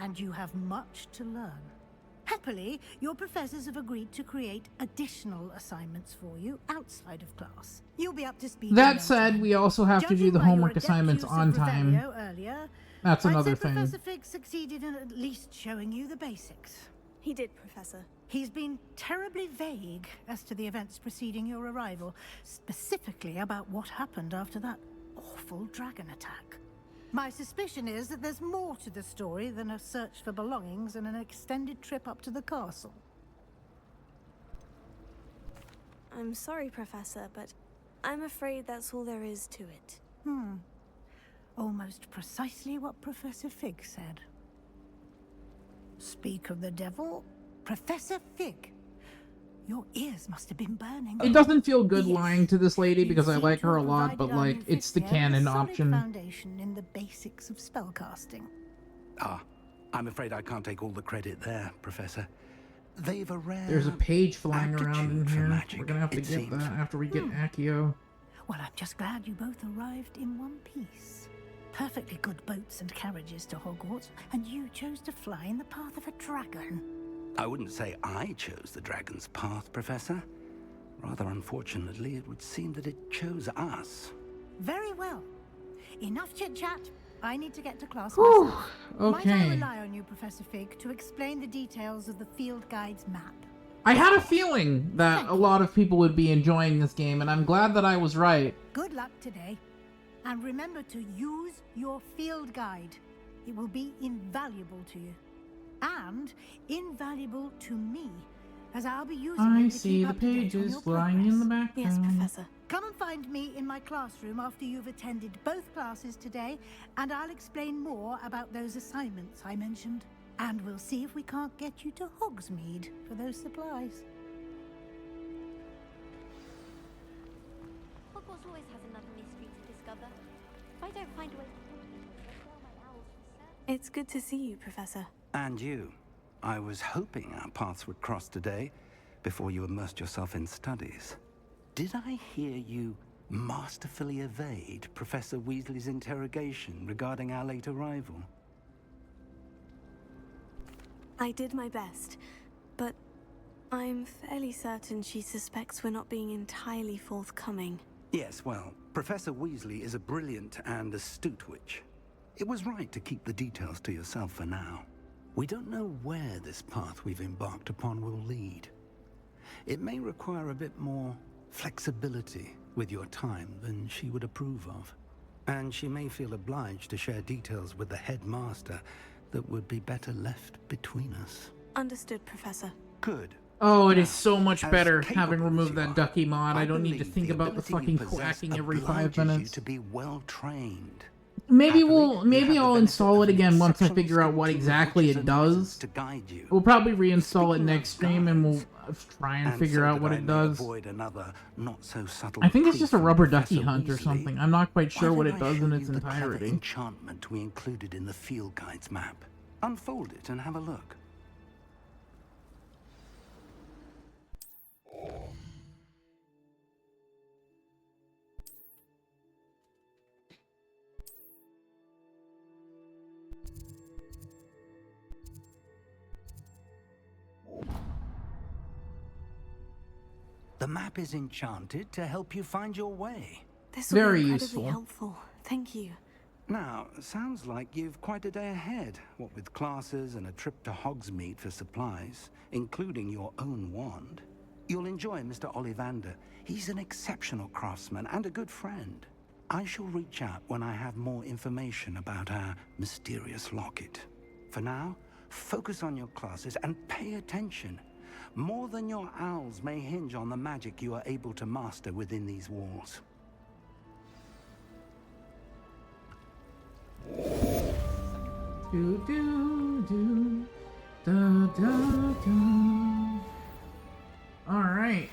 and you have much to learn. Happily, your professors have agreed to create additional assignments for you outside of class. You'll be up to speed. That said, we also have to do the homework assignments on time. Earlier, That's another I'd say thing. Professor Fig succeeded in at least showing you the basics. He did, Professor. He's been terribly vague as to the events preceding your arrival, specifically about what happened after that awful dragon attack. My suspicion is that there's more to the story than a search for belongings and an extended trip up to the castle. I'm sorry, Professor, but I'm afraid that's all there is to it. Almost precisely what Professor Fig said. Speak of the devil, Professor Fig. Your ears must have been burning. It doesn't feel good Yes. lying to this lady because I seem like to her a have lot, but provided our like, new it's the fifth year with a canon solid option. foundation in the basics of spellcasting. Ah, I'm afraid I can't take all the credit there, Professor. They've a rare There's a page flying around in aptitude for here. magic, We're gonna have to it get seems. that after we get Accio. Well, I'm just glad you both arrived in one piece. Perfectly good boats and carriages to Hogwarts, and you chose to fly in the path of a dragon. I wouldn't say I chose the dragon's path, Professor. Rather unfortunately, it would seem that it chose us. Very well. Enough chit-chat. I need to get to class Whew, myself. Might I okay. rely on you, Professor Fig, to explain the details of the field guide's map? I had a feeling that a lot of people would be enjoying this game, and I'm glad that I was right. Good luck today. And remember to use your field guide. It will be invaluable to you. And invaluable to me, as I'll be using I it to see keep the up to date on pages your flying in the progress. background. Yes, Professor. Come and find me in my classroom after you've attended both classes today, and I'll explain more about those assignments I mentioned. And we'll see if we can't get you to Hogsmeade for those supplies. Hogwarts always has another mystery to discover. If I don't find a way to Hogsmeade, I'll fail my owls for certain. It's good to see you, Professor. And you. I was hoping our paths would cross today, before you immersed yourself in studies. Did I hear you masterfully evade Professor Weasley's interrogation regarding our late arrival? I did my best, but I'm fairly certain she suspects we're not being entirely forthcoming. Yes, well, Professor Weasley is a brilliant and astute witch. It was right to keep the details to yourself for now. We don't know where this path we've embarked upon will lead. It may require a bit more flexibility with your time than she would approve of. And she may feel obliged to share details with the headmaster that would be better left between us. Understood, Professor. Good. Oh, it is so much As better capable having as removed you that are, ducky mod. I don't need to believe think the about the ability you fucking possess quacking every 5 obliges you minutes. to be well trained. Maybe Happily, maybe you have I'll the install benefit it of an again once I exceptional figure out what skill to exactly witches it and does. wizards to guide you. We'll probably reinstall it Speaking next of stream and we'll guides, try and and figure so out that what I it may does. avoid another not so subtle I think it's creep just a from rubber ducky Professor hunt or Weasley. something. I'm not quite sure Why what don't it I does show in you its the clever entirety. enchantment we included in the field guide's map. Unfold it and have a look. The map is enchanted to help you find your way. This will Very be incredibly useful. helpful. Thank you. Now, sounds like you've quite a day ahead, what with classes and a trip to Hogsmeade for supplies, including your own wand. You'll enjoy Mr. Ollivander. He's an exceptional craftsman and a good friend. I shall reach out when I have more information about our mysterious locket. For now, focus on your classes and pay attention. More than your owls may hinge on the magic you are able to master within these walls. Do do do da da da. All right.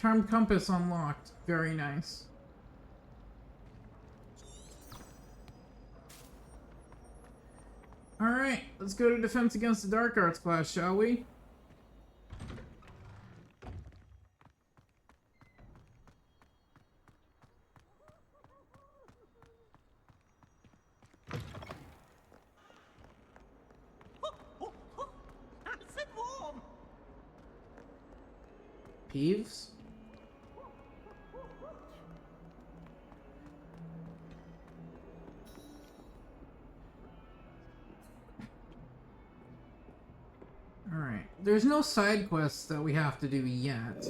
Charmed compass unlocked. Very nice. All right, let's go to defense against the dark arts class, shall we? Nice and warm. Peeves? Alright, there's no side quests that we have to do yet,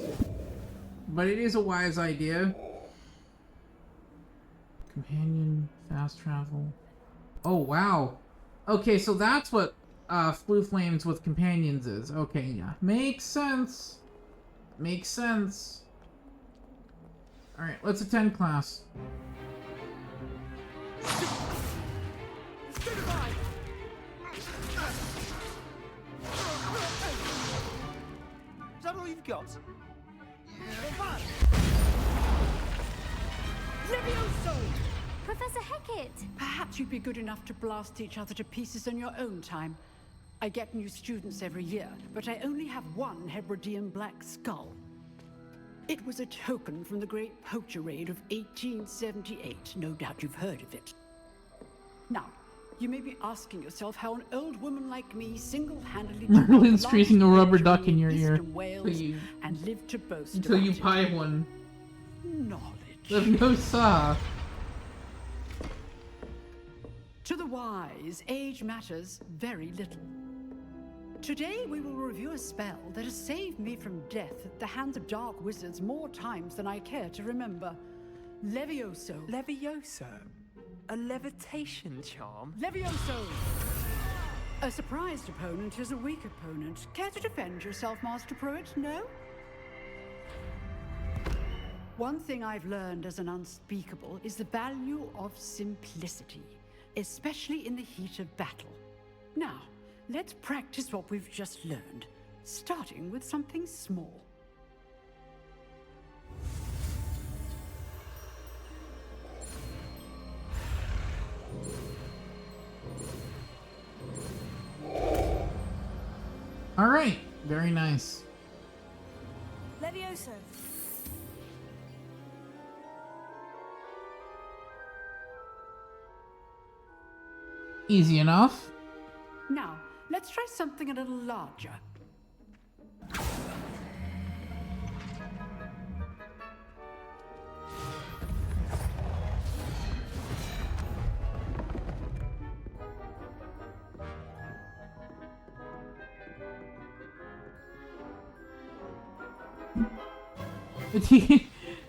but it is a wise idea. Companion, fast travel. Oh, wow. Okay, so that's what Flu Flames with companions is. Okay, yeah. Makes sense. Makes sense. Alright, let's attend class. Stupefy! Is that all you've got? Levioso! Professor Hecat! Perhaps you'd be good enough to blast each other to pieces in your own time. I get new students every year, but I only have one Hebridean black skull. It was a token from the Great Poacher Raid of 1878. No doubt you've heard of it. Now, you may be asking yourself how an old woman like me single-handedly Merlin's freezing a rubber duck in your ear Wales and lived to boast until you about it. buy one. Knowledge. Leviosa. To the wise, age matters very little. Today we will review a spell that has saved me from death at the hands of dark wizards more times than I care to remember. Levioso. Levioso? A levitation charm? Levioso! A surprised opponent is a weak opponent. Care to defend yourself, Master Pruitt? No? One thing I've learned as an unspeakable is the value of simplicity, especially in the heat of battle. Now, let's practice what we've just learned, starting with something small. All right, very nice. Levioso. Easy enough. Now, let's try something a little larger.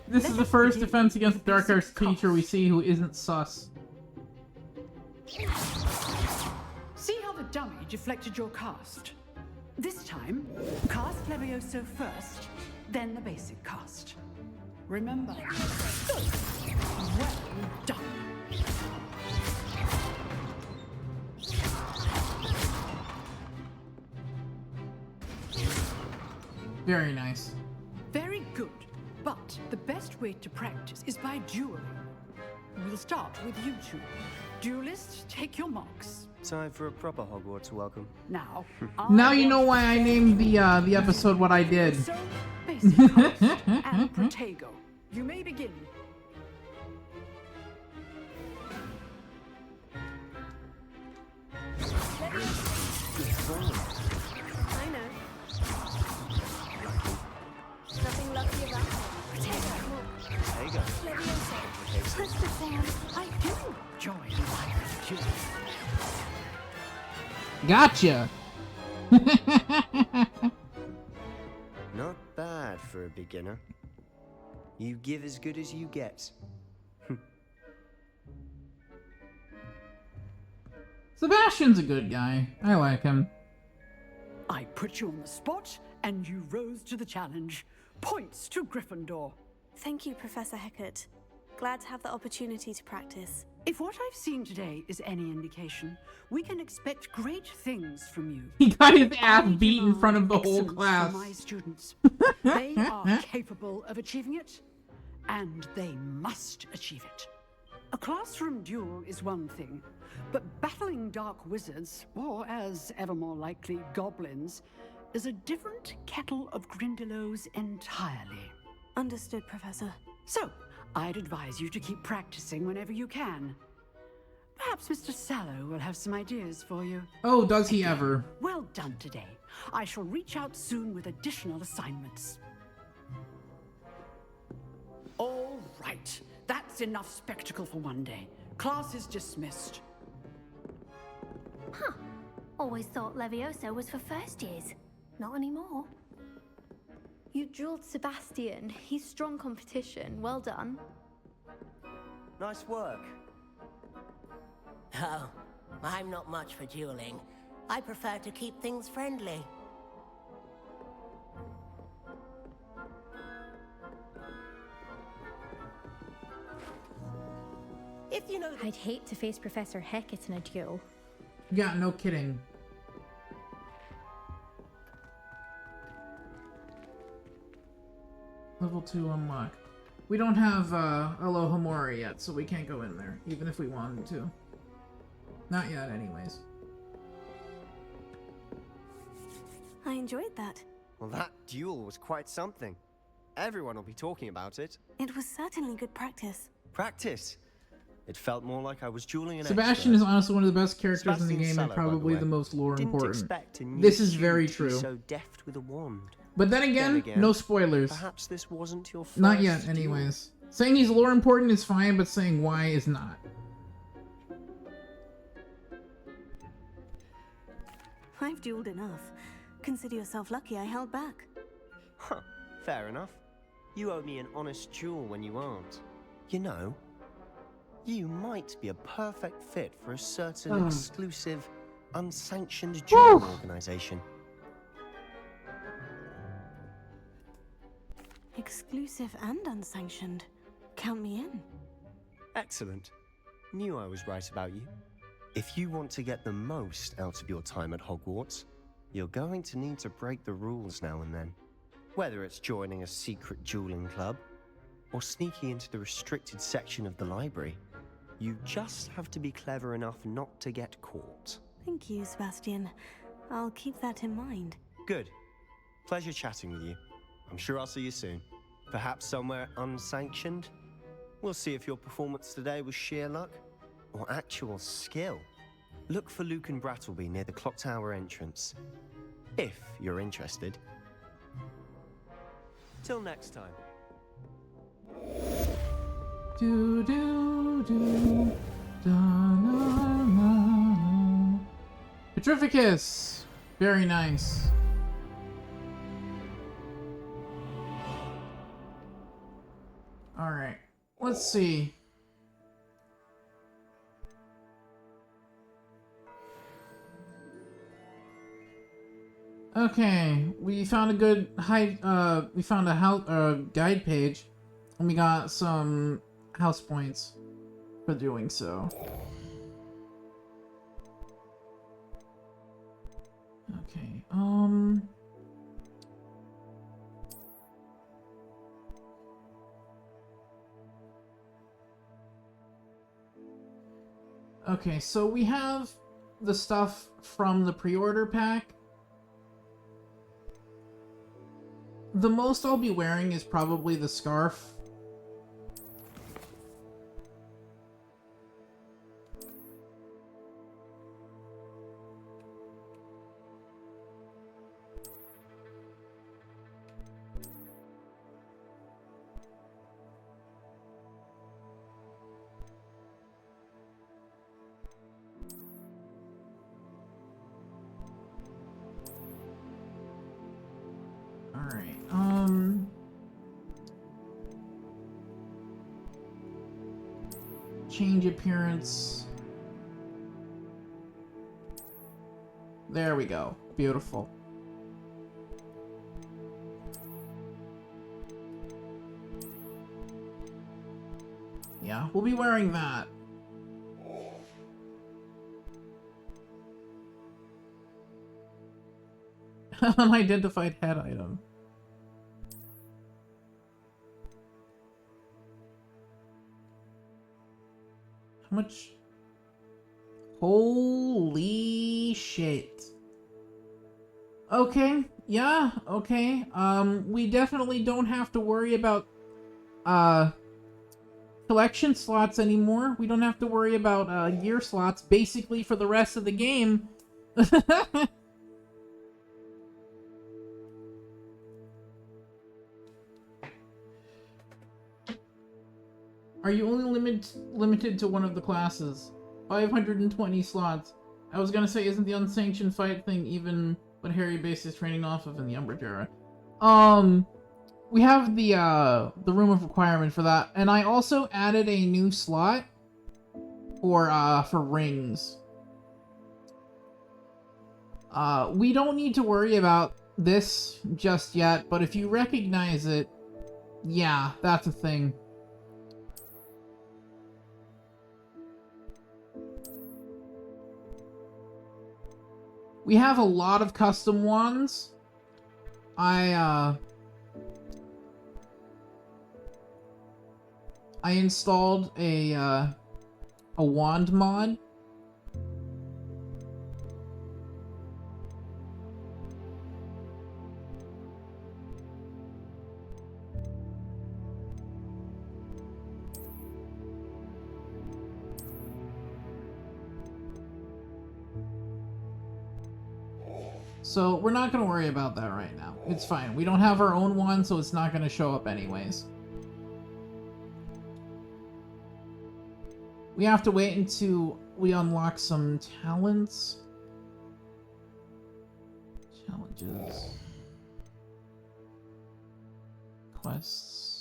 This is the first defense against the Dark Arts teacher we see who isn't sus. See how the dummy deflected your cast? This time, cast Levioso first, then the basic cast. Remember. Good. Well done. Very nice. Very good. But the best way to practice is by dueling. We'll start with you two. Duelists, take your marks. Time for a proper Hogwarts welcome. Now, Now you know why I named the episode what I did. So, basic cast and Protego. You may begin. I know. Nothing lucky about it. Protego. Levioso. Press the fan. I do join my duel. Gotcha. Not bad for a beginner. You give as good as you get. Sebastian's a good guy. I like him. I put you on the spot, and you rose to the challenge. Points to Gryffindor. Thank you, Professor Hecat. Glad to have the opportunity to practice. If what I've seen today is any indication, we can expect great things from you. He got his ass beat in front of the whole Excellence class. from my students. They are capable of achieving it, and they must achieve it. A classroom duel is one thing, but battling dark wizards, or as ever more likely, goblins, is a different kettle of Grindylows entirely. Understood, Professor. So, I'd advise you to keep practicing whenever you can. Perhaps Mr. Sallow will have some ideas for you. Oh, does he ever? Well done today. I shall reach out soon with additional assignments. All right. That's enough spectacle for one day. Class is dismissed. Huh. Always thought Levioso was for first years. Not anymore. You drilled Sebastian. He's strong competition. Well done. Nice work. Oh, I'm not much for dueling. I prefer to keep things friendly. If you know the... I'd hate to face Professor Hecat in a duel. Yeah, no kidding. Level 2 unlocked. We don't have Alohomora yet, so we can't go in there, even if we wanted to. Not yet, anyways. I enjoyed that. Well, that duel was quite something. Everyone will be talking about it. It was certainly good practice. Practice? It felt more like I was dueling an Sebastian expert. is honestly one of the best characters in the Sebastian game and Sallow, by probably way. the most lore Didn't important. expect a new This is very student to be true. so deft with a wand. But then again, no spoilers. Perhaps this wasn't your first Not yet, duel. anyways. Saying he's lore important is fine, but saying why is not. I've dueled enough. Consider yourself lucky I held back. Huh, fair enough. You owe me an honest duel when you aren't. You know, you might be a perfect fit for a certain exclusive, unsanctioned duel organization. Exclusive and unsanctioned. Count me in. Excellent. Knew I was right about you. If you want to get the most out of your time at Hogwarts, you're going to need to break the rules now and then. Whether it's joining a secret dueling club, or sneaking into the restricted section of the library, you just have to be clever enough not to get caught. Thank you, Sebastian. I'll keep that in mind. Good. Pleasure chatting with you. I'm sure I'll see you soon. Perhaps somewhere unsanctioned? We'll see if your performance today was sheer luck or actual skill. Look for Luke and Brattleby near the clock tower entrance, if you're interested. Till next time. Do do do da na na. Petrificus! Very nice. Alright, let's see. Okay, we found a good we found a house guide page, and we got some house points for doing so. Okay, okay, so we have the stuff from the pre-order pack. The most I'll be wearing is probably the scarf. Alright, change appearance. There we go. Beautiful. Yeah, we'll be wearing that. Unidentified head item. How much? Holy shit. Okay, yeah, okay. We definitely don't have to worry about, collection slots anymore. We don't have to worry about, gear slots, basically, for the rest of the game. Are you only limited to one of the classes? 520 slots. I was gonna say, isn't the unsanctioned fight thing even what Harry based his training off of in the Umbridge era? We have the room of requirement for that, and I also added a new slot for rings. We don't need to worry about this just yet, but if you recognize it, yeah, that's a thing. We have a lot of custom wands. I installed a wand mod. So we're not going to worry about that right now. It's fine. We don't have our own one, so it's not going to show up anyways. We have to wait until we unlock some talents. Challenges. Quests.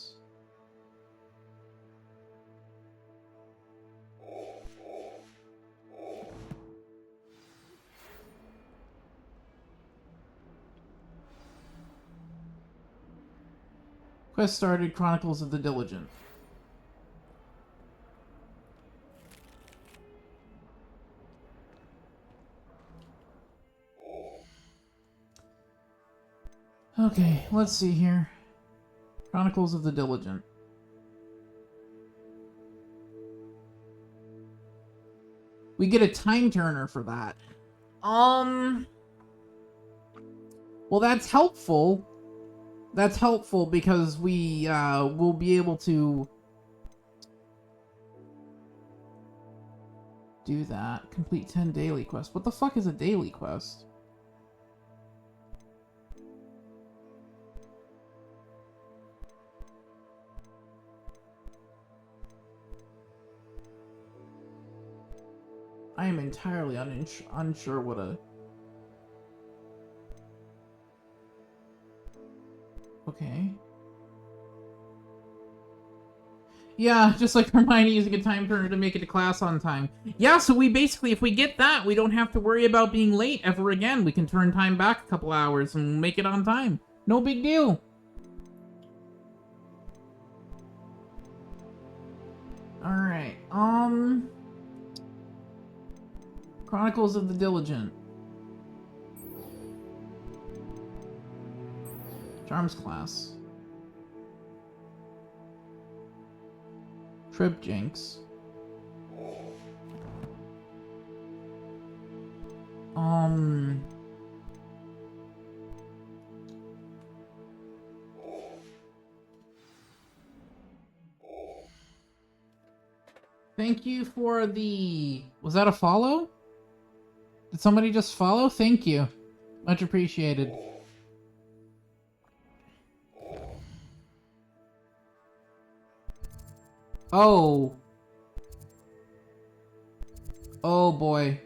Quest started, Chronicles of the Diligent. Okay, let's see here. Chronicles of the Diligent. We get a time turner for that. Well, that's helpful. That's helpful because we will be able to do that. Complete 10 daily quests. What the fuck is a daily quest? I am entirely unsure what a... Okay. Yeah, just like Hermione using a time turner to make it to class on time. Yeah, so we basically, if we get that, we don't have to worry about being late ever again. We can turn time back a couple hours and make it on time. No big deal. Alright, Chronicles of the Diligent. Charms class. Trip Jinx. Thank you for the... Was that a follow? Did somebody just follow? Thank you. Much appreciated. Oh. Oh boy.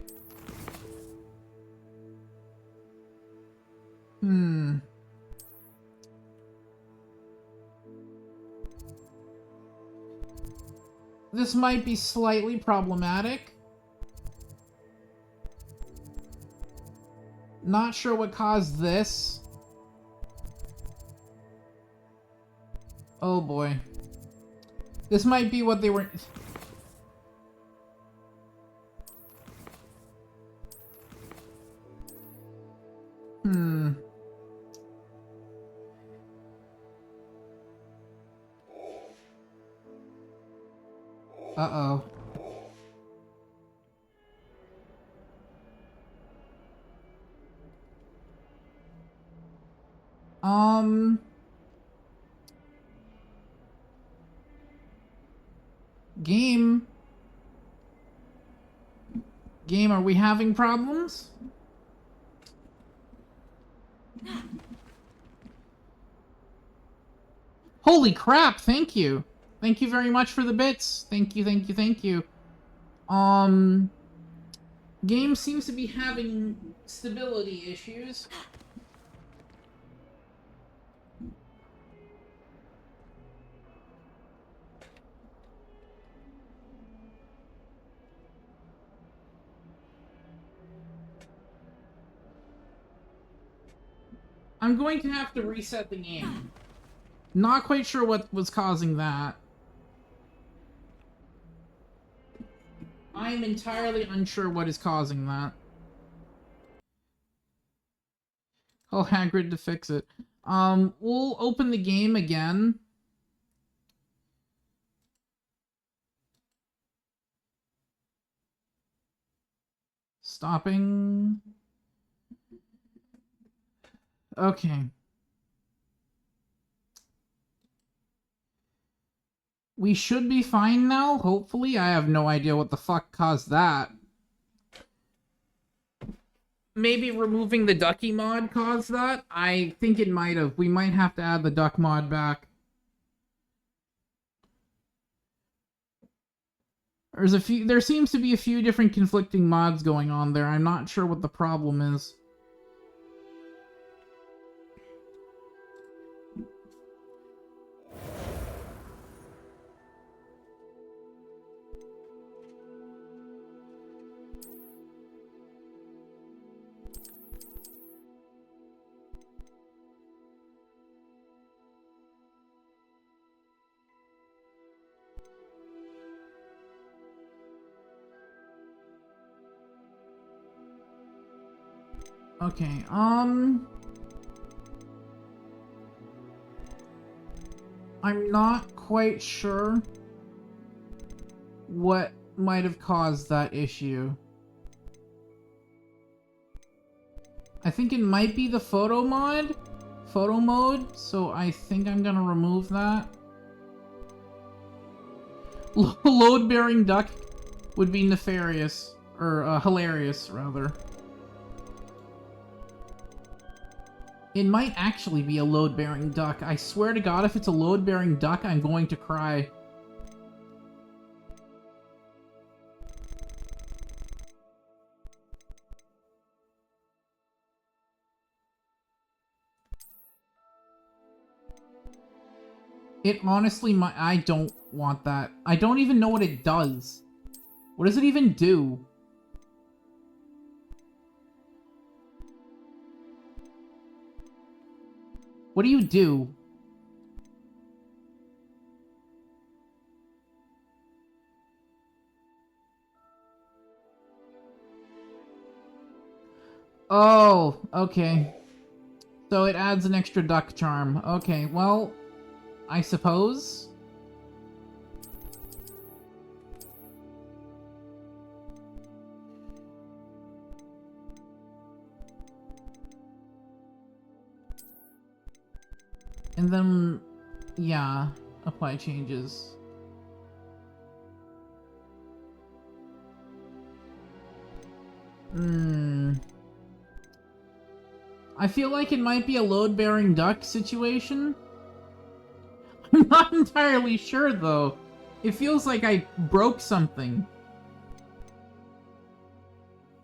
This might be slightly problematic. Not sure what caused this. Oh boy. This might be what they were... Uh-oh. Game, are we having problems? Holy crap, thank you. Thank you very much for the bits. Thank you, thank you, thank you. Game seems to be having stability issues. I'm going to have to reset the game. Not quite sure what was causing that. I am entirely unsure what is causing that. Call Hagrid to fix it. We'll open the game again. Stopping. Okay. We should be fine now, hopefully. I have no idea what the fuck caused that. Maybe removing the ducky mod caused that? I think it might have. We might have to add the duck mod back. There seems to be a few different conflicting mods going on there. I'm not sure what the problem is. Okay, I'm not quite sure what might have caused that issue. I think it might be the photo mode, so I think I'm gonna remove that. Load-bearing duck would be nefarious, or hilarious, rather. It might actually be a load-bearing duck. I swear to God, if it's a load-bearing duck, I'm going to cry. It honestly might. I don't want that. I don't even know what it does. What does it even do? What do you do? Oh, okay. So it adds an extra duck charm. Okay, well, I suppose. And then, yeah, apply changes. I feel like it might be a load-bearing duck situation. I'm not entirely sure, though. It feels like I broke something.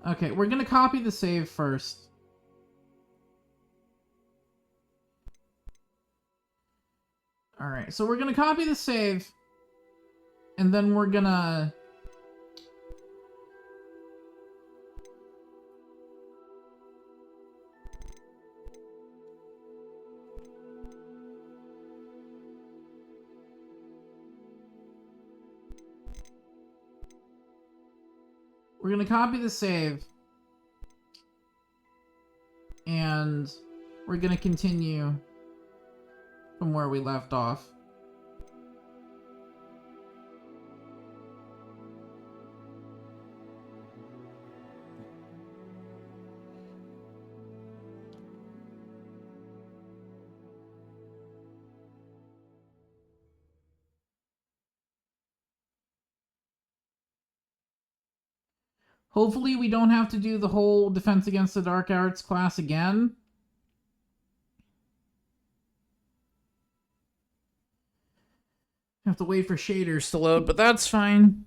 Okay, we're gonna copy the save first. Alright, so we're gonna copy the save. And then we're gonna... We're gonna copy the save. And we're gonna continue from where we left off. Hopefully we don't have to do the whole Defense Against the Dark Arts class again. Have to wait for shaders to load, but that's fine.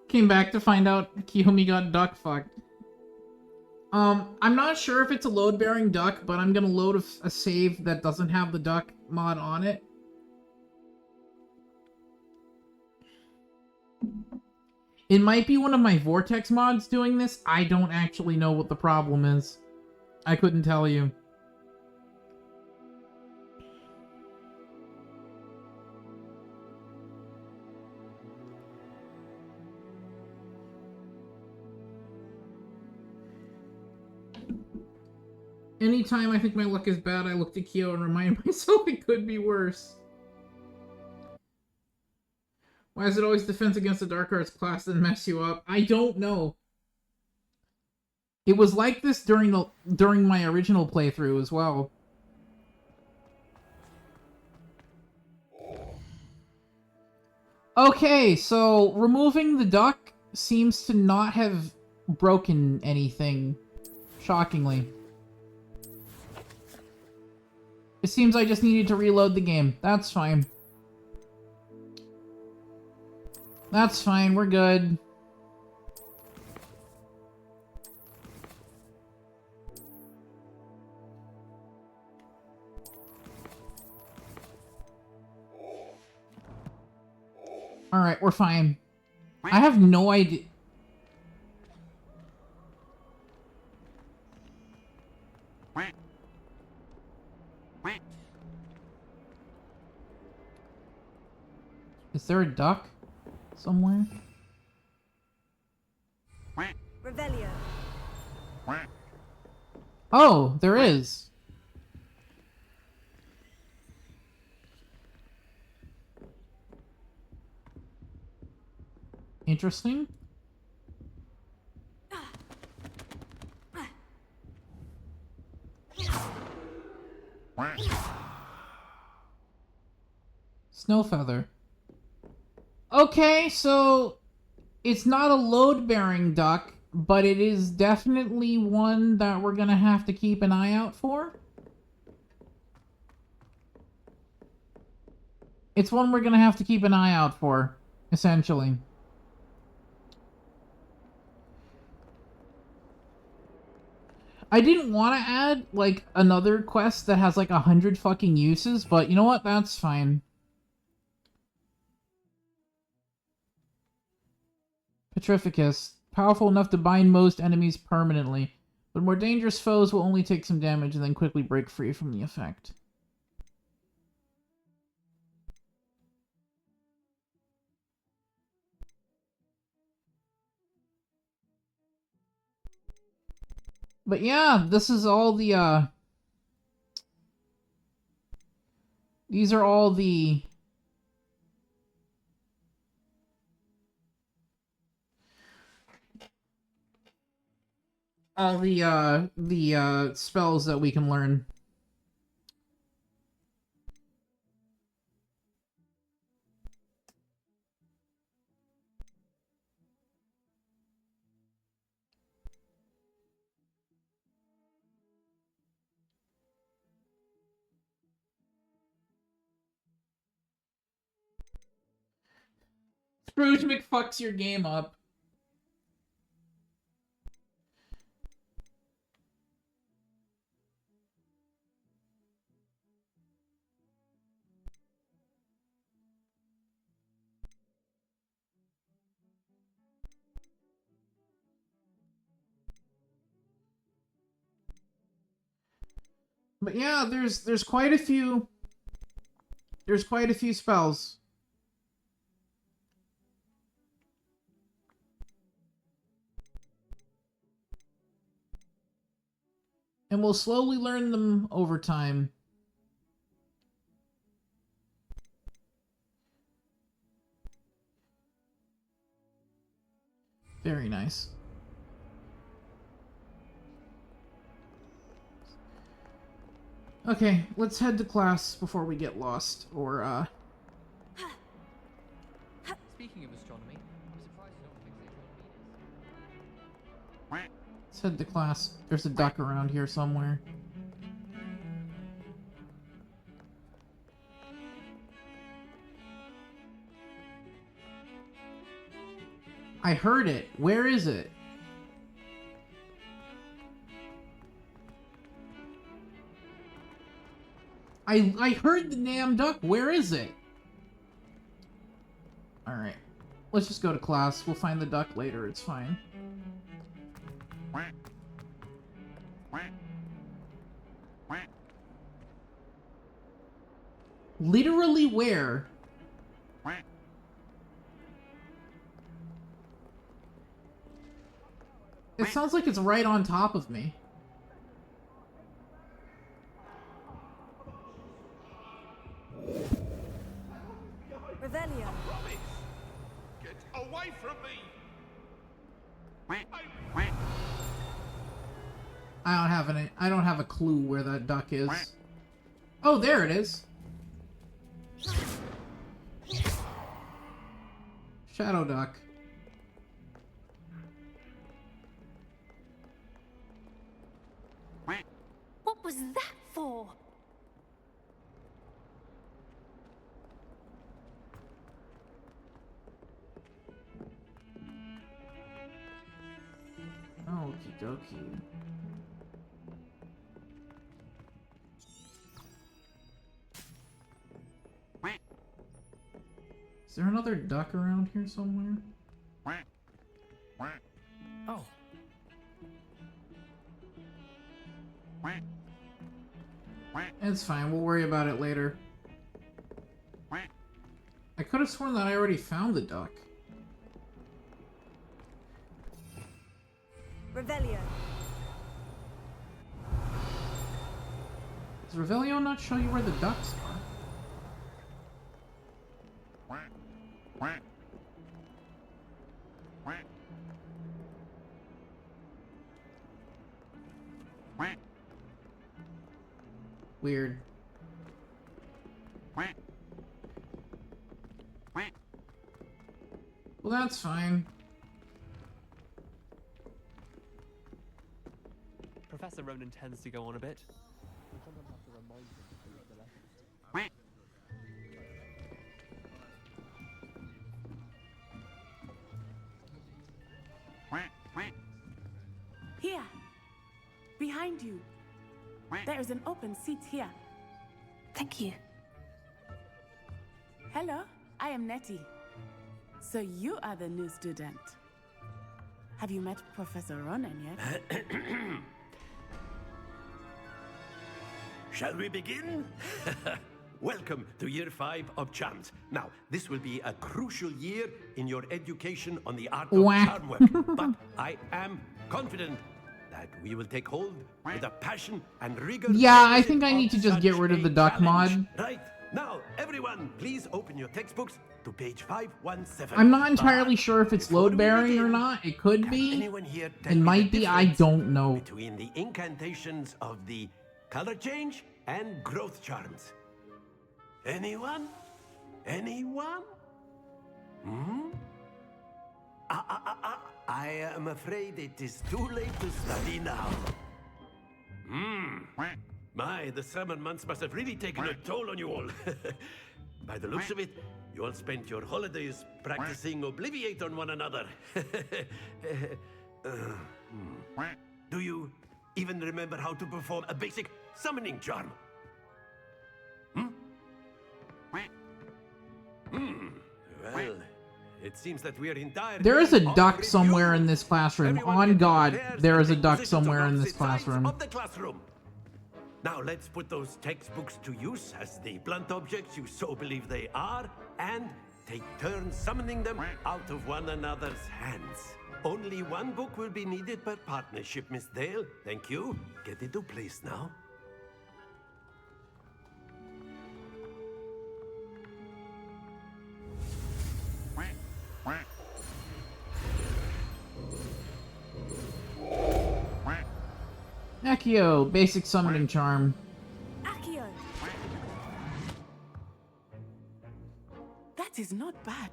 Came back to find out Kiyomi got duck fucked. I'm not sure if it's a load-bearing duck, but I'm gonna load a save that doesn't have the duck mod on it. It might be one of my Vortex mods doing this. I don't actually know what the problem is. I couldn't tell you. Anytime I think my luck is bad, I look to Kyo and remind myself it could be worse. Why is it always defense against the dark arts class that mess you up? I don't know. It was like this during my original playthrough as well. Okay, so removing the duck seems to not have broken anything, shockingly. It seems I just needed to reload the game. That's fine. That's fine, we're good. Alright, we're fine. I have no idea. Is there a duck somewhere? Revelio. Oh, there is. Interesting. Snowfeather. Okay, so it's not a load-bearing duck, but it is definitely one that we're gonna have to keep an eye out for. It's one we're gonna have to keep an eye out for, essentially. I didn't want to add, like, another quest that has, like, 100 fucking uses, but you know what? That's fine. Petrificus. Powerful enough to bind most enemies permanently, but more dangerous foes will only take some damage and then quickly break free from the effect. But yeah, this is all the, these are all the... all the spells that we can learn. Scrooge McFucks your game up. But yeah, there's quite a few... there's quite a few spells. And we'll slowly learn them over time. Very nice. Okay, let's head to class before we get lost, or, Speaking of astronomy, I'm surprised you don't fixate on Venus. let's head to class. There's a duck around here somewhere. I heard it. Where is it? I heard the damn duck. Where is it? Alright. Let's just go to class. We'll find the duck later. It's fine. Literally where? It sounds like it's right on top of me. Revelio. Get away from me! I don't have a clue where that duck is. Oh, there it is. Shadow duck. What was that for? Okie dokie. Is there another duck around here somewhere? Oh. It's fine, we'll worry about it later. I could have sworn that I already found the duck. Revelio. Does Revelio not show you where the ducks are? Weird. Well, that's fine. Professor Ronan tends to go on a bit. We sometimes have to remind him to leave the lessons. Here. Behind you. There is an open seat here. Thank you. Hello, I am Nettie. So you are the new student. Have you met Professor Ronan yet? Shall we begin? Welcome to Year 5 of Charms. Now, this will be a crucial year in your education on the art of charm work. But I am confident that we will take hold with a passion and rigor. Yeah, I think I need to just get rid of the duck mod. Right. Now, everyone, please open your textbooks to page 517. I'm not entirely sure if it's load-bearing or not. It could be. It might be. I don't know. Between the incantations of the color change and growth charms. Anyone? Anyone? Hmm? I am afraid it is too late to study now. My, the summer months must have really taken a toll on you all. By the looks of it, you all spent your holidays practicing Obliviate on one another. Do you even remember how to perform a basic summoning charm? Well, it seems that we are in dire There is a need of duck review. somewhere in this classroom. On God, Prepares there is a and duck positions somewhere on in this opposite sides classroom. of the classroom. Now let's put those textbooks to use as the blunt objects you so believe they are, and take turns summoning them out of one another's hands. Only one book will be needed per partnership, Miss Dale. Thank you. Get into place now. Accio, basic summoning charm. Accio. That is not bad.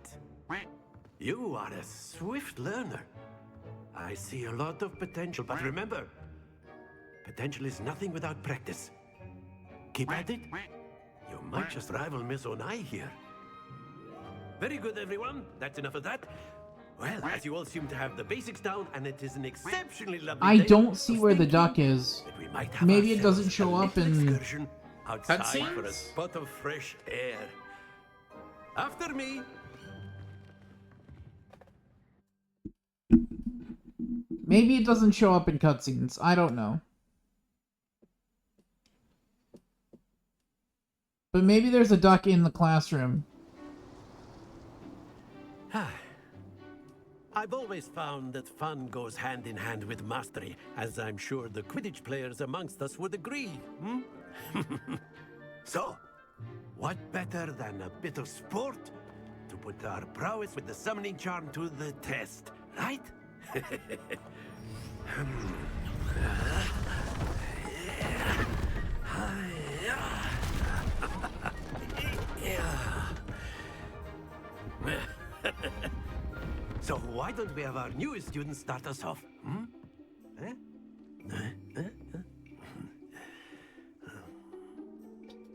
You are a swift learner. I see a lot of potential, but remember, potential is nothing without practice. Keep at it. You might just rival Miss Onai here. Very good, everyone. That's enough of that. Well, as you all seem to have the basics down, and it is an exceptionally lovely I day, don't see where the duck is. we might have Maybe it doesn't ourselves show a up little in excursion outside for a cutscenes? spot of fresh air. After me. Maybe it doesn't show up in cutscenes. I don't know. But maybe there's a duck in the classroom. I've always found that fun goes hand in hand with mastery, as I'm sure the Quidditch players amongst us would agree. So, What better than a bit of sport to put our prowess with the summoning charm to the test, right? So why don't we have our newest student start us off? Hmm? Eh?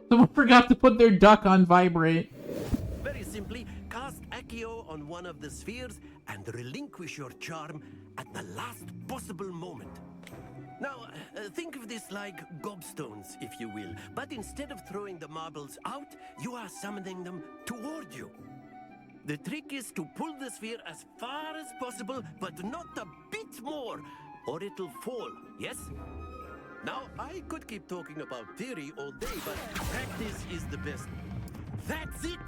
Someone forgot to put their duck on vibrate. Very simply, cast Accio on one of the spheres and relinquish your charm at the last possible moment. Now, think of this like gobstones, if you will, but instead of throwing the marbles out, you are summoning them toward you. The trick is to pull the sphere as far as possible, but not a bit more, or it'll fall, yes? Now, I could keep talking about theory all day, but practice is the best. That's it!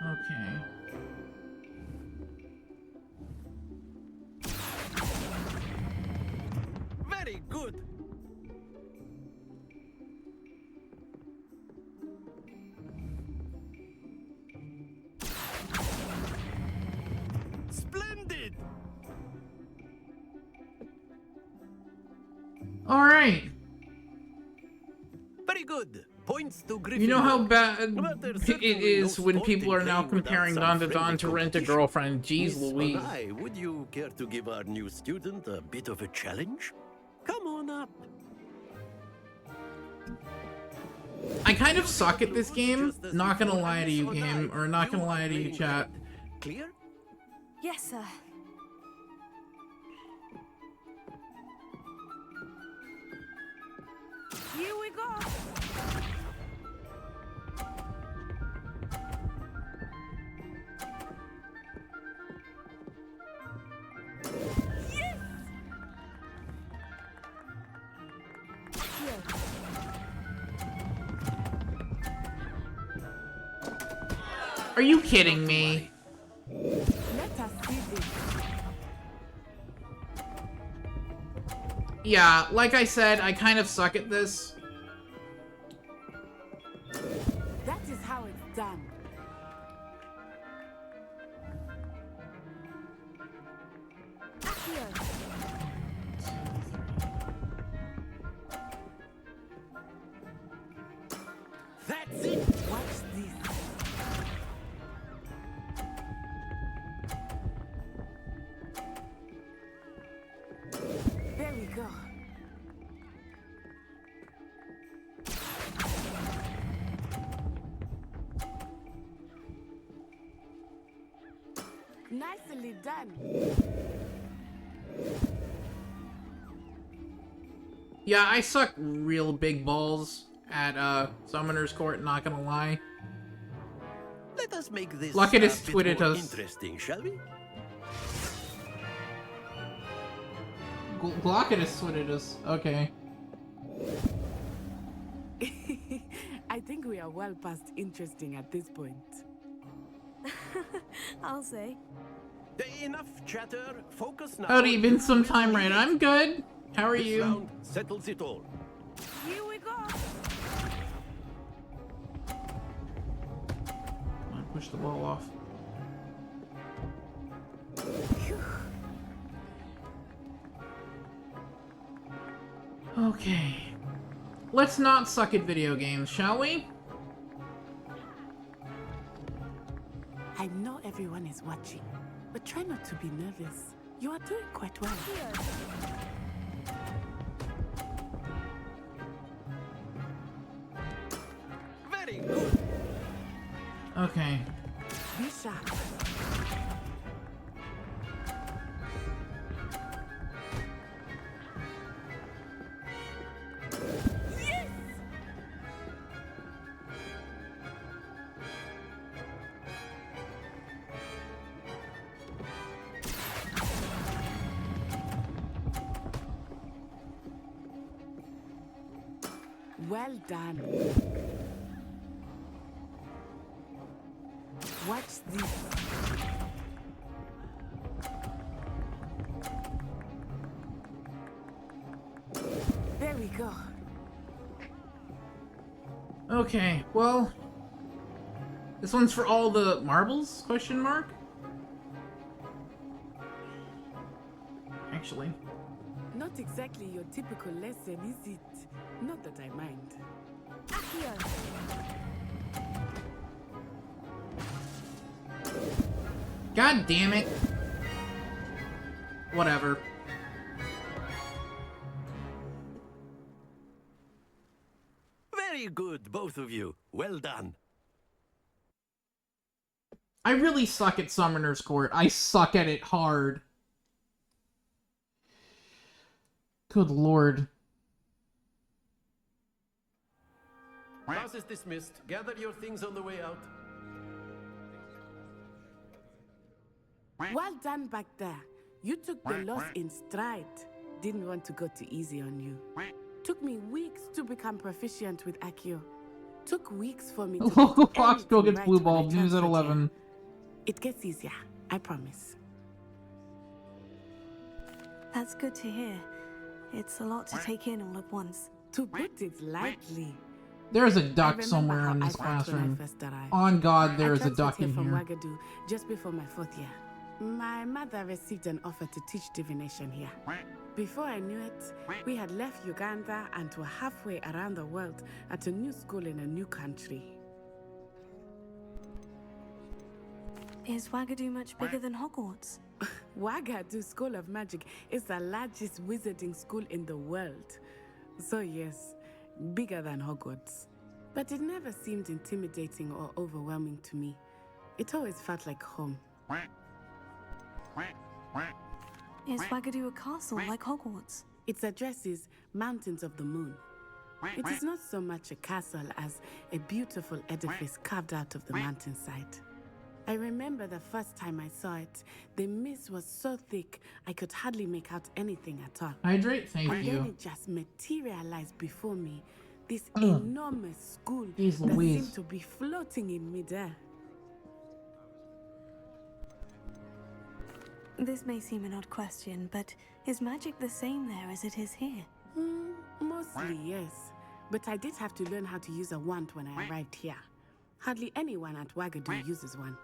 Okay. Very good! Splendid! All right. Very good. Points to Gryffindor. You know how bad But there's it certainly is no when sport people in are now playing without comparing some Don to friendly Don to Rent a competition. Girlfriend. Jeez Miss Louise. Onai, would you care to give our new student a bit of a challenge? Come on up. I kind of suck at this game. Not gonna lie to you, game, or not gonna lie to you, chat. Clear? Yes, sir. Here we go. Are you kidding me? Let us see this. Yeah, like I said, I kind of suck at this. That is how it's done. That's it. Watch this. There we go. Nicely done. Yeah, I suck real big balls at Summoner's Court, not gonna lie. Let us make this Look at his bit Twitter more toes. interesting, shall we? Glocketus tweeted us. Okay. I think we are well past interesting at this point. I'll say. Enough chatter. Focus now. Howdy, been some time, right? I'm good. How are This you? round settles it all. Here we go. I push the ball off. Okay. Let's not suck at video games, shall we? I know everyone is watching, but try not to be nervous. You are doing quite well. Very good. Okay. Be sharp. Well done. Watch this. Okay, well, this one's for all the marbles? Question mark. Actually. Not exactly your typical lesson, is it? Not that I mind. God damn it. Whatever. Very good, both of you. Well done. I really suck at Summoner's Court. I suck at it hard. Good lord. Class is dismissed. Gather your things on the way out. Well done back there. You took the loss in stride. Didn't want to go too easy on you. Took me weeks to become proficient with Accio. Took weeks for me to Local get Fox go everything gets right blue when I ball. News at transferred 11. here. It gets easier, I promise. That's good to hear. It's a lot to take in all at once. To put it lightly. There's a I duck remember somewhere how in I this felt when I classroom. first arrived. On God, there I is a transferred duck in from here. Wagadu just before my 4th year. My mother received an offer to teach divination here. Before I knew it, we had left Uganda and were halfway around the world at a new school in a new country. Is Wagadu much bigger than Hogwarts? Wagadu School of Magic is the largest wizarding school in the world. So yes, bigger than Hogwarts. But it never seemed intimidating or overwhelming to me. It always felt like home. Is Wagadu a castle like Hogwarts? Its address is Mountains of the Moon. It is not so much a castle as a beautiful edifice carved out of the mountainside. I remember the first time I saw it, the mist was so thick I could hardly make out anything at all. Hydrate, thank and you. then it just materialized before me, this enormous school Jeez that Louise. seemed to be floating in midair. This may seem an odd question, but is magic the same there as it is here? Mostly, yes. But I did have to learn how to use a wand when I arrived here. Hardly anyone at Wagadu uses one.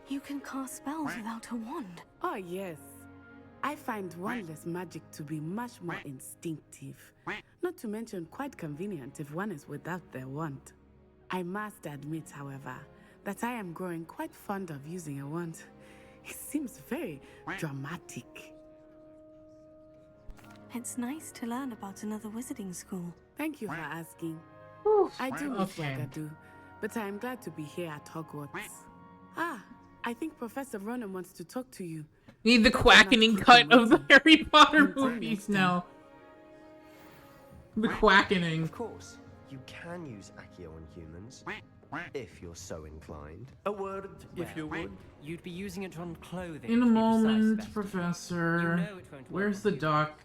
You can cast spells without a wand. Oh, yes. I find wandless magic to be much more instinctive. Not to mention quite convenient if one is without their wand. I must admit, however, that I am growing quite fond of using a wand. It seems very dramatic. It's nice to learn about another wizarding school. Thank you for asking. I do miss Wagadu, but I am glad to be here at Hogwarts. Ah, I think Professor Ronan wants to talk to you. Need the quackening cut of the Harry Potter movies now. The quackening. Of course, you can use Accio on humans, if you're so inclined. A word, if you would. You'd be using it on clothing. In a to be moment, precise, Professor. You know it won't work Where's with the duck?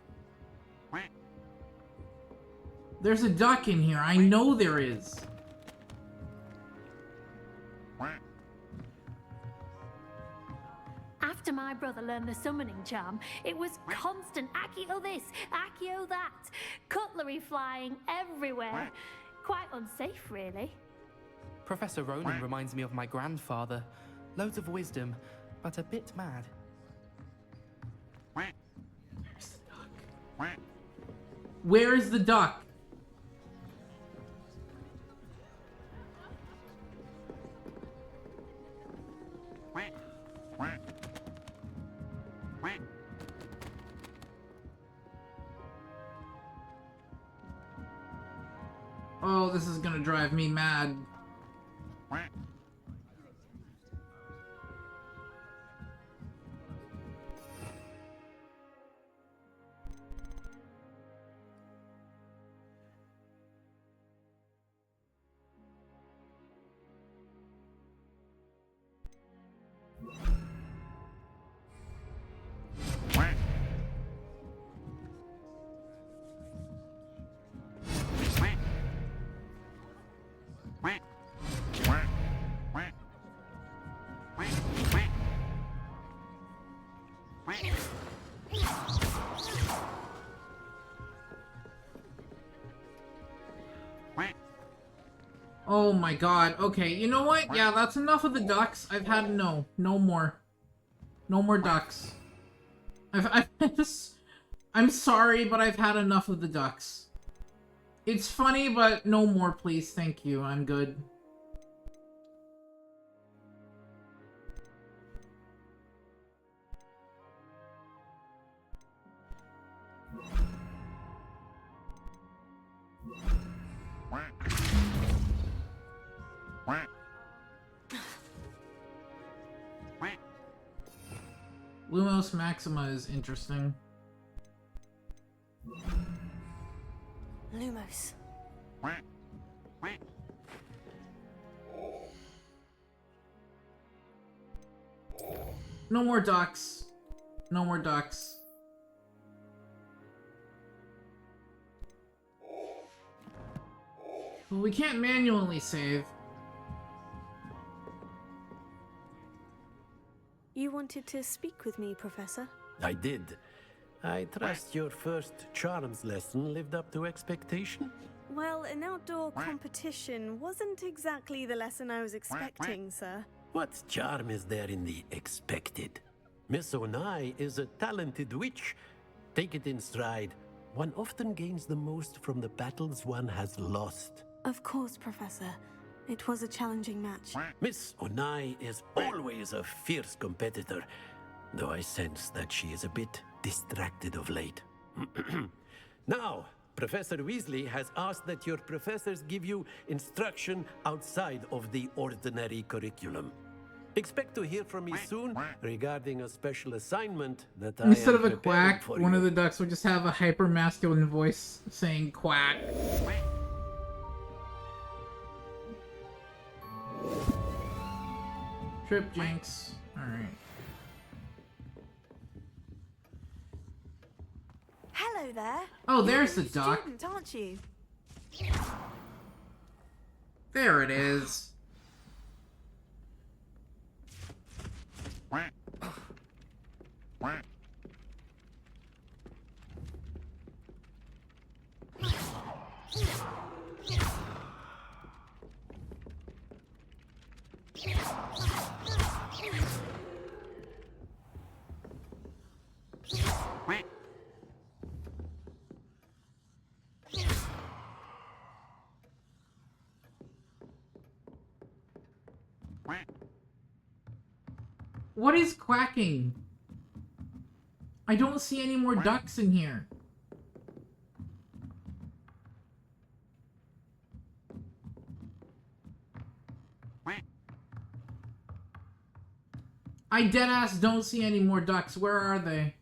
There's a duck in here. I know there is. After my brother learned the summoning charm, it was constant Accio this, Accio that, cutlery flying everywhere. Quite unsafe, really. Professor Ronan reminds me of my grandfather. Loads of wisdom, but a bit mad. Where is the duck? Oh, this is gonna drive me mad. Oh my god. Okay, you know what? Yeah, that's enough of the ducks. I've had no more. No more ducks. I'm sorry, but I've had enough of the ducks. It's funny, but no more, please. Thank you. I'm good. Lumos Maxima is interesting. Lumos. No more ducks. No more ducks. Well, we can't manually save. You wanted to speak with me, Professor? I did. I trust your first charms lesson lived up to expectation? Well, an outdoor competition wasn't exactly the lesson I was expecting, sir. What charm is there in the expected? Miss Onai is a talented witch. Take it in stride. One often gains the most from the battles one has lost. Of course, Professor. It was a challenging match. Miss Onai is always a fierce competitor, though I sense that she is a bit distracted of late. Now, Professor Weasley has asked that your professors give you instruction outside of the ordinary curriculum. Expect to hear from me soon regarding a special assignment that I Instead am of a preparing quack, for one you. of the ducks would just have a hyper-masculine voice saying quack. Trip Jinx. Alright. Hello there. Oh, there's You're the a duck. student, aren't you? There it is. What is quacking? I don't see any more ducks in here. I deadass don't see any more ducks. Where are they?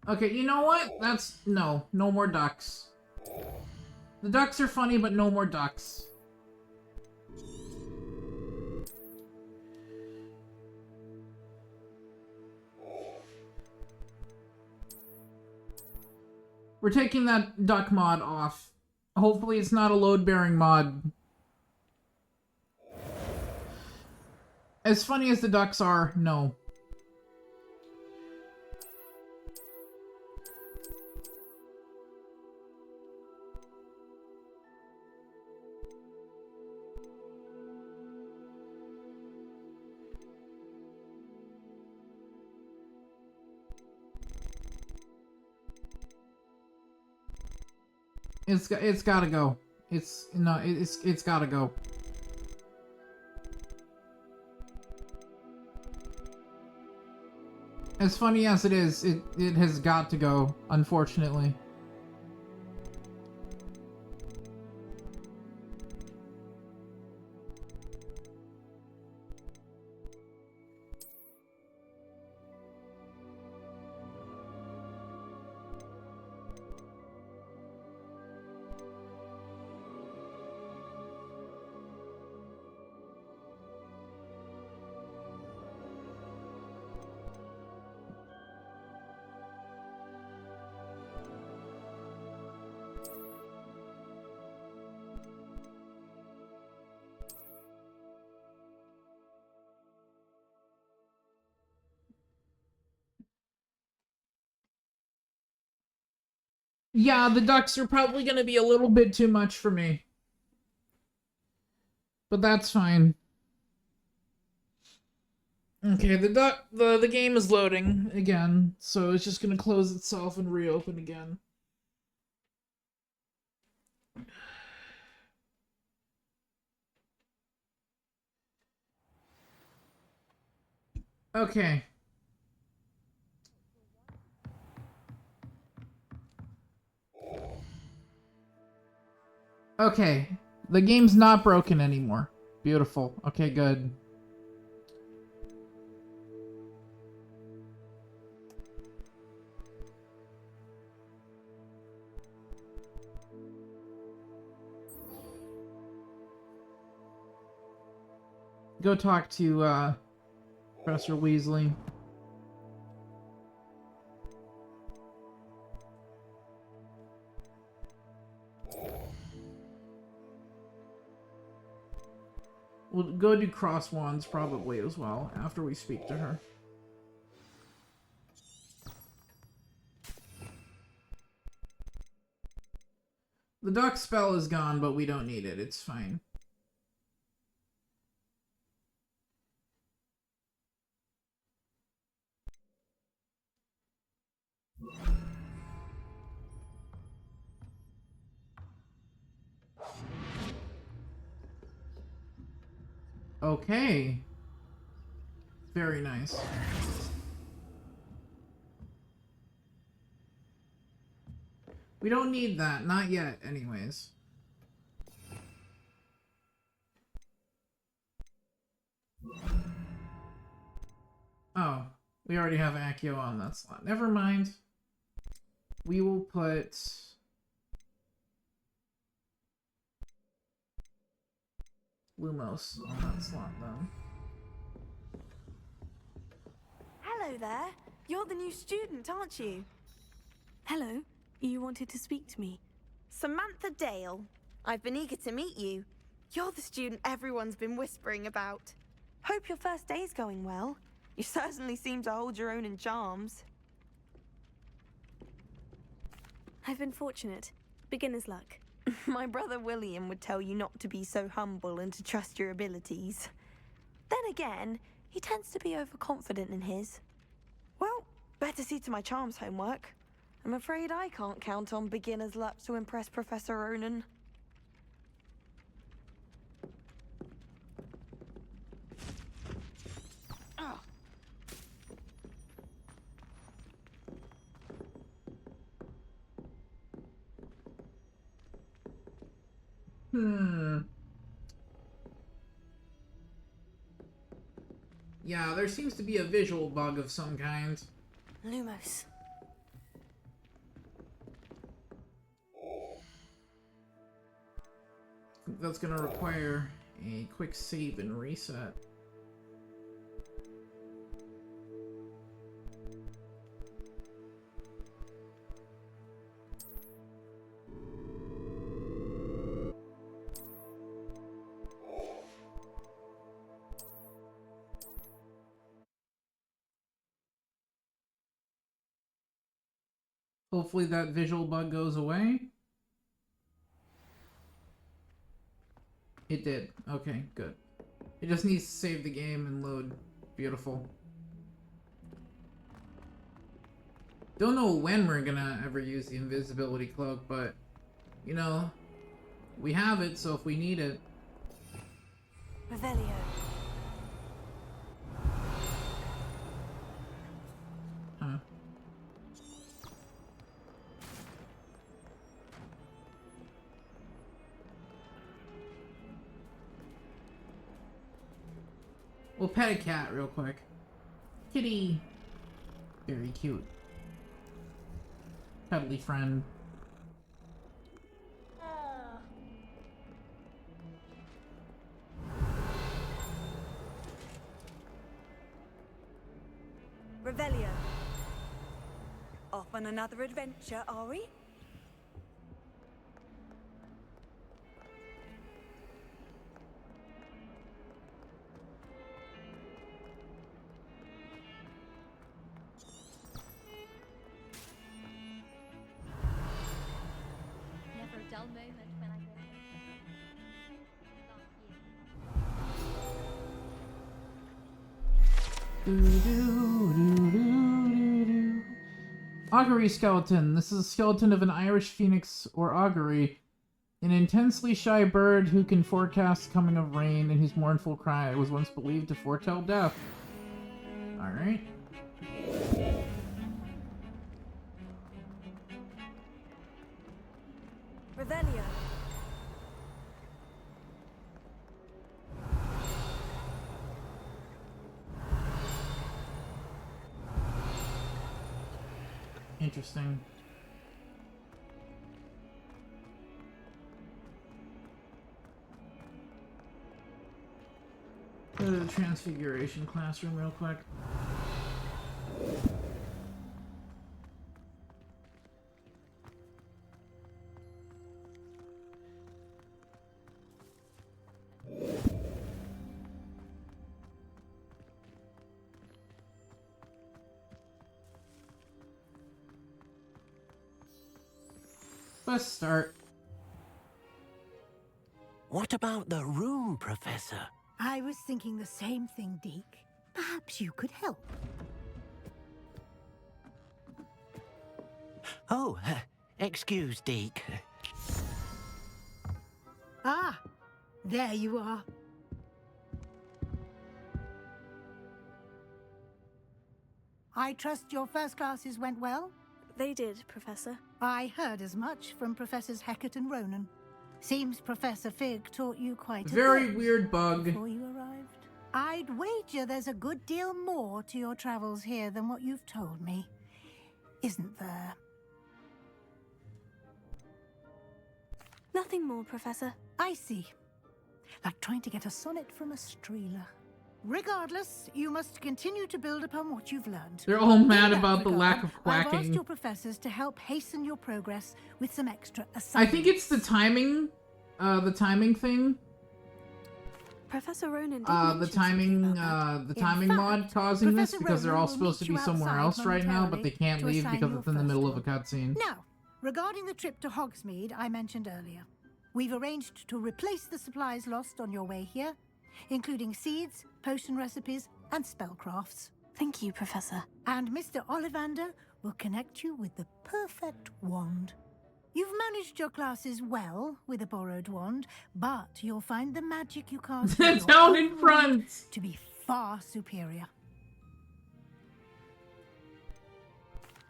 Okay, you know what? That's... no more ducks. The ducks are funny, but no more ducks. We're taking that duck mod off. Hopefully it's not a load-bearing mod. As funny as the ducks are, no. It's gotta go. It's gotta go. As funny as it is, it has got to go, unfortunately. Yeah, the ducks are probably going to be a little bit too much for me. But that's fine. Okay, the game is loading again, so it's just going to close itself and reopen again. Okay. Okay, the game's not broken anymore. Beautiful. Okay, good. Go talk to, Professor Weasley. We'll go do cross wands probably as well after we speak to her. The duck spell is gone, but we don't need it. It's fine. Okay. Very nice. We don't need that. Not yet, anyways. Oh, we already have Accio on that slot. Never mind. We will put... Lumos on that slot, then. Hello there. You're the new student, aren't you? Hello. You wanted to speak to me. Samantha Dale. I've been eager to meet you. You're the student everyone's been whispering about. Hope your first day's going well. You certainly seem to hold your own in charms. I've been fortunate. Beginner's luck. My brother William would tell you not to be so humble and to trust your abilities. Then again, he tends to be overconfident in his. Well, better see to my charms homework. I'm afraid I can't count on beginner's luck to impress Professor Ronan. Oh. Yeah, there seems to be a visual bug of some kind. Lumos. That's gonna require a quick save and reset. Hopefully that visual bug goes away. It did. Okay, good. It just needs to save the game and load. Beautiful. Don't know when we're gonna ever use the invisibility cloak, but, you know, we have it, so if we need it... Revelio. Huh. We'll pet a cat real quick. Kitty! Very cute. Cuddly friend. Revelio. Off on another adventure, are we? dull moment when I go Augury skeleton. This is a skeleton of an Irish phoenix or augury, an intensely shy bird who can forecast coming of rain, and whose mournful cry was once believed to foretell death. Alright. Revelio. Interesting. Go to the Transfiguration classroom real quick. Let's start. What about the room, Professor? I was thinking the same thing, Deke. Perhaps you could help. Oh, excuse, Deke. Ah, there you are. I trust your first classes went well? They did, Professor. I heard as much from Professors Hecat and Ronan. Seems Professor Fig taught you quite a Very bit weird bug. before you arrived. I'd wager there's a good deal more to your travels here than what you've told me. Isn't there? Nothing more, Professor. I see. Like trying to get a sonnet from a streeler. Regardless, you must continue to build upon what you've learned. They're all mad In that about the lack regard, of I've asked quacking. your professors to help hasten your progress with some extra I assignments. think it's the timing thing. Professor Ronan did The timing mod causing this, Professor because they're Ronan all will supposed to meet be you somewhere outside else right now, but they momentarily can't to leave assign because your it's in the first middle of a one. cutscene. Now, regarding the trip to Hogsmeade I mentioned earlier, we've arranged to replace the supplies lost on your way here, including seeds, potion recipes, and spellcrafts. Thank you, Professor. And Mr. Ollivander will connect you with the perfect wand. You've managed your classes well with a borrowed wand, but you'll find the magic you cast with your Down own in wand front! to be far superior.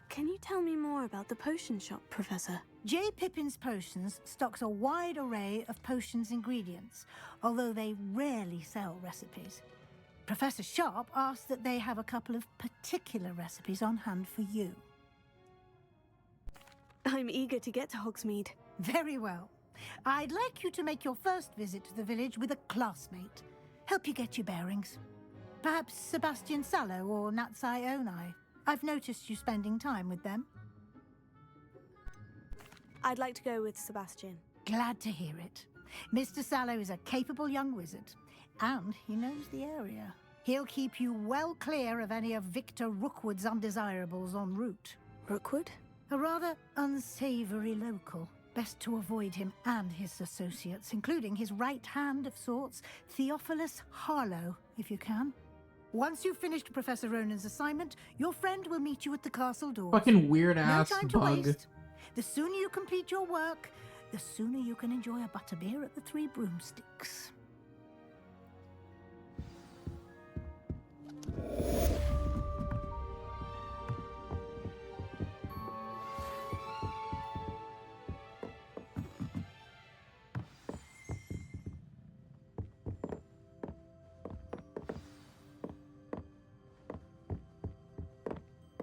Can you tell me more about the potion shop, Professor? J. Pippin's Potions stocks a wide array of potions ingredients, although they rarely sell recipes. Professor Sharp asked that they have a couple of particular recipes on hand for you. I'm eager to get to Hogsmeade. Very well. I'd like you to make your first visit to the village with a classmate. Help you get your bearings. Perhaps Sebastian Sallow or Natsai Onai. I've noticed you spending time with them. I'd like to go with Sebastian. Glad to hear it. Mr. Sallow is a capable young wizard, and he knows the area. He'll keep you well clear of any of Victor Rookwood's undesirables en route. Rookwood? A rather unsavory local. Best to avoid him and his associates, including his right hand of sorts, Theophilus Harlow, if you can. Once you've finished Professor Ronan's assignment, your friend will meet you at the castle doors. Fucking weird ass No time to bug. waste. The sooner you complete your work, the sooner you can enjoy a butterbeer at the Three Broomsticks.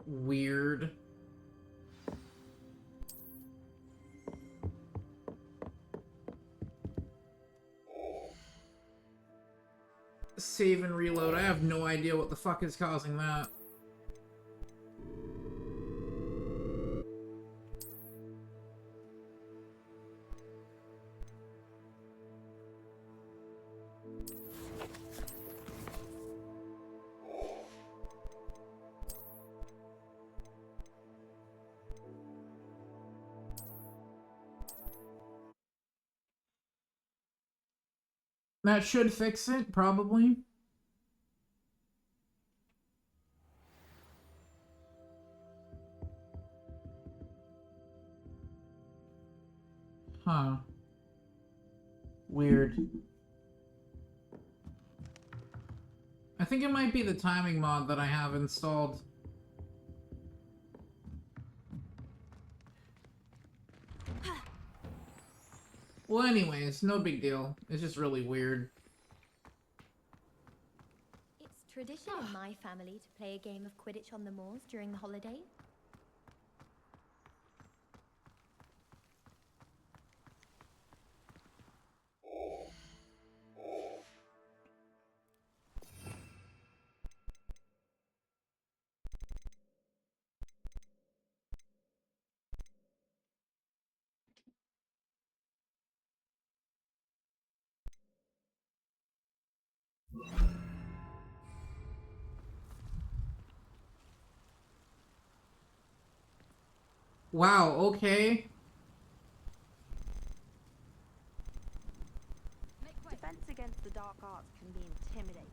Weird. Save and reload. I have no idea what the fuck is causing that. That should fix it, probably. Huh. Weird. I think it might be the timing mod that I have installed. Well, anyways, no big deal. It's just really weird. It's tradition in my family to play a game of Quidditch on the moors during the holidays. Wow, okay. Defense against the dark arts can be intimidating.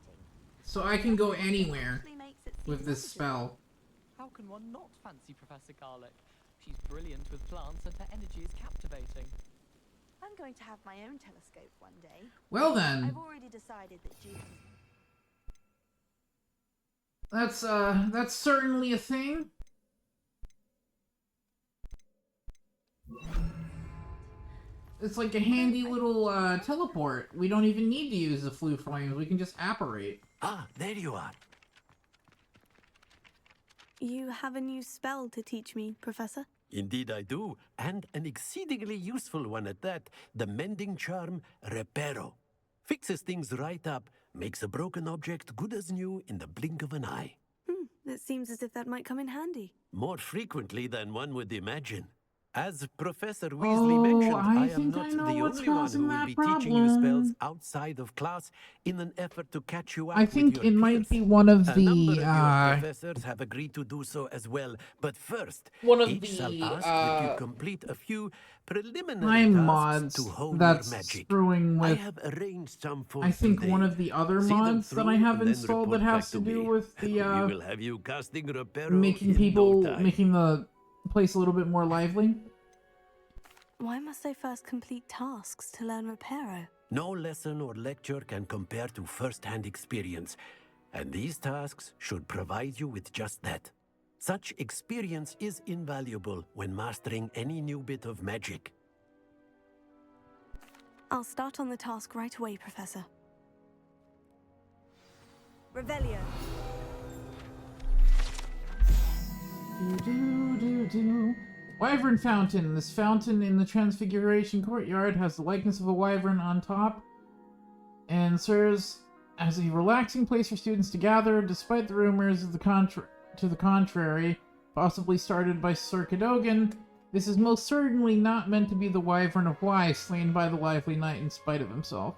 So I can go anywhere with this spell. How can one not fancy Professor Garlick? She's brilliant with plants and her energy is captivating. I'm going to have my own telescope one day. Well then. I've already decided that Judy... That's certainly a thing. It's like a handy little teleport. We don't even need to use the flue flames. We can just apparate. Ah, there you are. You have a new spell to teach me, Professor? Indeed I do, and an exceedingly useful one at that. The mending charm, Reparo. Fixes things right up, makes a broken object good as new in the blink of an eye. It seems as if that might come in handy. More frequently than one would imagine. As Professor Weasley mentioned, I am not the only one who will be teaching you spells outside of class in an effort to catch you up I with think your it might peers. be one of A number the of your professors have agreed to do so as well, but first, one of each shall the, ask that you complete a few preliminary time tasks mods to hone that's your magic. screwing I with, have arranged some for I think, today. one of the other See them mods that I through have and then installed that report has back to to do me. with the We will have you casting Reparo making in people, no time. making the place a little bit more lively. Why must I first complete tasks to learn Reparo? No lesson or lecture can compare to first-hand experience, and these tasks should provide you with just that. Such experience is invaluable when mastering any new bit of magic. I'll start on the task right away, Professor. Revelio. Wyvern Fountain. This fountain in the Transfiguration Courtyard has the likeness of a wyvern on top and serves as a relaxing place for students to gather, despite the rumors of to the contrary, possibly started by Sir Cadogan. This is most certainly not meant to be the Wyvern of Wye slain by the lively knight in spite of himself.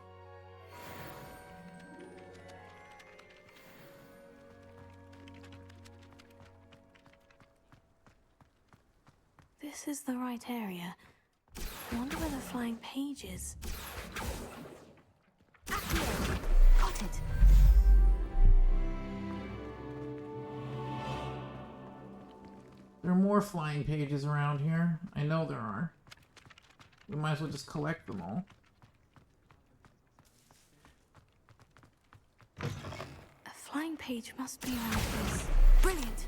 This is the right area. I wonder where the flying page is. Got it! There are more flying pages around here. I know there are. We might as well just collect them all. A flying page must be around this. Brilliant!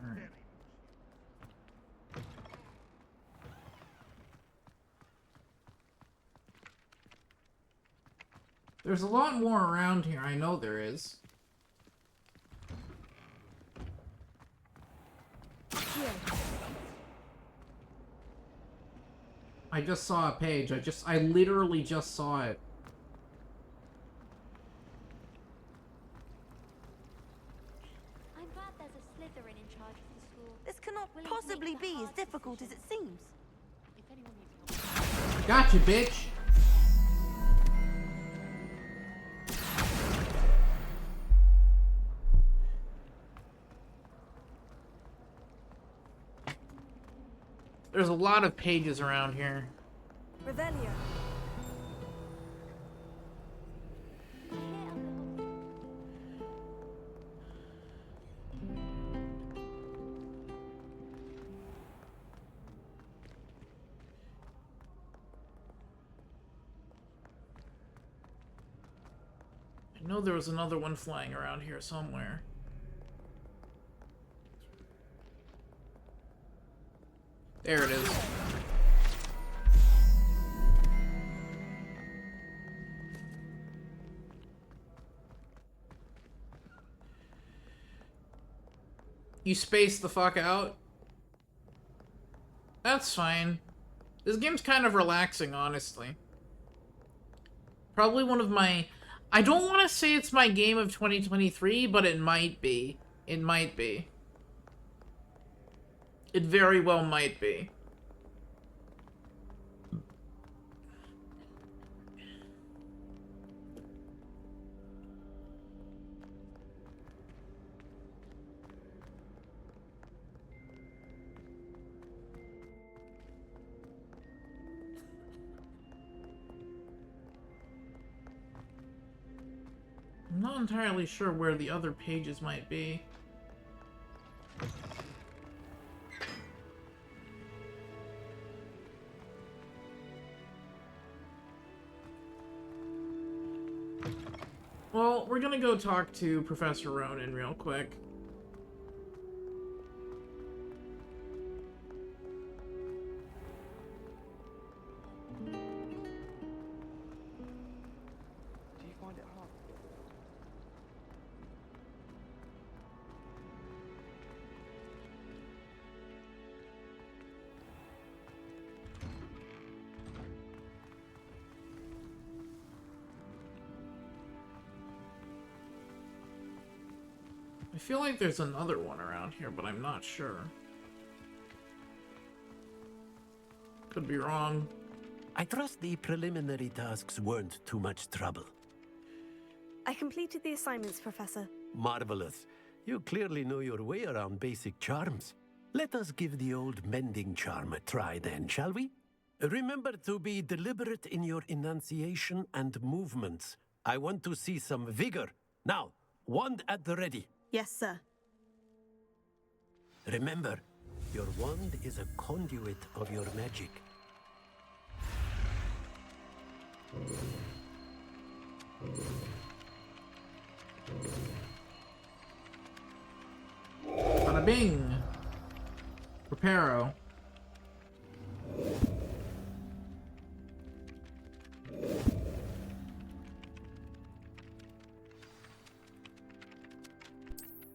Alright. There's a lot more around here, I know there is. I just saw a page. I literally just saw it. I'm glad there's a Slytherin in charge of the school. This cannot possibly be as difficult as it seems. If anyone needs Gotcha, bitch! There's a lot of pages around here. Revelio. I know there was another one flying around here somewhere. There it is. You spaced the fuck out? That's fine. This game's kind of relaxing, honestly. Probably one of my... I don't want to say it's my game of 2023, but it might be. It might be. It very well might be. I'm not entirely sure where the other pages might be. Well, we're gonna go talk to Professor Ronan real quick. Do you find it hard? I feel like there's another one around here, but I'm not sure. Could be wrong. I trust the preliminary tasks weren't too much trouble. I completed the assignments, Professor. Marvelous. You clearly know your way around basic charms. Let us give the old mending charm a try then, shall we? Remember to be deliberate in your enunciation and movements. I want to see some vigor. Now, wand at the ready. Yes, sir. Remember, your wand is a conduit of your magic. Bada bing! Reparo.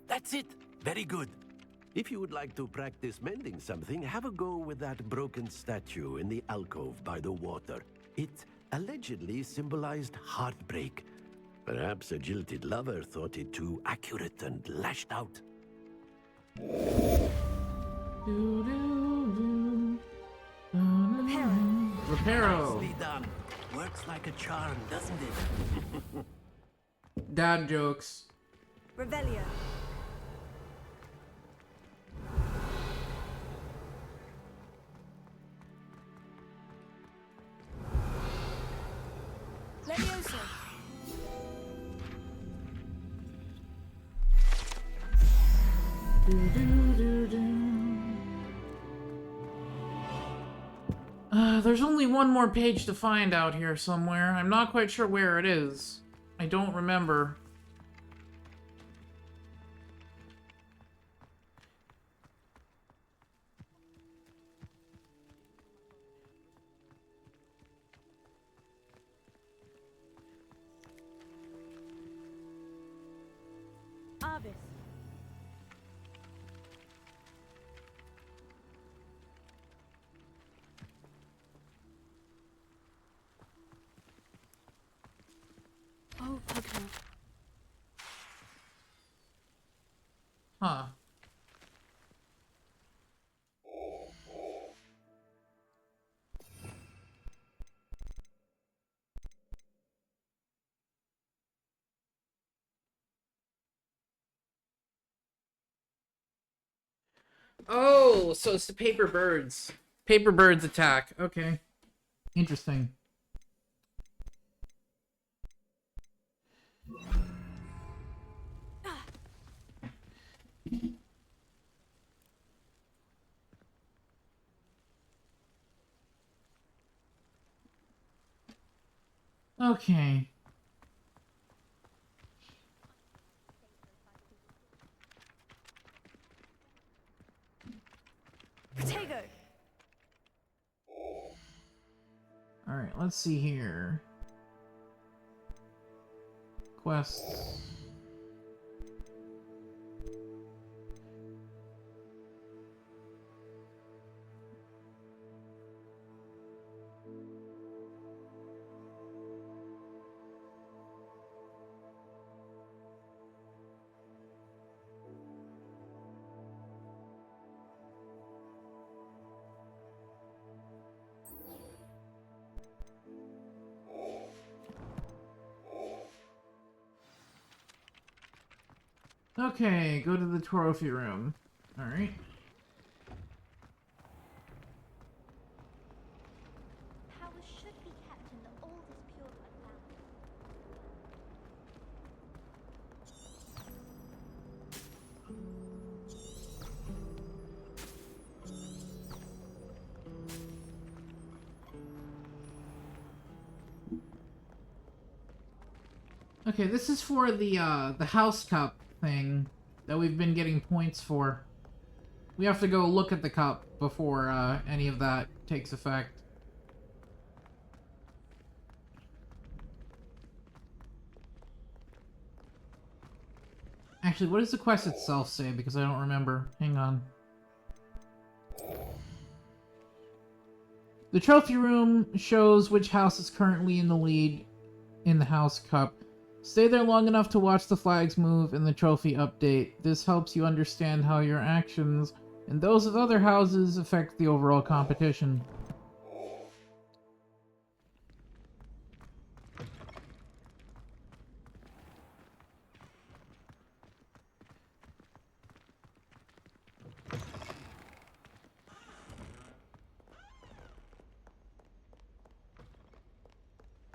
That's it. Very good. If you would like to practice mending something, have a go with that broken statue in the alcove by the water. It allegedly symbolized heartbreak. Perhaps a jilted lover thought it too accurate and lashed out. Reparo. Nicely done. Works like a charm, doesn't it? Dad jokes. Revelio. Leviosa. There's only one more page to find out here somewhere. I'm not quite sure where it is. I don't remember. Avis. Oh, okay. Huh. Oh, so it's the paper birds. Paper birds attack. Okay. Interesting. Okay. Protego! Alright, let's see here. Quests. Okay, go to the trophy room. Alright. Powers should be kept in the oldest pureblood family. Okay, this is for the house cup thing that we've been getting points for. We have to go look at the cup before any of that takes effect. Actually, what does the quest itself say? Because I don't remember. Hang on. The trophy room shows which house is currently in the lead in the house cup. Stay there long enough to watch the flags move and the trophy update. This helps you understand how your actions and those of other houses affect the overall competition.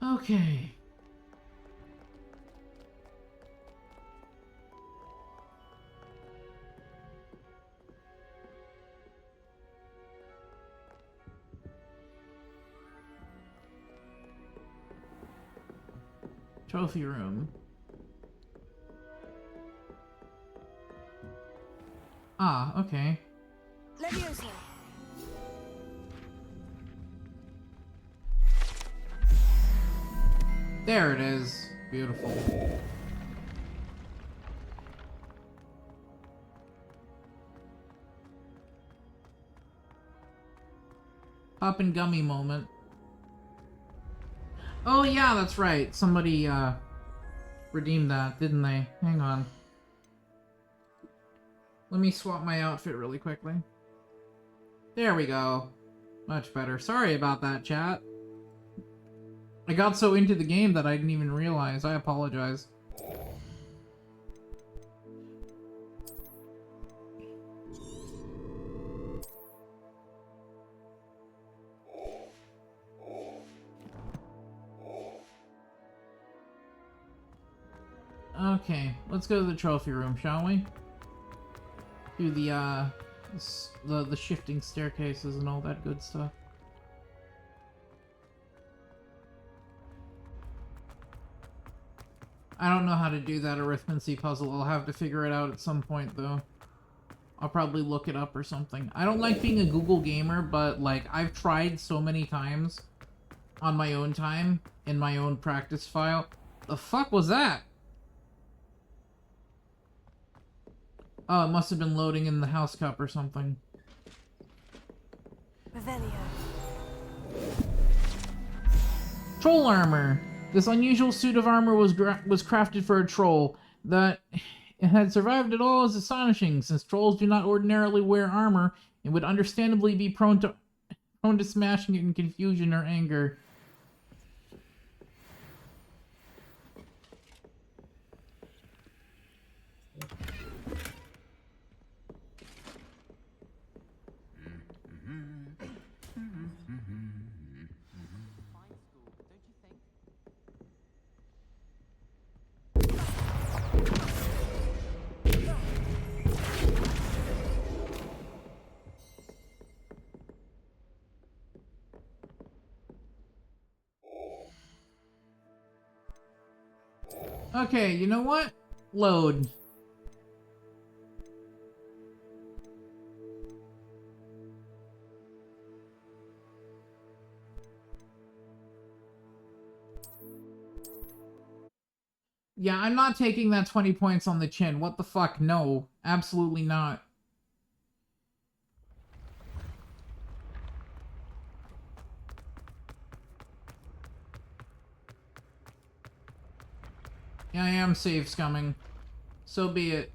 Okay. Trophy room. Ah, okay. Leviosa! There it is. Beautiful. Pop and gummy moment. Oh yeah, that's right. Somebody redeemed that, didn't they? Hang on. Let me swap my outfit really quickly. There we go. Much better. Sorry about that, chat. I got so into the game that I didn't even realize. I apologize. Okay, let's go to the trophy room, shall we? Do the shifting staircases and all that good stuff. I don't know how to do that arithmancy puzzle. I'll have to figure it out at some point, though. I'll probably look it up or something. I don't like being a Google gamer, but, like, I've tried so many times on my own time, in my own practice file. The fuck was that? Oh, it must have been loading in the house cup or something. Revelio. Troll armor. This unusual suit of armor was crafted for a troll. That it had survived at all is astonishing, since trolls do not ordinarily wear armor and would understandably be prone to smashing it in confusion or anger. Okay, you know what? Load. Yeah, I'm not taking that 20 points on the chin. What the fuck? No. Absolutely not. Yeah, I am save scumming. So be it.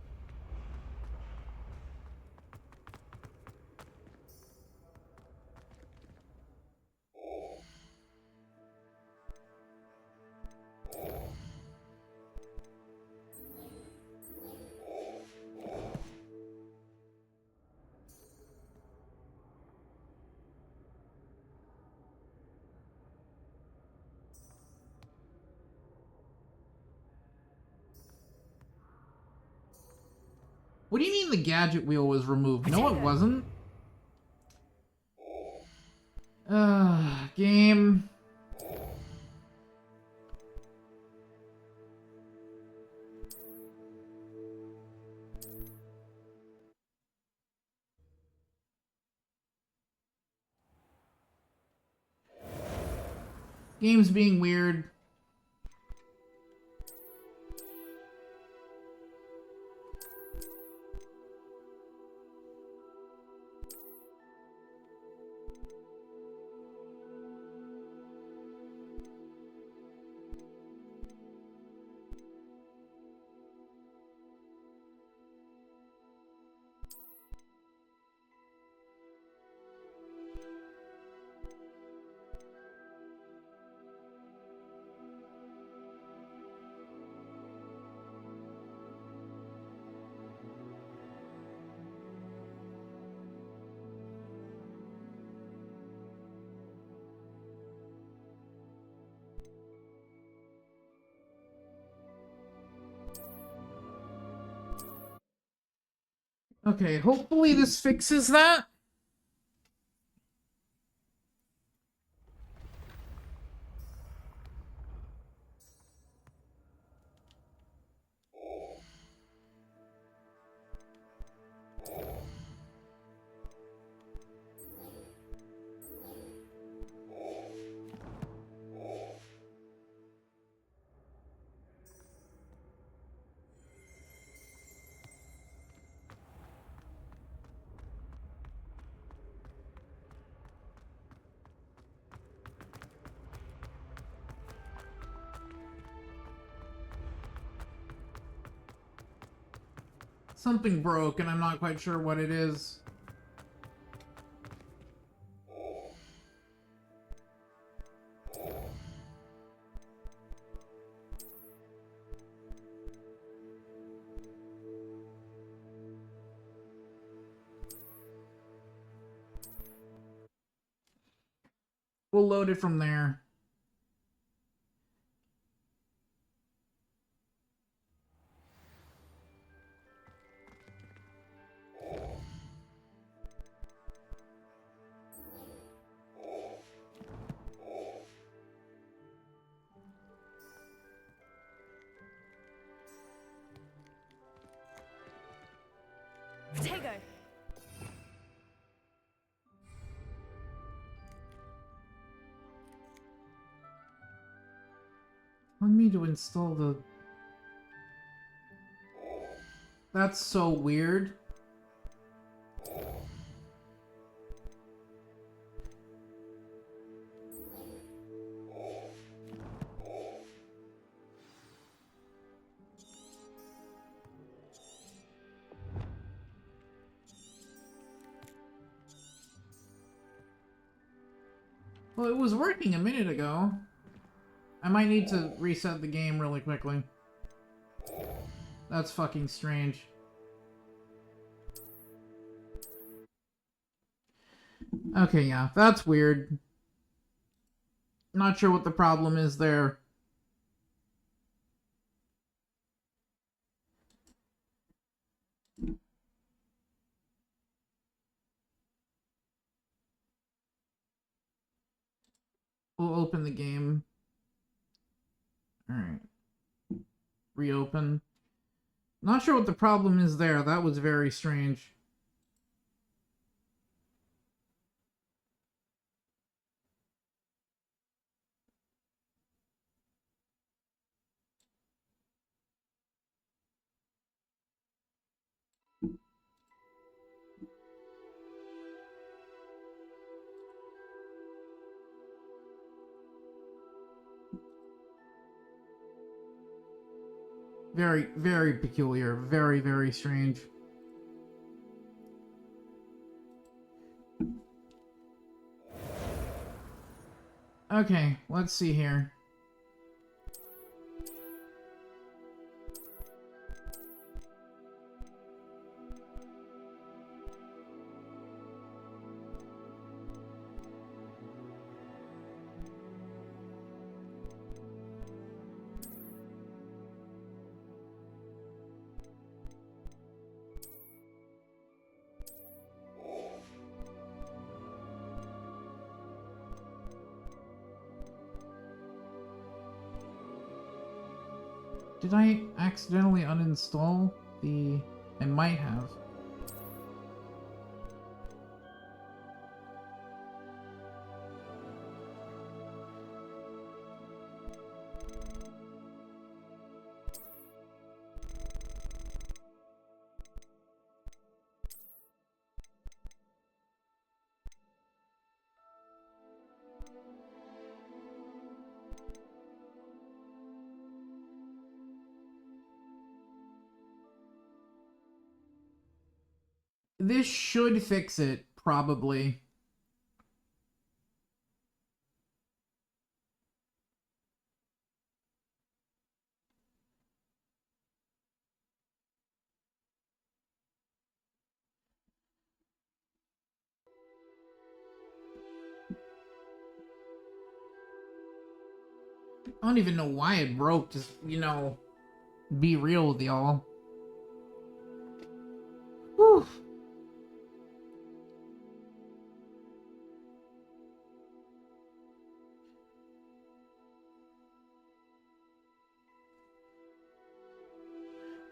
What do you mean the gadget wheel was removed? No, it wasn't. Game. Game's being weird. Okay, hopefully this fixes that. Something broke, and I'm not quite sure what it is. We'll load it from there. Potato. I need to install the... That's so weird. Well, it was working a minute ago. I might need to reset the game really quickly. That's fucking strange. Okay, yeah, that's weird. Not sure what the problem is there. We'll open the game. Alright. reopen. Not sure what the problem is there. That was very strange. Very, very peculiar. Very, very strange. Okay, let's see here. Did I accidentally uninstall the... I might have. This should fix it, probably. I don't even know why it broke, just, you know, be real with y'all. Whew.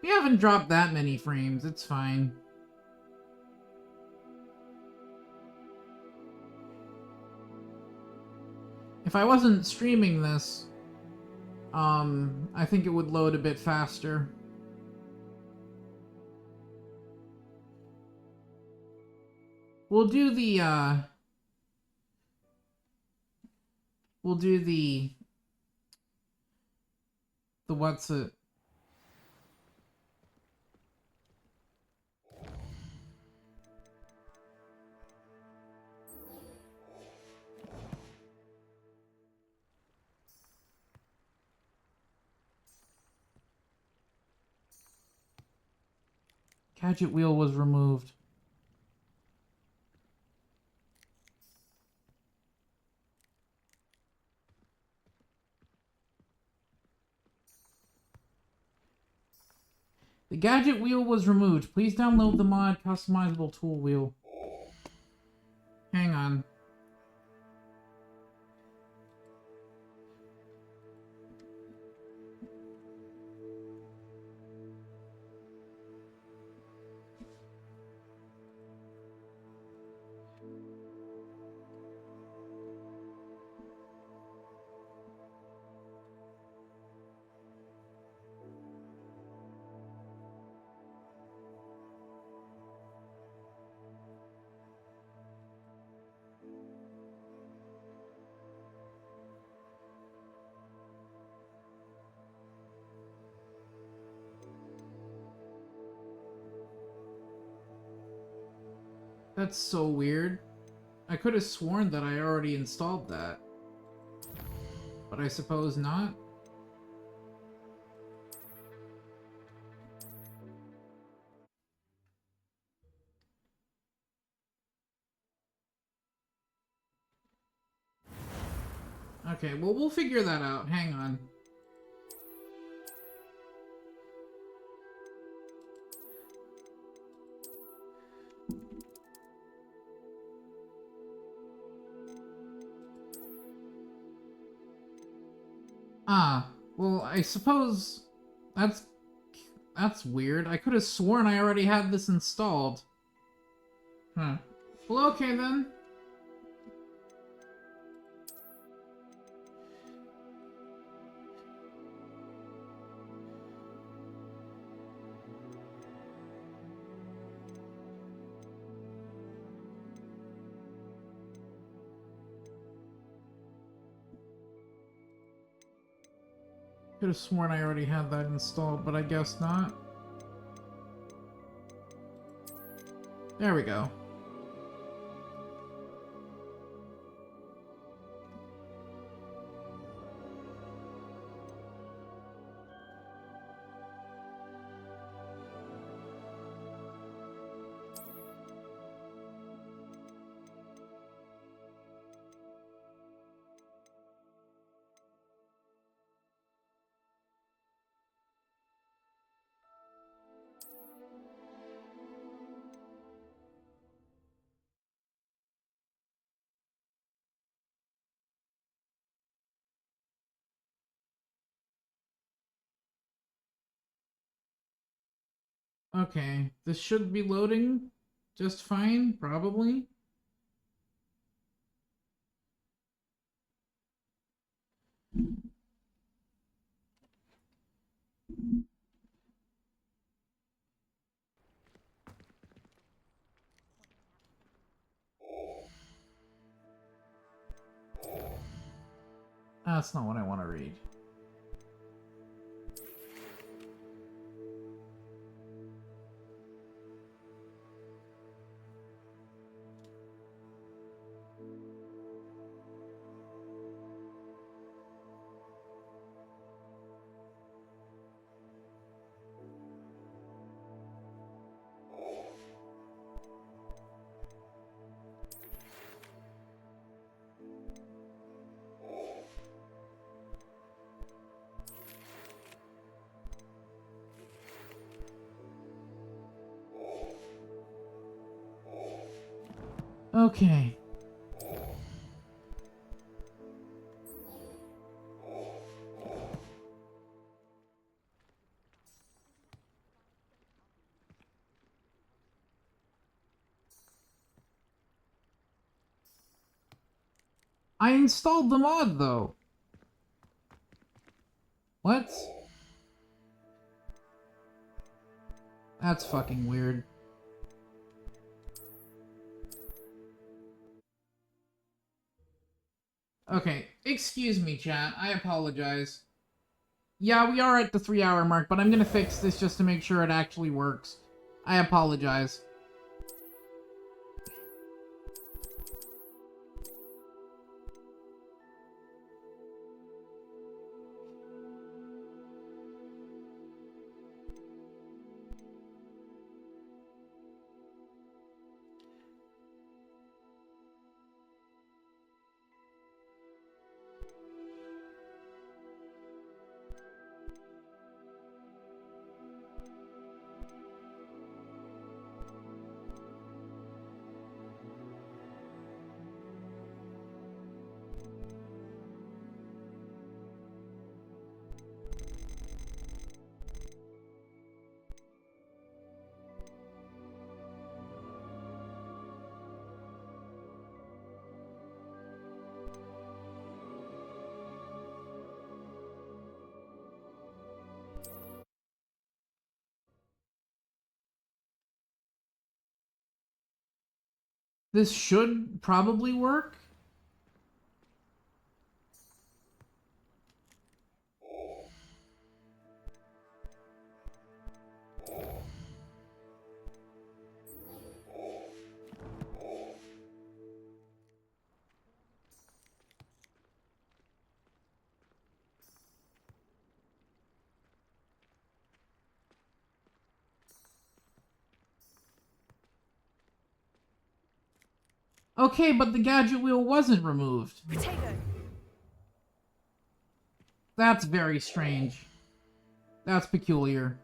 We haven't dropped that many frames, it's fine. If I wasn't streaming this, I think it would load a bit faster. We'll do the, what's it? Gadget wheel was removed. The gadget wheel was removed. Please download the mod customizable tool wheel. Hang on. That's so weird. I could have sworn that I already installed that. But I suppose not. Okay, well, we'll figure that out. Hang on. Ah, well, I suppose That's weird. I could have sworn I already had this installed. Huh. Well, okay then. Could have sworn I already had that installed, but I guess not. There we go. Okay, this should be loading just fine, probably. That's not what I want to read. Okay. I installed the mod, though. What? That's fucking weird. Okay, excuse me, chat. I apologize. Yeah, we are at the 3-hour mark, but I'm gonna fix this just to make sure it actually works. I apologize. This should probably work. Okay, but the gadget wheel wasn't removed. Potato. That's very strange. That's peculiar.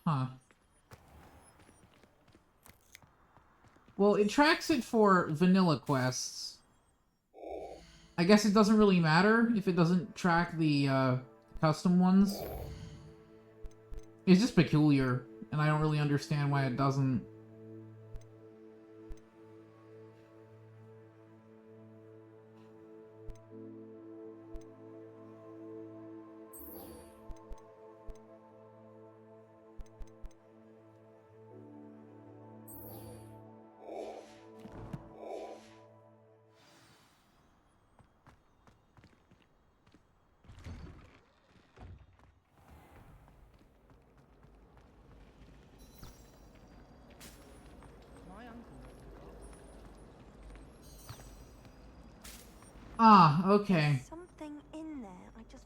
Huh. Well, it tracks it for vanilla quests. I guess it doesn't really matter if it doesn't track the custom ones. It's just peculiar, and I don't really understand why it doesn't. Ah, okay. Something in there. I just.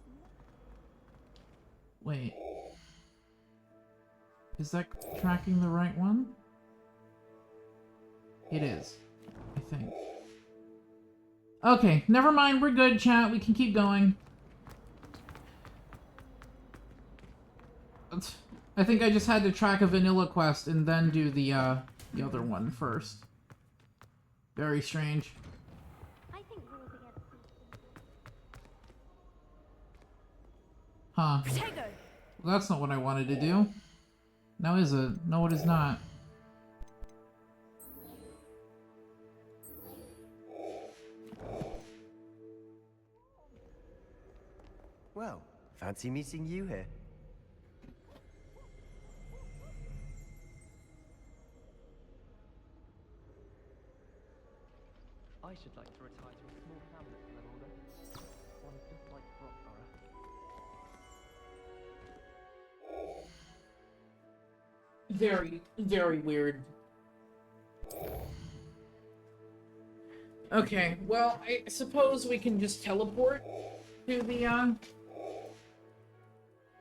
Wait. Is that tracking the right one? It is, I think. Okay, never mind. We're good, chat. We can keep going. I think I just had to track a vanilla quest and then do the other one first. Very strange. Huh. Well, that's not what I wanted to do. Now is it? No, it is not. Well, fancy meeting you here. I should like to retire to a small hamlet when I'm older. One just like Rockborough. Very, very weird. Okay, well, I suppose we can just teleport to the,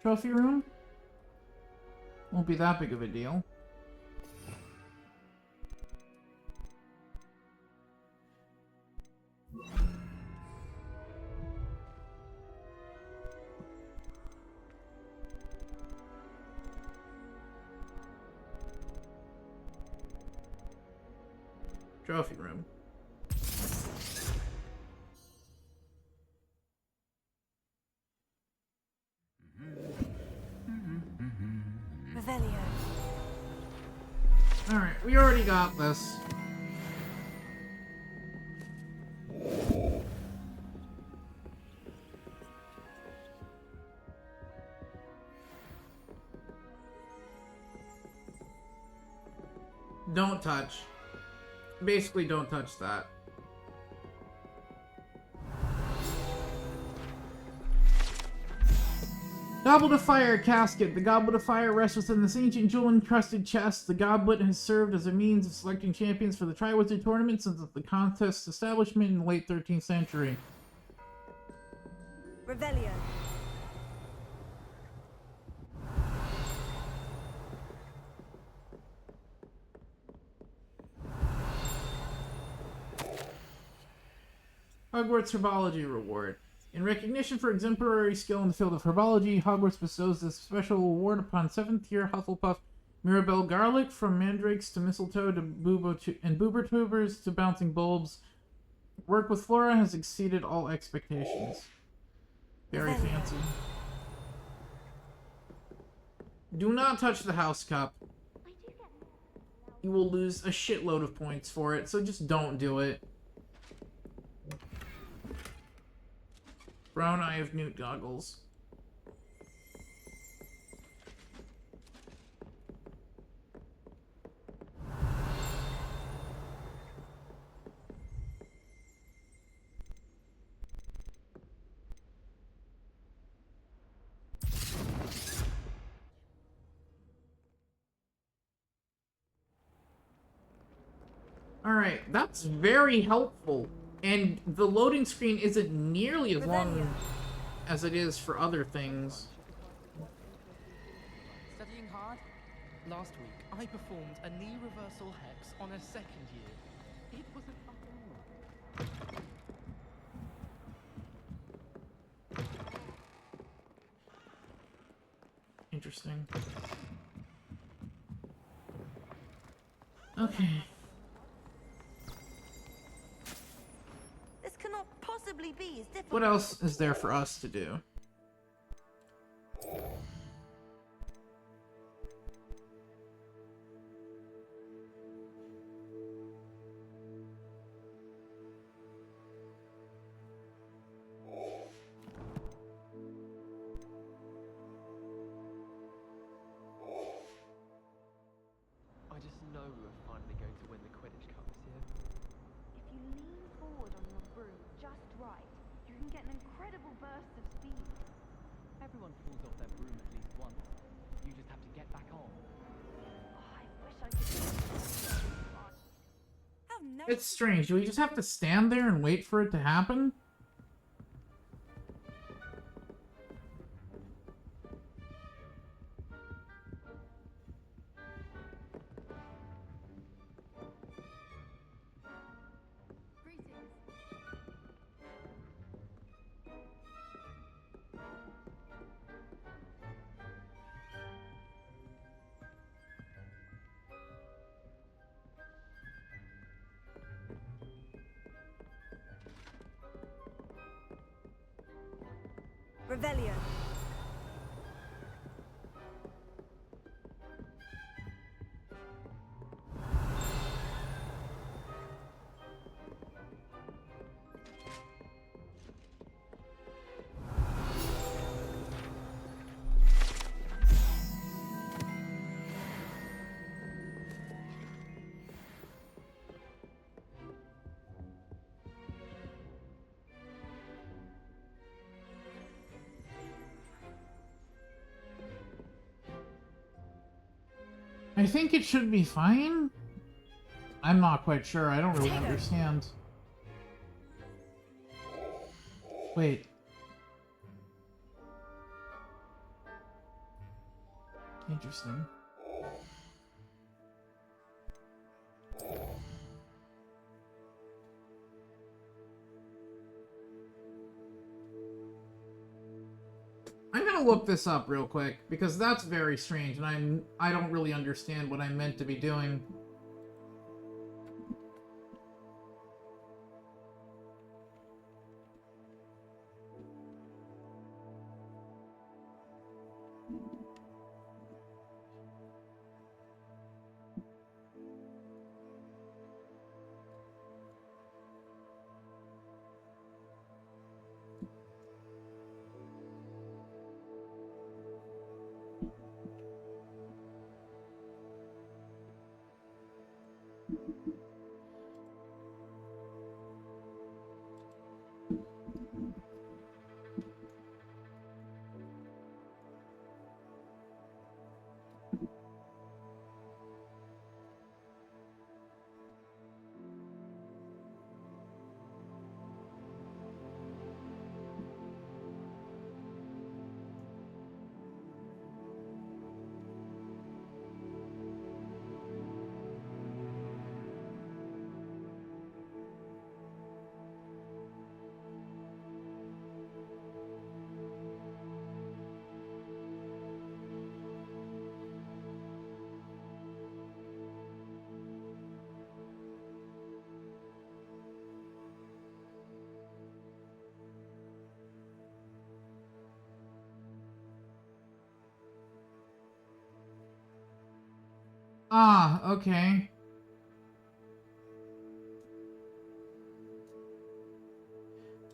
trophy room? Won't be that big of a deal. Trophy room. Revelio. Alright, we already got this. Don't touch. Basically, don't touch that. Goblet of Fire casket. The Goblet of Fire rests within this ancient jewel-encrusted chest. The goblet has served as a means of selecting champions for the Triwizard Tournament since the contest's establishment in the late 13th century. Revelio. Hogwarts Herbology Reward. In recognition for exemplary skill in the field of herbology, Hogwarts bestows this special award upon 7th year Hufflepuff Mirabelle Garlic, from mandrakes to mistletoe to boober tubers to bouncing bulbs. Work with Flora has exceeded all expectations. Very fancy. Do not touch the house cup. You will lose a shitload of points for it, so just don't do it. Brown Eye of Newt goggles. Alright, that's very helpful. And the loading screen isn't nearly as long as it is for other things. Studying hard? Last week, I performed a knee reversal hex on a second year. It was a fucking... Interesting. Okay. be is difficult. What else is there for us to do? I just know we're finally going to win the Quidditch Cup this year. If you lean forward on your broom just right, you can get an incredible burst of speed. Everyone falls off their broom at least once. You just have to get back on. Oh, I wish I could. It's strange. Do we just have to stand there and wait for it to happen? Revelio. I think it should be fine. I'm not quite sure. I don't really understand. Wait. Interesting. I'm gonna look this up real quick because that's very strange, and I don't really understand what I'm meant to be doing. Ah, okay.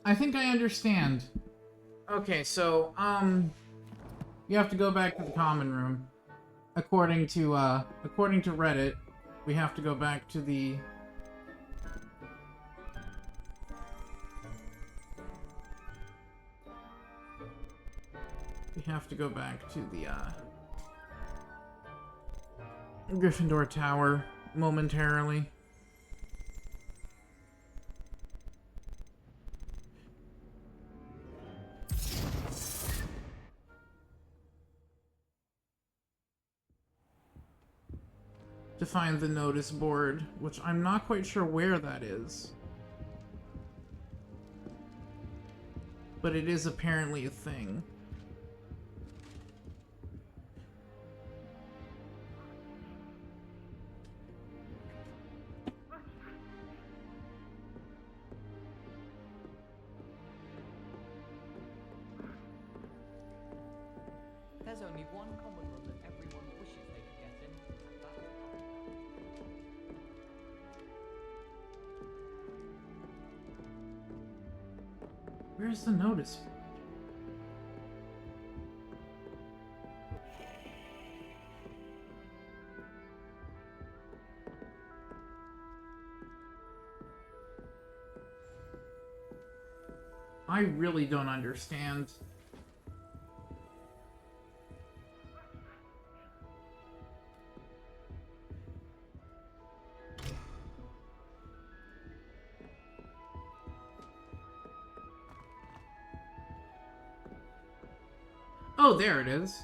I think I understand. Okay, so, you have to go back to the common room. According to Reddit, we have to go back to the... We have to go back to the, Gryffindor Tower momentarily. To find the notice board, which I'm not quite sure where that is. But it is apparently a thing. There's only one common room that everyone wishes they could get in. Where's the notice? I really don't understand. Oh, there it is.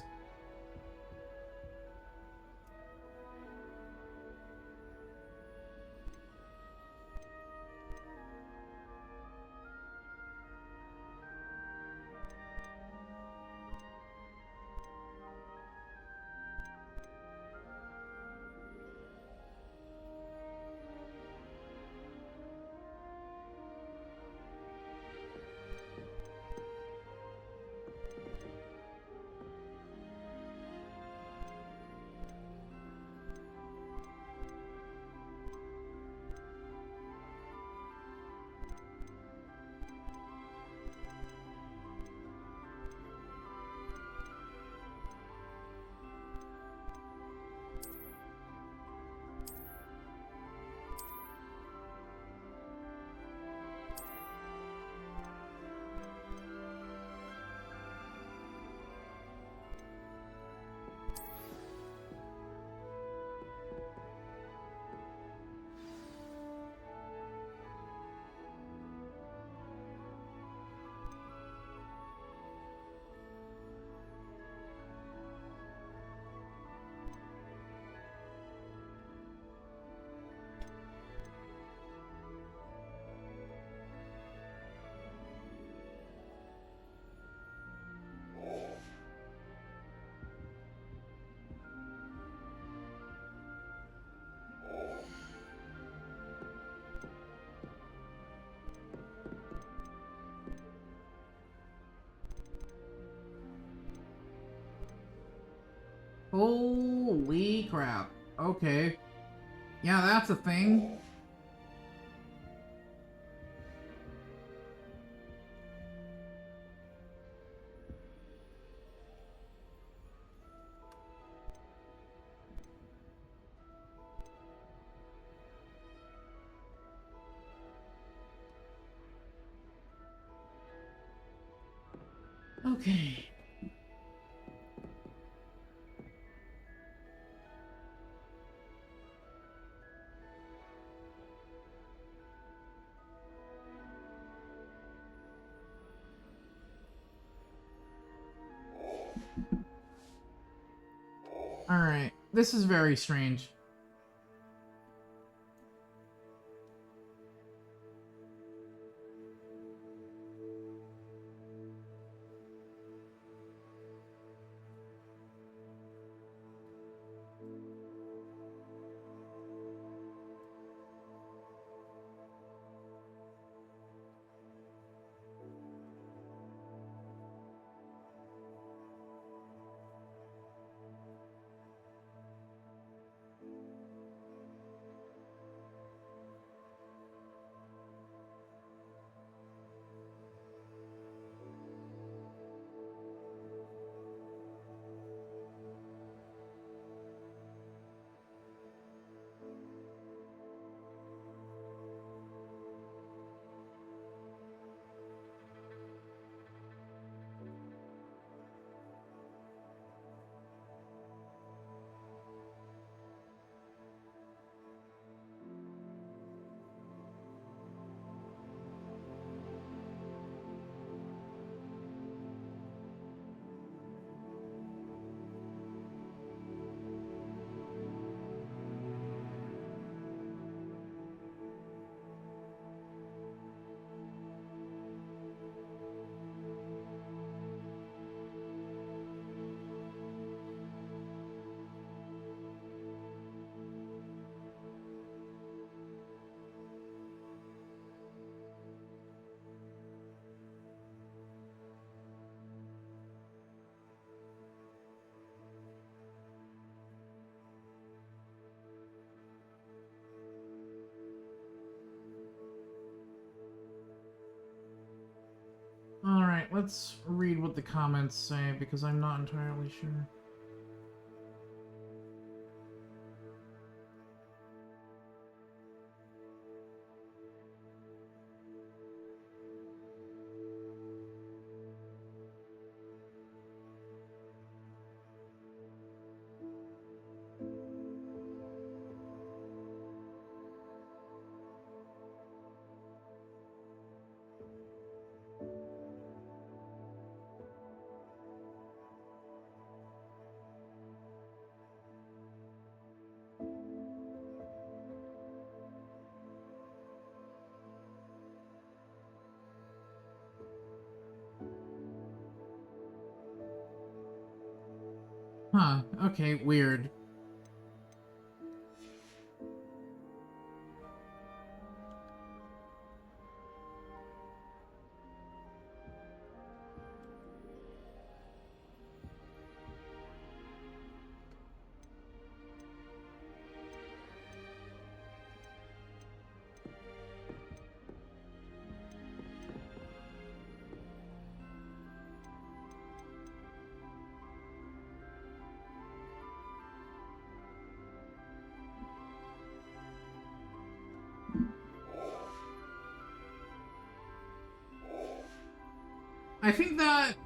Holy crap. Okay. Yeah, that's a thing. Okay. Alright. This is very strange. Alright, let's read what the comments say, because I'm not entirely sure. Huh, okay, weird.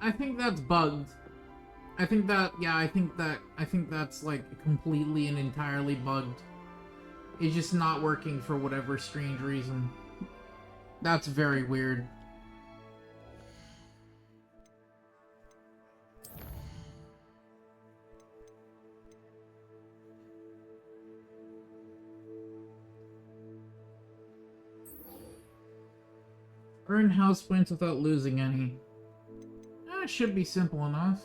I think that's bugged. I think that's like completely and entirely bugged. It's just not working for whatever strange reason. That's very weird. Earn house points without losing any. That should be simple enough.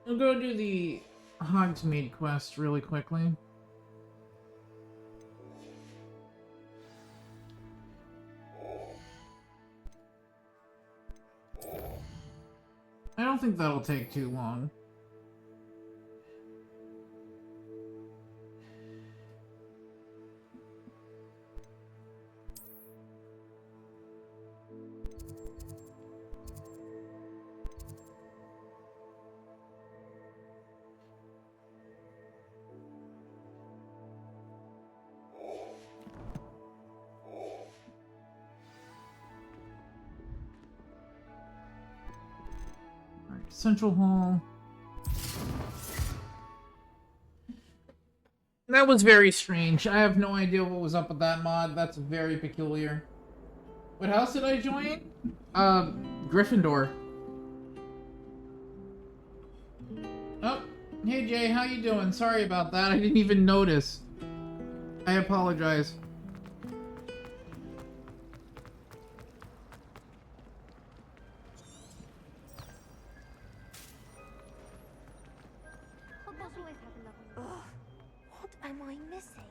I'll go do the Hogsmeade quest really quickly. I don't think that'll take too long. Central Hall. That was very strange. I have no idea what was up with that mod. That's very peculiar. What house did I join? Gryffindor. Oh, hey Jay, how you doing? Sorry about that. I didn't even notice. I apologize. What am I missing?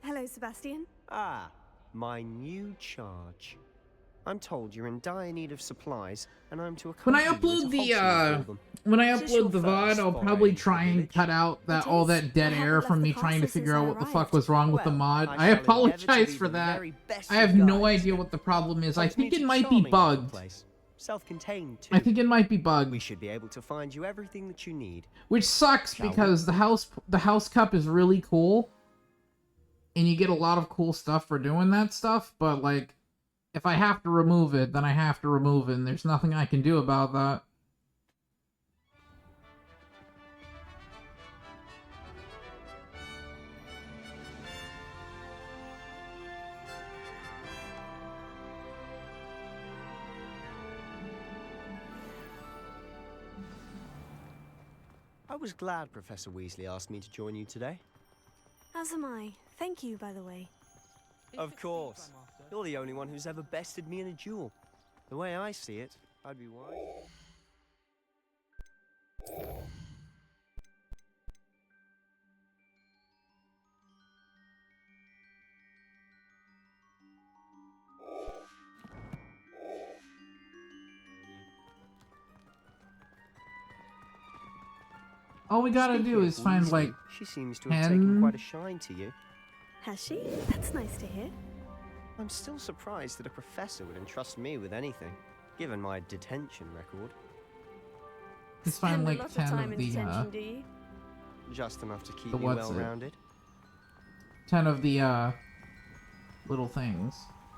Hello, Sebastian. Ah, my new charge. I'm told you're in dire need of supplies, and I'm to When I accompany you upload to Hogsmeade for them. when I Is this upload your the VOD, first I'll foray probably into try the and village? cut out that all that dead air from me trying to figure out what the fuck was wrong with the mod. I shall endeavour to apologize be for the that. very best I have of no guides, idea then. what the problem is. I think Hogsmeade's it a might be charming little bugged. place. Self-contained too. I think it might be bugged. We should be able to find you everything that you need. Which sucks Shall we? because the house cup is really cool. And you get a lot of cool stuff for doing that stuff, but like if I have to remove it, then I have to remove it, and there's nothing I can do about that. I was glad Professor Weasley asked me to join you today. As am I. Thank you, by the way. Of course. You're the only one who's ever bested me in a duel. The way I see it, I'd be wise. All we gotta Speaking do of is find Weasley, like she seems to have taken 10. quite a shine to you. Has she? That's nice to hear. I'm still surprised that a professor would entrust me with anything, given my detention record. Let's find Spend a like lot of 10 time of in the detention, do you? Just enough to keep The me what's it? well-rounded. 10 of the little things.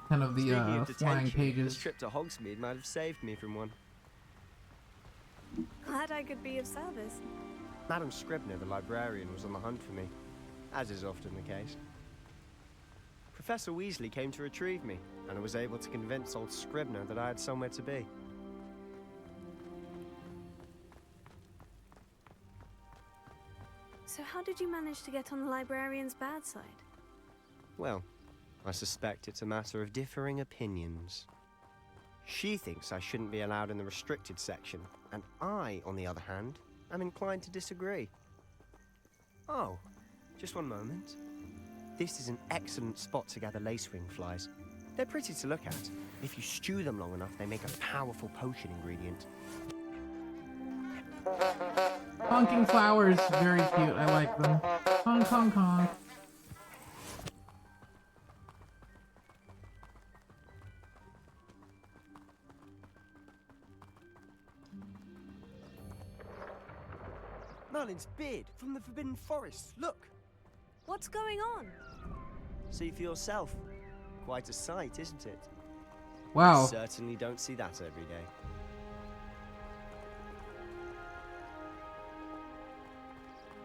10 of the Speaking of flying detention, pages. this trip to Hogsmeade might have saved me from one. Glad I could be of service. Madam Scribner, the librarian, was on the hunt for me, as is often the case. Professor Weasley came to retrieve me, and I was able to convince old Scribner that I had somewhere to be. So how did you manage to get on the librarian's bad side? Well, I suspect it's a matter of differing opinions. She thinks I shouldn't be allowed in the restricted section, and I, on the other hand, am inclined to disagree. Oh, just one moment. This is an excellent spot to gather lacewing flies. They're pretty to look at. If you stew them long enough, they make a powerful potion ingredient. Honking flowers, very cute. I like them. Honk, honk, honk. Merlin's beard from the Forbidden Forest. Look! What's going on? See for yourself. Quite a sight, isn't it? Wow. You certainly don't see that every day.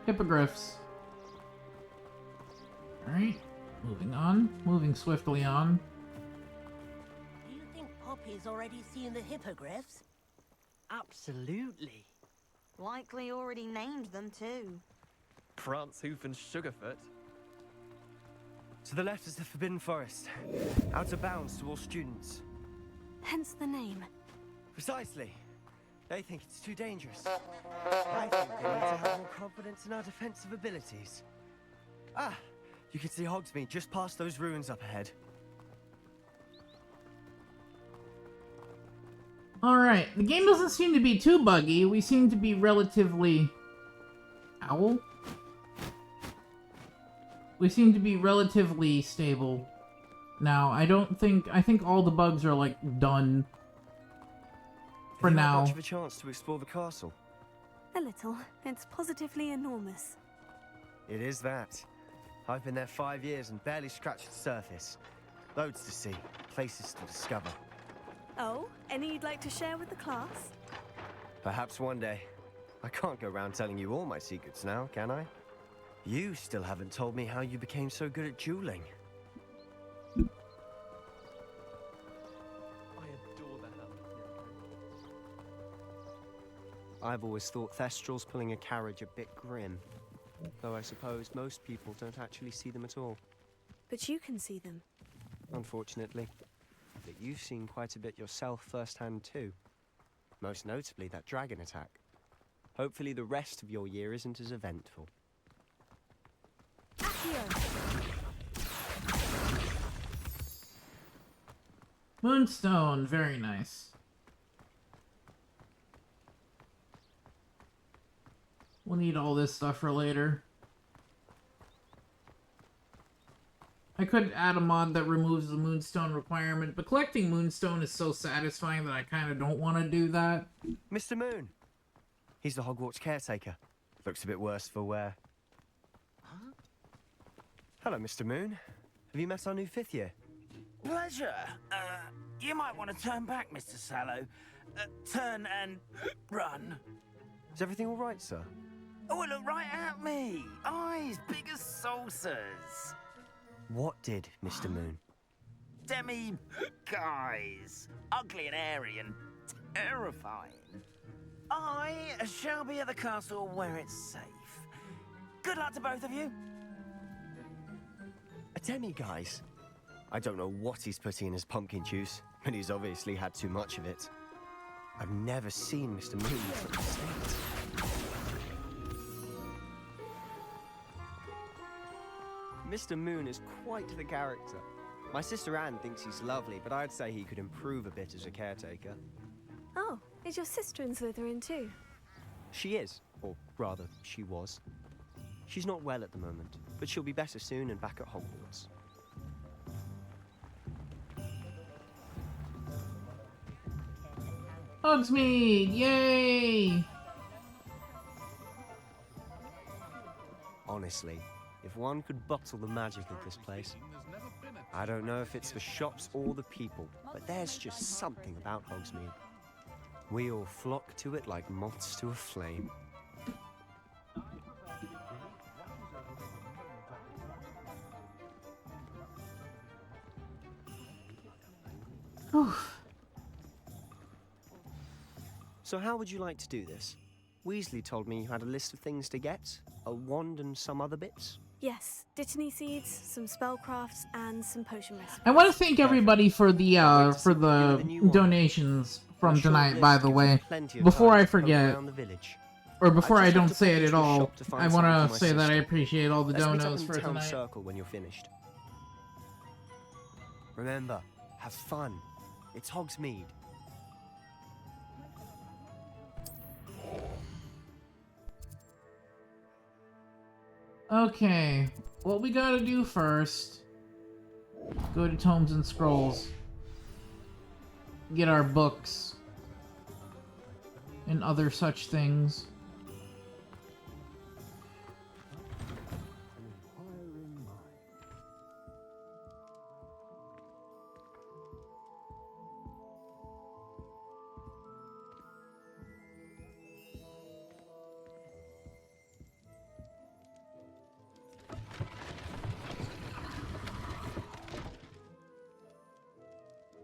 Hippogriffs. Alright, moving on. Moving swiftly on. Do you think Poppy's already seen the hippogriffs? Absolutely. Likely already named them too. Prance, Hoof, and Sugarfoot. To the left is the Forbidden Forest. Out of bounds to all students. Hence the name. Precisely. They think it's too dangerous. I think they need to have more confidence in our defensive abilities. Ah, you can see Hogsmeade just past those ruins up ahead. Alright, the game doesn't seem to be too buggy. We seem to be relatively... Owl? We seem to be relatively stable now. I think all the bugs are like done for Have you had now. much of a chance to explore the castle? A little. It's positively enormous. It is that. I've been there 5 years and barely scratched the surface. Loads to see, places to discover. Oh, any you'd like to share with the class? Perhaps one day. I can't go around telling you all my secrets now, can I? You still haven't told me how you became so good at dueling. I adore that. I've always thought Thestrals pulling a carriage a bit grim. Though I suppose most people don't actually see them at all. But you can see them. Unfortunately. But you've seen quite a bit yourself firsthand too. Most notably that dragon attack. Hopefully the rest of your year isn't as eventful. Moonstone, very nice. We'll need all this stuff for later. I could add a mod that removes the moonstone requirement, but collecting moonstone is so satisfying that I kind of don't want to do that. Mr. Moon! He's the Hogwarts caretaker. Looks a bit worse for wear. Huh? Hello, Mr. Moon. Have you met our new 5th year? Pleasure. You might want to turn back, Mr. Sallow. Turn and run. Is everything all right, sir? Oh, look right at me. Eyes big as saucers. What did, Mr. Moon? Demi guys. Ugly and airy and terrifying. I shall be at the castle where it's safe. Good luck to both of you. A demi-guise? I don't know what he's putting in his pumpkin juice, but he's obviously had too much of it. I've never seen Mr. Moon in such a state. Mr. Moon is quite the character. My sister Anne thinks he's lovely, but I'd say he could improve a bit as a caretaker. Oh, is your sister in Slytherin too? She is, or rather, she was. She's not well at the moment, but she'll be better soon and back at Hogwarts. Hogsmeade! Yay! Honestly, if one could bottle the magic of this place, I don't know if it's the shops or the people, but there's just something about Hogsmeade. We all flock to it like moths to a flame. So how would you like to do this? Weasley told me you had a list of things to get, a wand and some other bits. Yes, Dittany seeds, some spellcrafts, and some potion recipes. I want to thank everybody for the donations from tonight, by the way. Before I forget, or before I don't say it at all, I want to say that I appreciate all the donos for tonight. Circle when you're finished. Remember, have fun. It's Hogsmeade. Okay, what we gotta do first, go to Tomes and Scrolls, get our books, and other such things.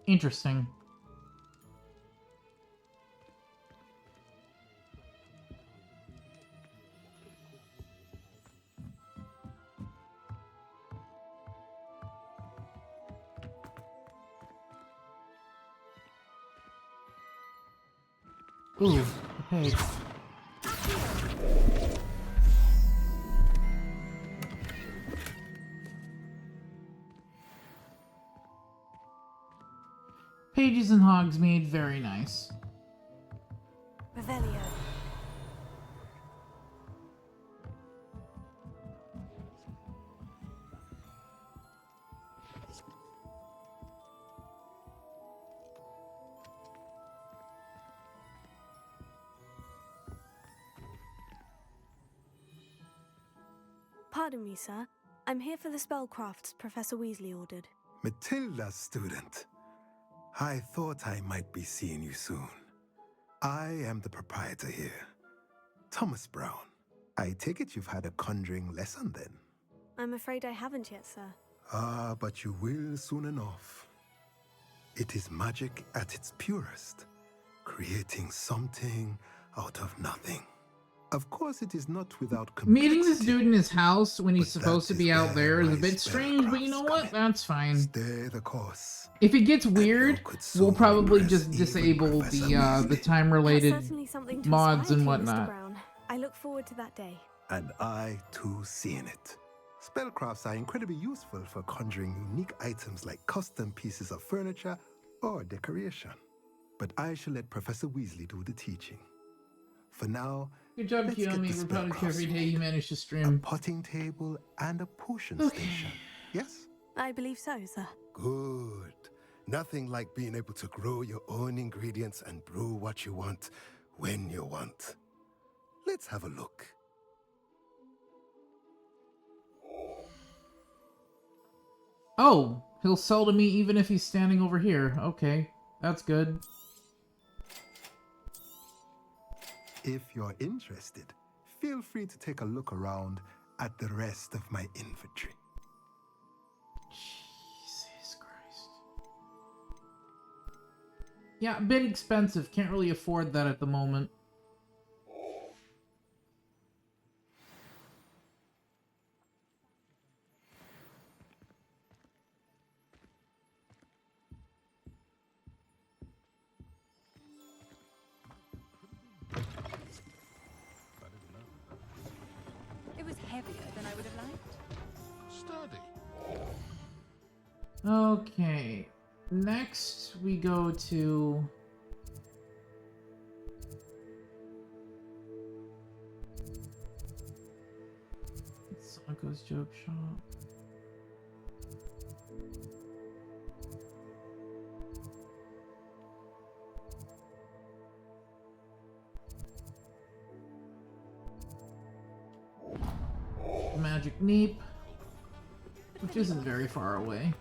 Interesting. Ooh, okay. Pages in Hogsmeade, very nice. Revelio. Pardon me, sir. I'm here for the spellcrafts Professor Weasley ordered. Matilda, student. I thought I might be seeing you soon. I am the proprietor here, Thomas Brown. I take it you've had a conjuring lesson then? I'm afraid I haven't yet, sir. Ah, but you will soon enough. It is magic at its purest, creating something out of nothing. Of course, it is not without complexity. Meeting this dude in his house when he's supposed to be out there is a bit strange, but you know what? That's fine. Stay the course. If it gets weird, we'll probably just disable the time-related mods and whatnot. Brown. I look forward to that day. And I, too, seeing it. Spellcrafts are incredibly useful for conjuring unique items like custom pieces of furniture or decoration. But I shall let Professor Weasley do the teaching. For now, good job, let's get Kiyomi. the We're proud of you every spellcrafts day you manage to a stream. potting table and a potion station. Yes? I believe so, sir. Good. Nothing like being able to grow your own ingredients and brew what you want when you want. Let's have a look. Oh, he'll sell to me even if he's standing over here. Okay, that's good. If you're interested, feel free to take a look around at the rest of my inventory. Jesus Christ. Yeah, a bit expensive. Can't really afford that at the moment. study. Okay. Next, we go to... Sanko's joke shop. Magic Neep, which isn't very far away.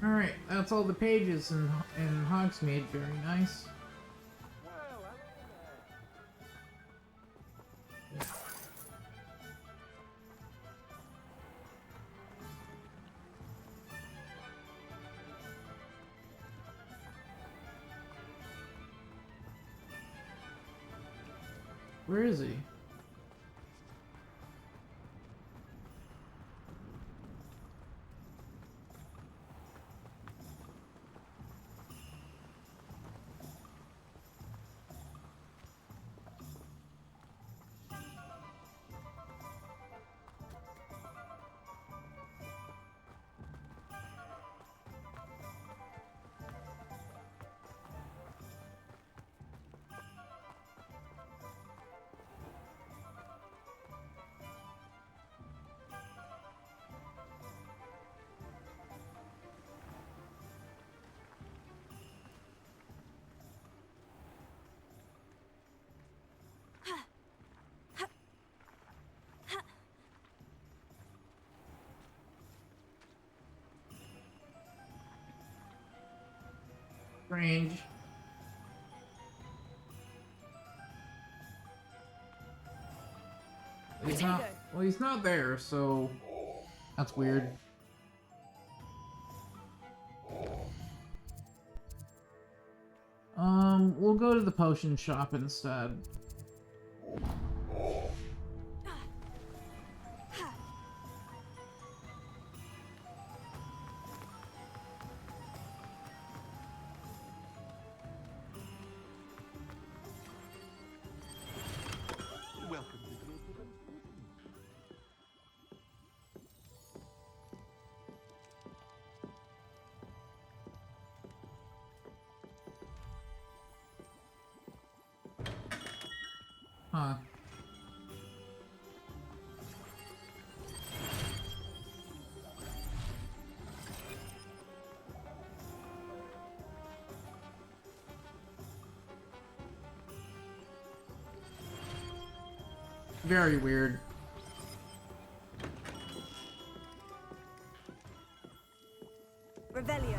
Alright, that's all the pages in Hogsmeade. Very nice. Where is he? Strange. He's not. Well, he's not there, so that's weird. We'll go to the potion shop instead. Huh. Very weird. Revelio.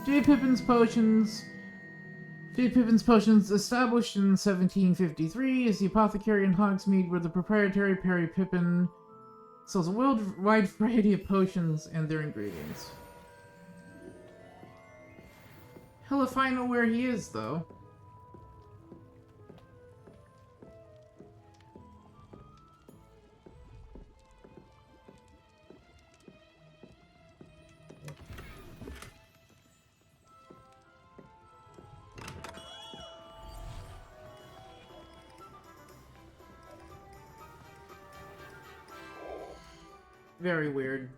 J. Pippin's Potions. J. Pippin's Potions, established in 1753, is the apothecary in Hogsmeade where the proprietary Perry Pippin sells a wide variety of potions and their ingredients. Hell if I know where he is, though. Very weird.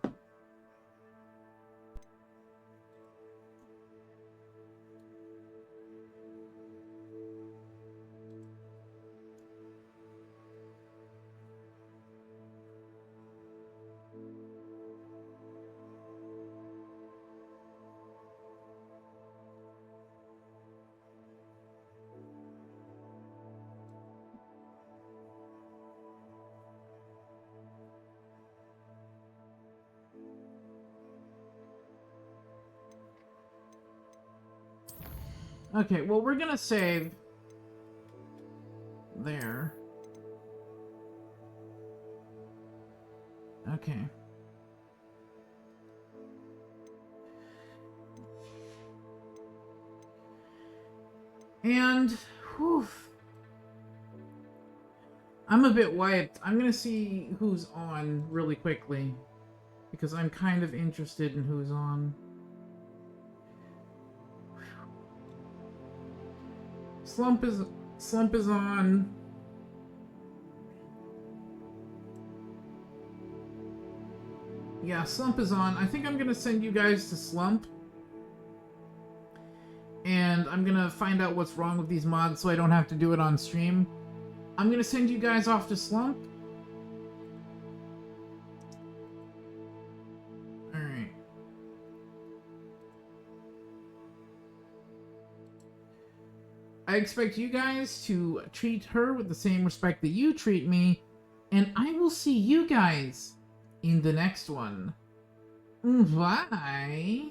Okay, well, we're gonna save there. Okay. And, whew, I'm a bit wiped. I'm gonna see who's on really quickly, because I'm kind of interested in who's on. Slump is on. Yeah, Slump is on. I think I'm gonna send you guys to Slump. And I'm gonna find out what's wrong with these mods so I don't have to do it on stream. I'm gonna send you guys off to Slump. Alright. I expect you guys to treat her with the same respect that you treat me, and I will see you guys in the next one. Bye!